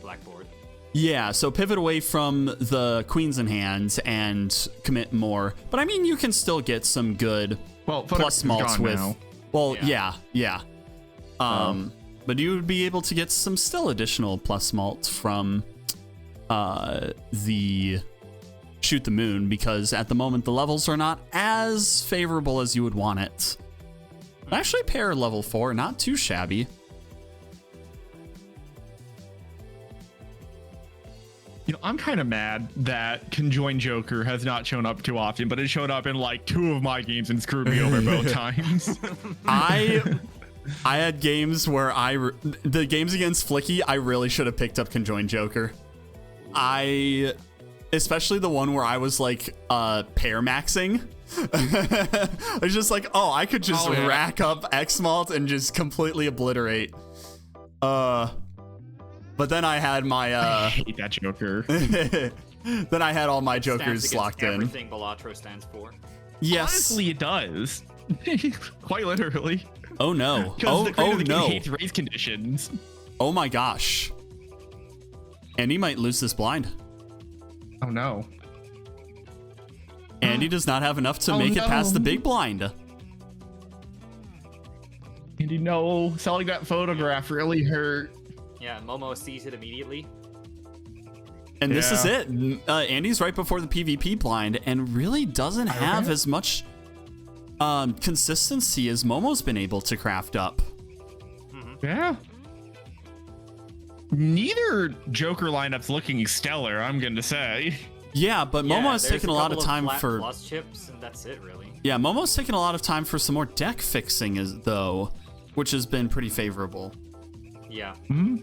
Blackboard. Yeah, so pivot away from the queens in hand and commit more. But I mean, you can still get some good Well, plus photograph's malts gone with. now. Well, Yeah. yeah. But you would be able to get some still additional plus malt from the shoot the moon, because at the moment the levels are not as favorable as you would want it. Actually, pair level 4, not too shabby. You know, I'm kind of mad that Conjoined Joker has not shown up too often, but it showed up in like 2 of my games and screwed me over both times. I had games where the games against Flicky, I really should have picked up Conjoined Joker. Especially the one where I was like pair maxing. I was just like, oh, I could just rack up X malt and just completely obliterate. But then I had my I hate that Joker. then I had all my Stands jokers against locked in. everything Balatro stands for. Yes. Honestly, it does. Quite literally. Oh no. Because the creator of the game No. hates race conditions. Oh my gosh. Andy might lose this blind. Oh no. Andy does not have enough to Oh, make it past the no. big blind. And you know, selling that photograph really hurt. Yeah, Momo sees it immediately. And this is Yeah. it. Andy's right before the PvP blind and really doesn't have as much consistency as Momo's been able to craft up. Yeah. Neither Joker lineup's looking stellar, I'm going to say. Yeah, but Momo has there's taken a lot of couple time flat for plus chips, and that's it really. Yeah, Momo's taken a lot of time for some more deck fixing though, which has been pretty favorable. Yeah. Hmm?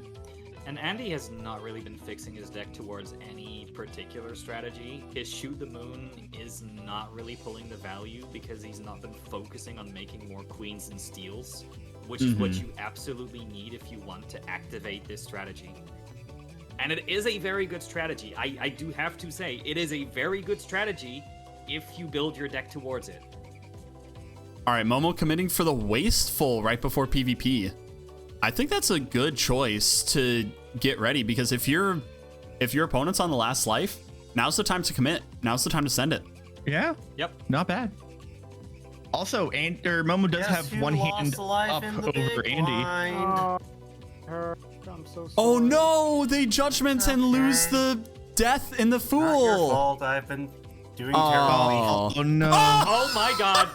And Andy has not really been fixing his deck towards any particular strategy. His Shoot the Moon is not really pulling the value because he's not been focusing on making more queens and steals, which is what you absolutely need if you want to activate this strategy. And it is a very good strategy. I do have to say, it is a very good strategy if you build your deck towards it. All right, Momo committing for the Wasteful right before PvP. I think that's a good choice to get ready, because if your opponent's on the last life, now's the time to commit. Now's the time to send it. Yeah. Yep. Not bad. Also, Momo does Guess have who one lost hand the life up in the over big Andy. blind? I'm so sorry. Oh no, they judgment and lose Okay. the death in the Not your fool. fault. I've been doing Oh. terribly. Oh no. Oh my god.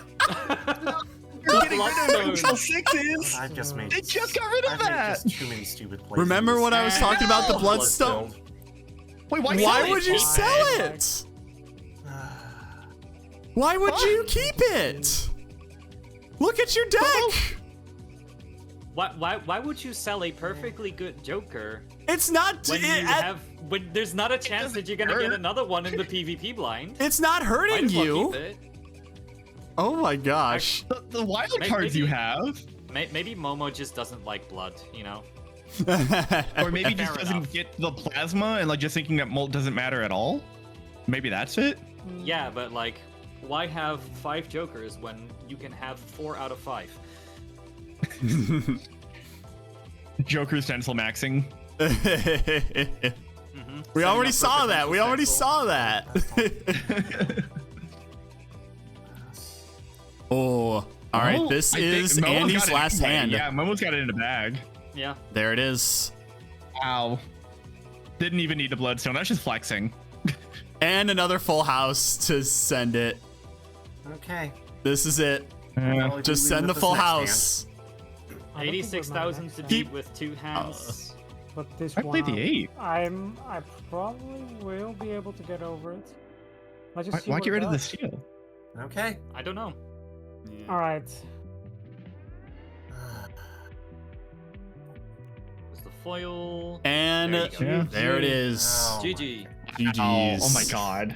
You're getting rid of Bloodstone. until 6s. I've just made. They just got rid of I've made that. just too many stupid plays. Remember what I was talking about, the No. Bloodstone? Wait, why? Why sell it? would you Fine. sell it? Why would you keep it? Look at your deck. Why would you sell a perfectly good Joker It's not. when there's not a chance that you're gonna get hurt. another one in the PvP blind? It's not Might hurting as well you. keep it. Oh my gosh. The wild Maybe- cards you have, Maybe Momo just doesn't like blood, you know? or maybe just Fair doesn't enough. get the plasma and like just thinking that molt doesn't matter at all. Maybe that's it. Yeah, but like, why have 5 Jokers when you can have 4 out of 5? Joker stencil maxing. We already Setting up saw for that. We potential already stencil. saw that. Oh, all right. Oh, This I think is Momo's got Andy's it last anyway. hand. Yeah, Momo's got it in the bag. Yeah. There it is. Wow. Didn't even need the bloodstone. That's just flexing. And another full house to send it. Okay. This is it. I'll Just be send leaving the with full this next house. I don't think we're 86,000 next to hand. beat with 2 hands. But this I played one, the 8. I probably will be able to get over it. Let's just see Why what get it rid of the does. steal? Okay. I don't know. All right. There's the foil. And There you go. Yeah. there it is. Oh my GG. GG's. Oh my god.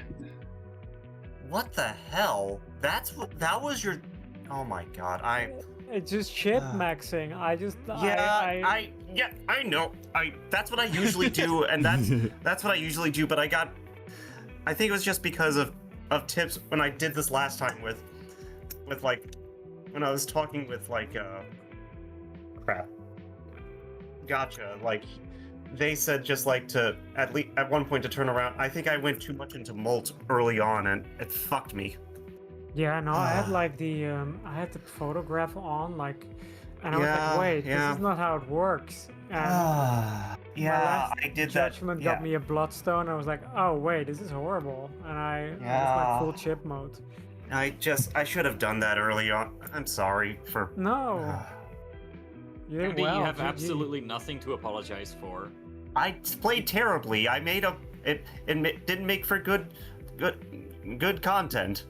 What the hell? That was your. Oh my god. It's just chip Ah. maxing. Yeah, I know. That's what I usually do, and that's what I usually do. But I think it was just because of tips when I did this last time with like when I was talking with like crap. Gotcha. Like they said just like to at least at one point to turn around. I think I went too much into molt early on, and it fucked me. Yeah, no, I had like I had the photograph on, like, and I was Yeah, like, wait, yeah. this is not how it works. And my Yeah, last I did that. judgment Yeah. got me a bloodstone. I was like, oh wait, this is horrible, and I went Yeah. full chip mode. I should have done that early on. I'm sorry for. No, you did Andy, well. you have GG. absolutely nothing to apologize for. I played terribly. I made it didn't make for good content.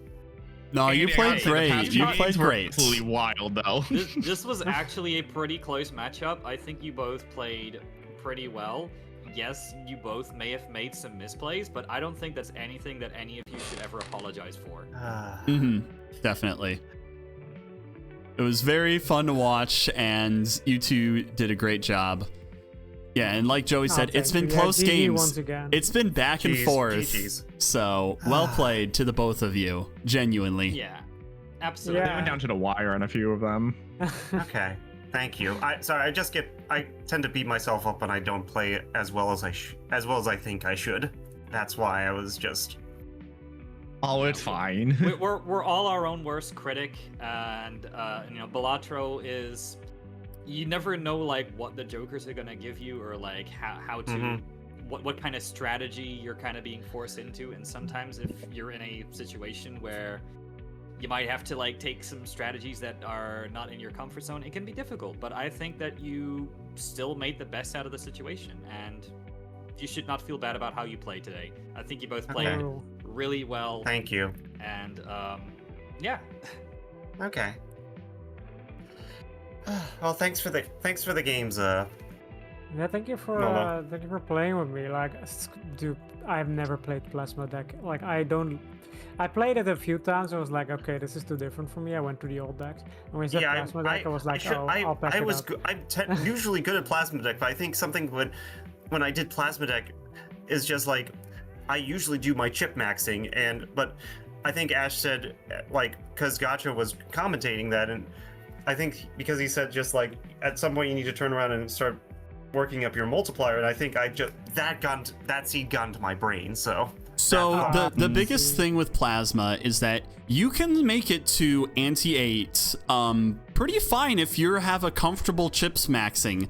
No, you Andy, played honestly, the great. past You games played were great. Absolutely wild though. This was actually a pretty close matchup. I think you both played pretty well. Yes, you both may have made some misplays, but I don't think that's anything that any of you should ever apologize for. Definitely. It was very fun to watch, and you two did a great job. Yeah, and like Joey said, it's been close GG games. once again. It's been back and Jeez, forth. GGs. So well played to the both of you, genuinely. Yeah, absolutely. They Yeah. went down to the wire on a few of them. Okay, thank you. I tend to beat myself up when I don't play as well as I think I should. That's why I was just. Oh, it's fine. We're all our own worst critic, and Balatro is. You never know like what the Jokers are gonna give you, or like how to. Mhm. What kind of strategy you're kind of being forced into, and sometimes if you're in a situation where you might have to like take some strategies that are not in your comfort zone, it can be difficult. But I think that you still made the best out of the situation, and you should not feel bad about how you played today. I think you both played Okay. really well, Thank you. and yeah. Okay. Well, thanks for the games. Yeah, thank you for Momo. playing with me. Like, dude, I've never played Plasma deck. Like, I played it a few times. I was like, okay, this is too different for me. I went to the old decks, and when you said Plasma deck, I was like, I'll back it up. I'm usually good at Plasma deck, but I think something when I did Plasma deck is just like I usually do my chip maxing, but I think Ash said, like, because Gacha was commentating that, and I think because he said just like at some point you need to turn around and start working up your multiplier, and I think that seed got into my brain. So the biggest thing with Plasma is that you can make it to anti-8 pretty fine if you have a comfortable chips maxing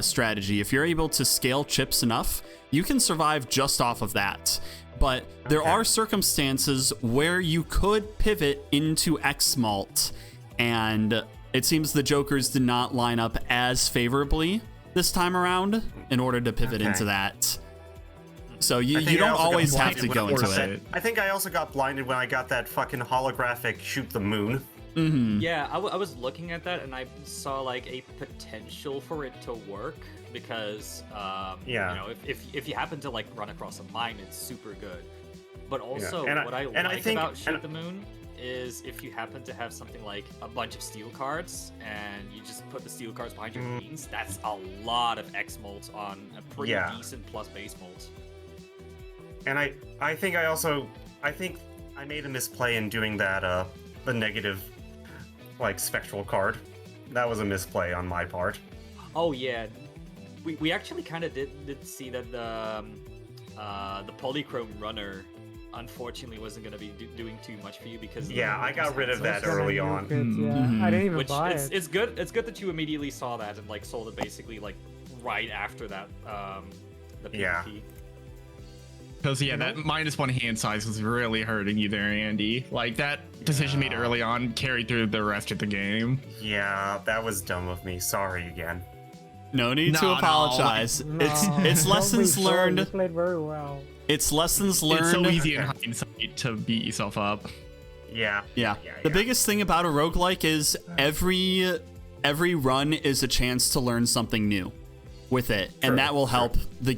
strategy. If you're able to scale chips enough, you can survive just off of that. But there are circumstances where you could pivot into X-Malt, and it seems the Jokers did not line up as favorably this time around in order to pivot into that. So you don't always have to go into it. I think I also got blinded when I got that fucking holographic shoot the moon. Mm-hmm. Yeah, I was looking at that and I saw like a potential for it to work because, you know, if you happen to like run across a mine, it's super good. But also, what I like about Shoot the Moon is if you happen to have something like a bunch of steel cards and you just put the steel cards behind your queens, that's a lot of X molts on a pretty decent plus base molt. And I think I made a misplay in doing that the negative like spectral card. That was a misplay on my part. Oh yeah, we actually kind of did see that the polychrome runner unfortunately wasn't going to be doing too much for you because I got rid of that early on. I didn't even buy it. It's good that you immediately saw that and like sold it basically like right after that the PvP. Because that -1 hand size was really hurting you there, Andy. Like that decision made early on carried through the rest of the game. Yeah, that was dumb of me. Sorry again. No need to apologize. It's lessons learned. You played very well. It's lessons learned. It's so easy in hindsight to beat yourself up. Yeah. The biggest thing about a roguelike is every run is a chance to learn something new with it, and that will help the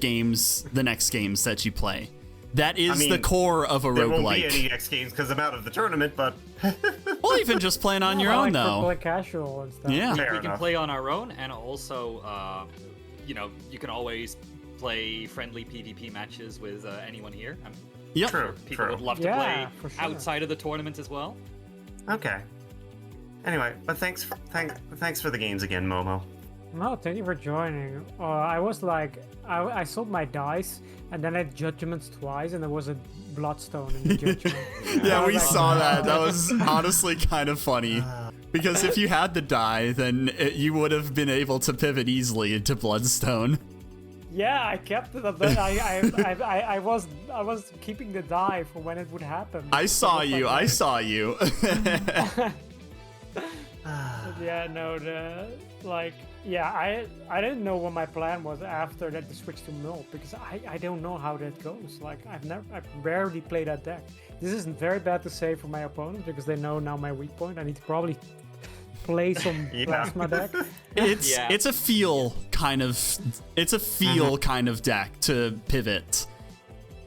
next games that you play. That is the core of a roguelike. There won't be any next games because I'm out of the tournament, but well, even just playing on your own though. Play casual and stuff. Yeah, we can play on our own, and also, you know, you can always play friendly PvP matches with anyone here. People would love to play outside of the tournament as well. Okay. Anyway, but thanks for the games again, Momo. No, thank you for joining. I was like, I sold my dice, and then I had judgments twice, and there was a bloodstone in the judgment. Yeah, we saw that. That was honestly kind of funny. Because if you had the die, then you would have been able to pivot easily into bloodstone. Yeah, I kept it. I was keeping the die for when it would happen. I saw you. Yeah, no, I didn't know what my plan was after that to switch to Mult because I don't know how that goes. Like I've rarely played that deck. This is very bad to say for my opponents because they know now my weak point. I need to probably play some plasma deck. It's a feel kind of deck to pivot.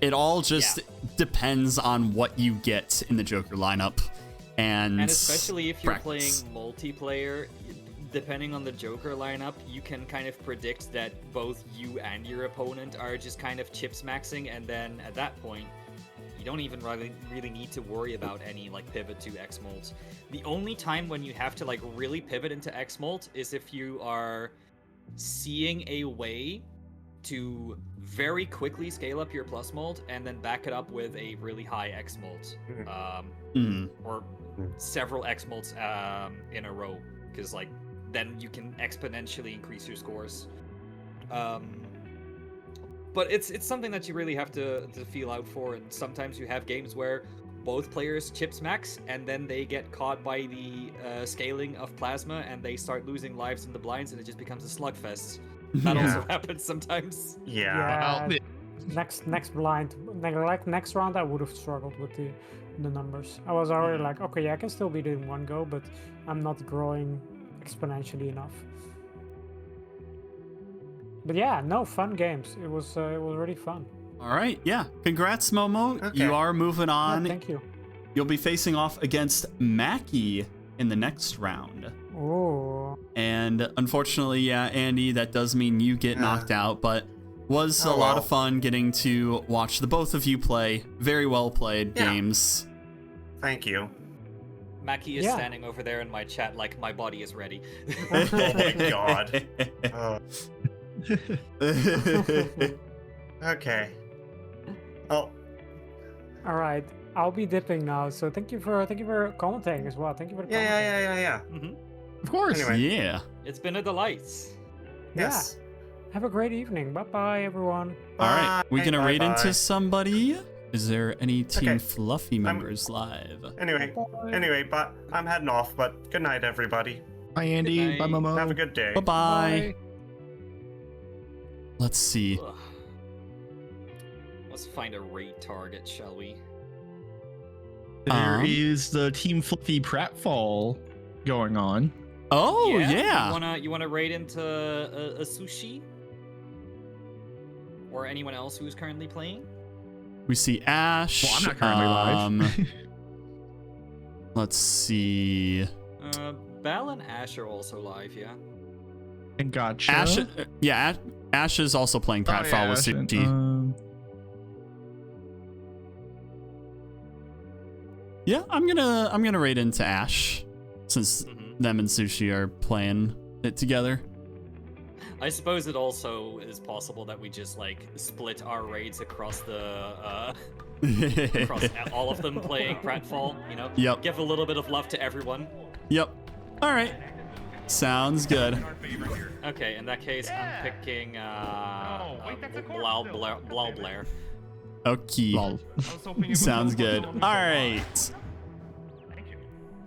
It all just depends on what you get in the Joker lineup. And especially if you're playing multiplayer, depending on the Joker lineup, you can kind of predict that both you and your opponent are just kind of chips maxing, and then at that point, you don't even really need to worry about any like pivot to X-Molt. The only time when you have to like really pivot into X-Molt is if you are seeing a way to very quickly scale up your plus molt and then back it up with a really high X molt, or several X molts in a row, because like then you can exponentially increase your scores. But it's something that you really have to feel out for, and sometimes you have games where both players chips max and then they get caught by the scaling of plasma and they start losing lives in the blinds and it just becomes a slugfest. That also happens sometimes. Next blind, like next round, I would have struggled with the numbers. I was already like, okay, I can still beat it in one go, but I'm not growing exponentially enough. But yeah, no, fun games. It was really fun. All right, yeah. Congrats, Momo. Okay. You are moving on. Yeah, thank you. You'll be facing off against Mackie in the next round. Oh. And unfortunately, Andy, that does mean you get knocked out, but was a lot of fun getting to watch the both of you play very well played games. Thank you. Mackie is standing over there in my chat like my body is ready. Oh my god. Okay. Oh. All right. I'll be dipping now. So thank you for commentating as well. Thank you for the Yeah. Mm-hmm. Of course. Anyway. Yeah. It's been a delight. Yes. Have a great evening. Bye everyone. All right. We gonna raid bye. into somebody? Is there any Team Okay. Fluffy members live? Anyway, but I'm heading off, but good night, everybody. Bye, Andy. Good Bye, night. Momo. Have a good day. Bye-bye. Let's see. Ugh. Let's find a raid target, shall we? There is the Team Fluffy pratfall going on. Oh, yeah. You wanna raid into a sushi? Or anyone else who's currently playing? We see Ash. Well, I'm not currently live. Let's see. Bal and Ash are also live, yeah. And gotcha. Ash, Ash is also playing pratfall with Ash and, Sushi. Yeah, I'm gonna raid into Ash since them and Sushi are playing it together. I suppose it also is possible that we just like split our raids across the across all of them playing pratfall, you know? Yep. Give a little bit of love to everyone. Yep. All right. Sounds good. Okay, in that case, I'm picking Blau Blair. Okay. Sounds good. All right.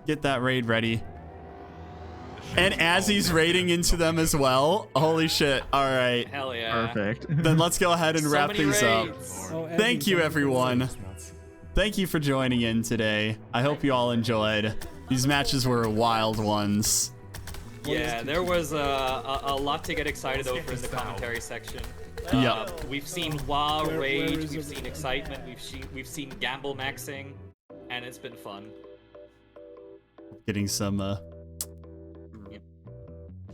Get that raid ready. And as he's raiding into them as well. Holy shit. All right. Hell yeah. Perfect. Then let's go ahead and So wrap many things up. raids. Thank you, everyone. Thank you for joining in today. I hope you all enjoyed. These matches were wild ones. Yeah, there was a lot to get excited over in the commentary section. Yep. We've seen WoW rage, we've seen excitement, we've seen gamble maxing, and it's been fun. Getting some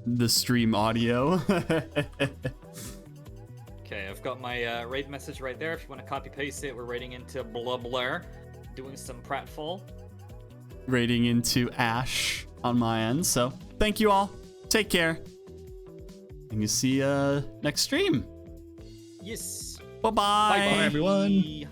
the stream audio. Okay, I've got my raid message right there. If you want to copy paste it, we're raiding into Blur, doing some pratfall. Raiding into Ash on my end. So thank you all. Take care. And you see next stream. Yes. Bye-bye. Bye, everyone.